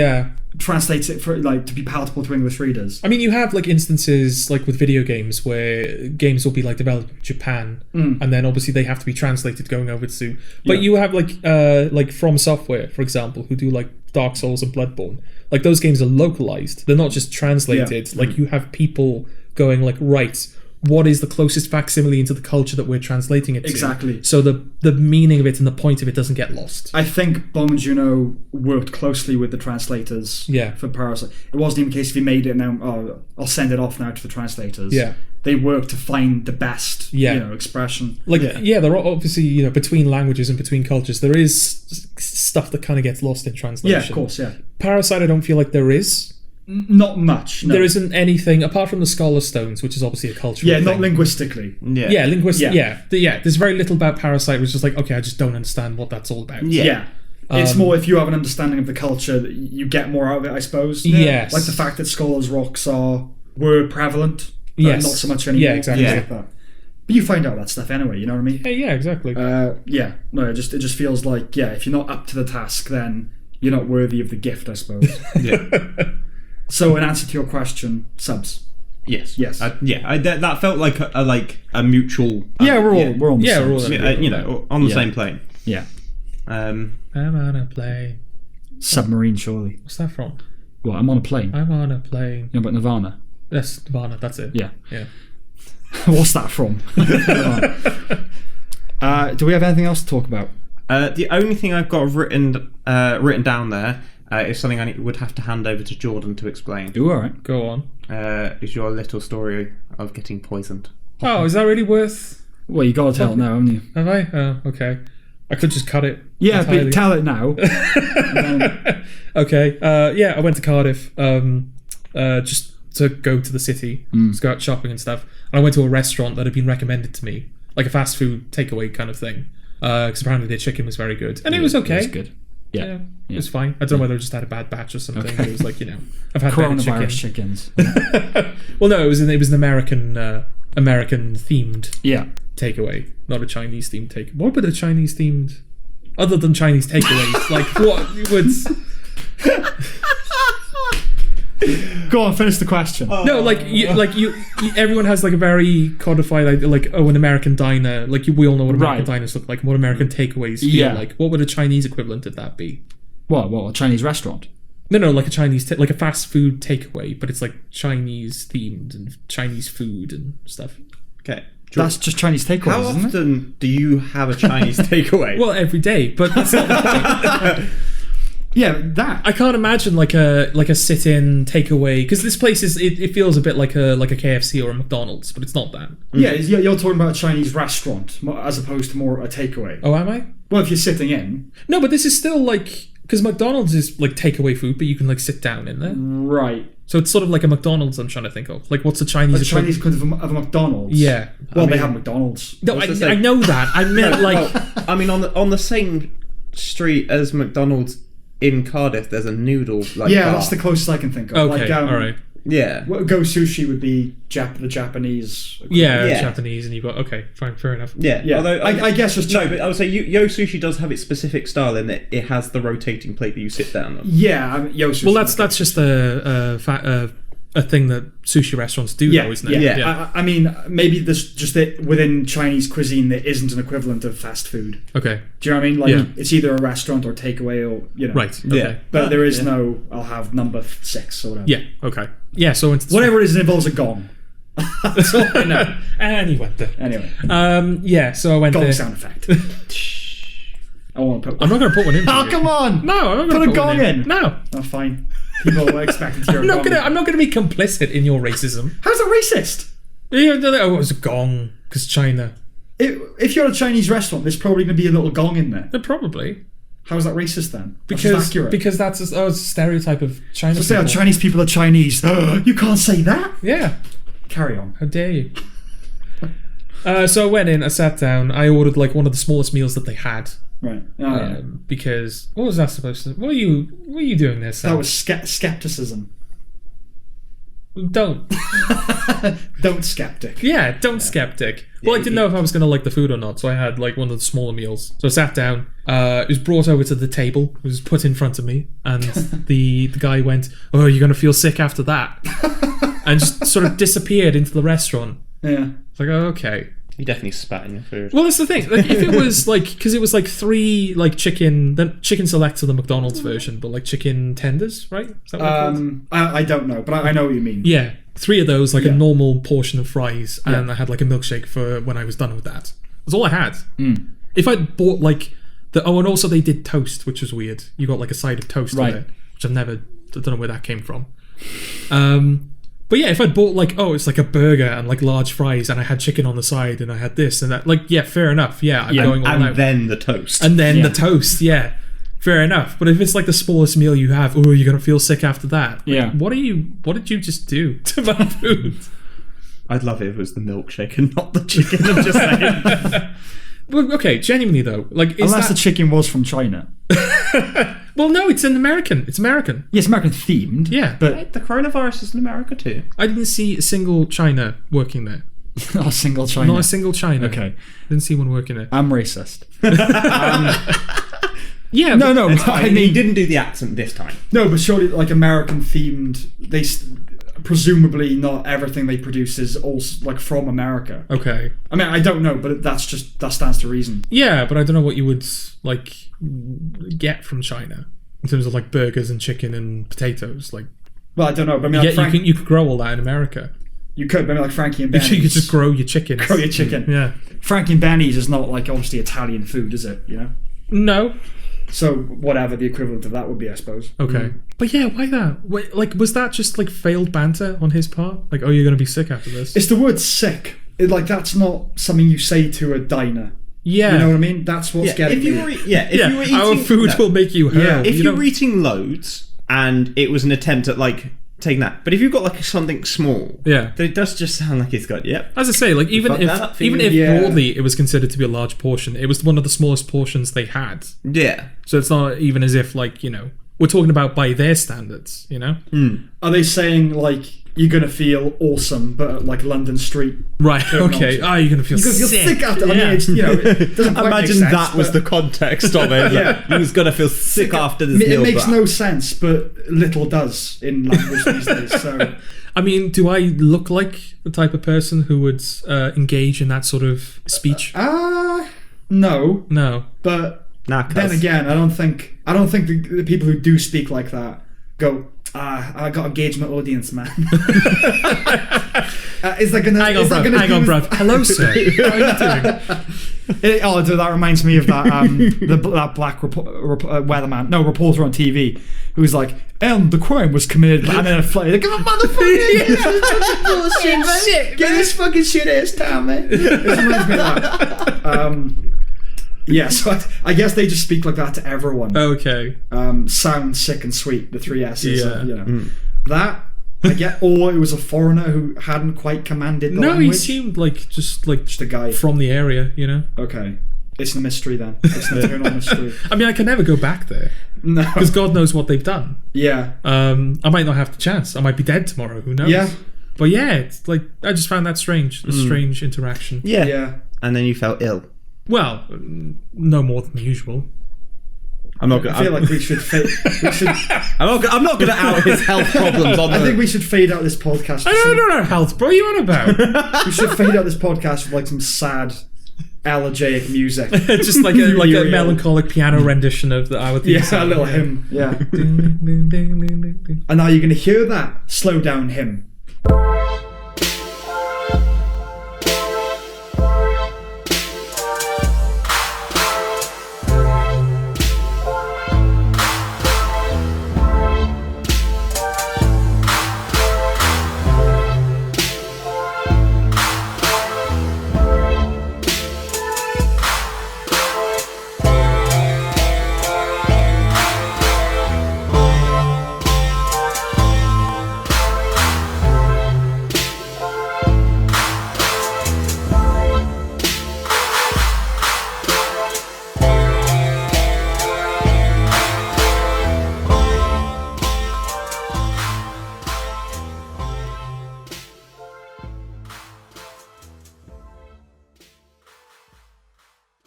translates it for like to be palatable to English readers.
I mean, you have like instances like with video games where games will be like developed in Japan and then obviously they have to be translated going over to. But you have like From Software, for example, who do like Dark Souls and Bloodborne. Like those games are localized. They're not just translated. Like you have people going like, right, what is the closest facsimile into the culture that we're translating it to?
Exactly.
So the meaning of it and the point of it doesn't get lost.
I think Bong Joon-ho worked closely with the translators for Parasite. It wasn't even a case if he made it now, I'll send it off now to the translators.
Yeah.
They worked to find the best expression.
Like, there are obviously, between languages and between cultures, there is stuff that kind of gets lost in translation.
Yeah, of course, yeah.
Parasite, I don't feel like there is.
Not much. No.
There isn't anything apart from the Scholar Stones, which is obviously a cultural thing.
Not linguistically.
There's very little about Parasite, which is just like, okay, I just don't understand what that's all about.
It's more if you have an understanding of the culture, you get more out of it, I suppose.
Yes.
Like the fact that Scholars' Rocks were prevalent, not so much anymore.
Yeah, exactly.
Like that. But you find out that stuff anyway, you know what I mean?
Yeah, exactly.
It just feels like, if you're not up to the task, then you're not worthy of the gift, I suppose. So, in answer to your question, subs.
Yes. That felt like a mutual.
We're on the same.
On the same plane.
Yeah.
I'm on a plane.
Submarine, surely.
What's that from?
What? I'm on a plane.
I'm on a plane.
Yeah, but Nirvana.
Yes, Nirvana. That's it.
Yeah.
Yeah.
What's that from? Do we have anything else to talk about?
The only thing I've got written down there is something I would have to hand over to Jordan to explain.
All right.
Go on.
Is your little story of getting poisoned.
Oh, is that really worth...
Well, you got to tell it now, haven't you?
Have I? Oh, okay. I could just cut it.
Yeah, but tell it now.
Okay. I went to Cardiff just to go to the city, just go out shopping and stuff. And I went to a restaurant that had been recommended to me, like a fast food takeaway kind of thing. Because apparently their chicken was very good. And it was okay.
It was good. Yeah.
It was fine. I don't know whether I just had a bad batch or something. Okay. It was like, I've had
coronavirus chickens.
Well, no, it was an American themed takeaway, not a Chinese themed takeaway. What would a Chinese themed, other than Chinese takeaways, like what would...
Go on, finish the question.
No, everyone has like a very codified an American diner. Like we all know what American diners look like, what American takeaways feel like. What would a Chinese equivalent of that be?
What a Chinese restaurant?
No, like a Chinese, like a fast food takeaway, but it's like Chinese themed and Chinese food and stuff.
Okay.
That's just Chinese takeaways.
How often do you have a Chinese takeaway?
Well, every day, but that's not the point.
Yeah, that
I can't imagine like a sit-in takeaway, because this place it feels a bit like a KFC or a McDonald's, but it's not that.
Yeah, you're talking about a Chinese restaurant as opposed to more a takeaway.
Oh, am I?
Well, if you're sitting in.
No, but this is still like, because McDonald's is like takeaway food, but you can like sit down in there.
Right.
So it's sort of like a McDonald's. I'm trying to think of. Like, what's the Chinese?
A Chinese equivalent of a McDonald's.
Yeah.
Well, they have McDonald's.
No, I know that. I meant like.
I mean, on the same street as McDonald's in Cardiff, there's a noodle. Like,
yeah,
bar.
That's the closest I can think of.
Okay. All right.
Yeah.
Go Sushi would be the Japanese.
Yeah, Japanese, and you've got fine, fair enough.
Yeah.
Although I guess just
but I would say Yo Sushi does have its specific style in that it has the rotating plate that you sit down on.
Yeah, Yo Sushi.
Well, that's just a thing that sushi restaurants do, though, isn't it?
Yeah. I mean, maybe there's just that within Chinese cuisine there isn't an equivalent of fast food.
Okay.
Do you know what I mean? Like it's either a restaurant or takeaway or
Right. Okay.
Yeah.
But there is no. I'll have number 6 or whatever.
Yeah. Okay. Yeah. So it's
Whatever it is, it involves a gong. That's all I know.
And he went there.
Anyway.
Yeah. So I went
Gong
there.
sound effect. I want to put.
I'm not going to put one in.
Oh, come on!
No, I'm not
Put
going
a
to
gong in.
No.
Oh, fine. People were expecting to hear
I'm
a
not
gong.
going to be complicit in your racism.
How's that racist?
Oh, it was a gong because China.
If you're at a Chinese restaurant, there's probably going to be a little gong in there.
Probably.
How is that racist then? That's just accurate.
Because that's it's a stereotype of China.
So say Chinese people are Chinese. You can't say that.
Yeah.
Carry on.
How dare you? So I went in, I sat down, I ordered like one of the smallest meals that they had.
Right.
Because what was that supposed to? What are you doing there, Sam?
That was skepticism.
Don't
skeptic.
Yeah, don't skeptic. Well, I didn't know if I was going to like the food or not, so I had like one of the smaller meals. So I sat down. It was brought over to the table. It was put in front of me, and the guy went, "Oh, you're going to feel sick after that," and just sort of disappeared into the restaurant.
Yeah.
It's like, oh, okay.
You definitely spat in your food.
Well, that's the thing. Like, if it was like, because it was like 3 like chicken selects of the McDonald's version, but like chicken tenders, right? Is that what they're called?
I don't know, but I know what you mean.
Yeah, 3 of those, like a normal portion of fries, and I had like a milkshake for when I was done with that. That's all I had. If I'd bought like and also they did toast, which was weird. You got like a side of toast with it, which I don't know where that came from. But yeah, if I'd bought like, it's like a burger and like large fries, and I had chicken on the side, and I had this and that, like, yeah, fair enough. Yeah, I'm going all out.
And then the toast.
And then the toast, yeah. Fair enough. But if it's like the smallest meal you have, you're going to feel sick after that.
Yeah.
What did you just do to my food?
I'd love it if it was the milkshake and not the chicken. I'm just saying.
Well, okay, genuinely though, like,
unless the chicken was from China.
Well, no, it's American. It's American.
Yeah, it's American themed.
Yeah,
but
the coronavirus is in America too.
I didn't see a single China working there.
Not a single China.
Not a single China.
Okay,
didn't see one working there.
I'm racist.
Yeah.
No.
I mean, he didn't do the accent this time.
No, but surely, like, American themed. They presumably not everything they produce is also like from America.
Okay.
I mean, I don't know, but that stands to reason.
Yeah, but I don't know what you would like get from China in terms of like burgers and chicken and potatoes. Like,
well, I don't know, but I mean,
you could grow all that in America.
You could, but I mean, like Frankie and Benny's.
You could just grow your chicken.
Grow your chicken.
Yeah. Frankie
and Benny's is not like obviously Italian food, is it? You know.
No.
So whatever the equivalent of that would be, I suppose.
Okay. But yeah, why that? Wait, like, was that just like failed banter on his part? Like, you're going to be sick after this?
It's the word sick. That's not something you say to a diner.
Yeah.
You know what I mean? That's what's getting
you were eating,
our food will make you hurl.
Yeah. If you were eating loads and it was an attempt at like taking that, but if you've got like something small, then it does just sound like it's got As
I say, like even if broadly it was considered to be a large portion, it was one of the smallest portions they had.
Yeah.
So it's not even as if like, we're talking about by their standards,
Are they saying like you're gonna feel awesome, but at, like London Street?
Right. Okay. You're gonna feel sick
after. I mean, it's, it doesn't quite
imagine
make sense,
that was the context of it.
Yeah.
He was gonna feel sick after this meal.
It makes no sense, but little does in language these days. So,
I mean, do I look like the type of person who would engage in that sort of speech?
No. But then again, I don't think the people who do speak like that go, I got to gauge my audience, man. Is that gonna?
Hang on, bruv. Hello, sir. How are you doing?
That reminds me of that that black reporter on TV who's like, and the crime was committed, and then a fly, like, motherfucker, bullshit, get this fucking shit ass town, man. It reminds me of that. Yeah, so I guess they just speak like that to everyone.
Okay.
Sound, sick, and sweet. The 3 S's.
Yeah.
That Or it was a foreigner who hadn't quite commanded the
No,
language.
he seemed like just
a guy
from the area, you know.
Okay, it's a mystery then. It's an eternal mystery.
I mean, I can never go back there.
No,
because God knows what they've done.
Yeah.
I might not have the chance. I might be dead tomorrow. Who knows?
Yeah.
But yeah, it's like I just found that strange. A strange interaction.
Yeah. And then you felt ill.
Well, no more than usual.
I'm not. I feel like we should.
I'm not going to out his health problems.
I think we should fade out this podcast.
I don't know health, bro. What are you on about?
We should fade out this podcast with like some sad, elegiac music,
just like a melancholic piano rendition of our theme song.
A little hymn. Yeah. And now you're going to hear that slow down hymn.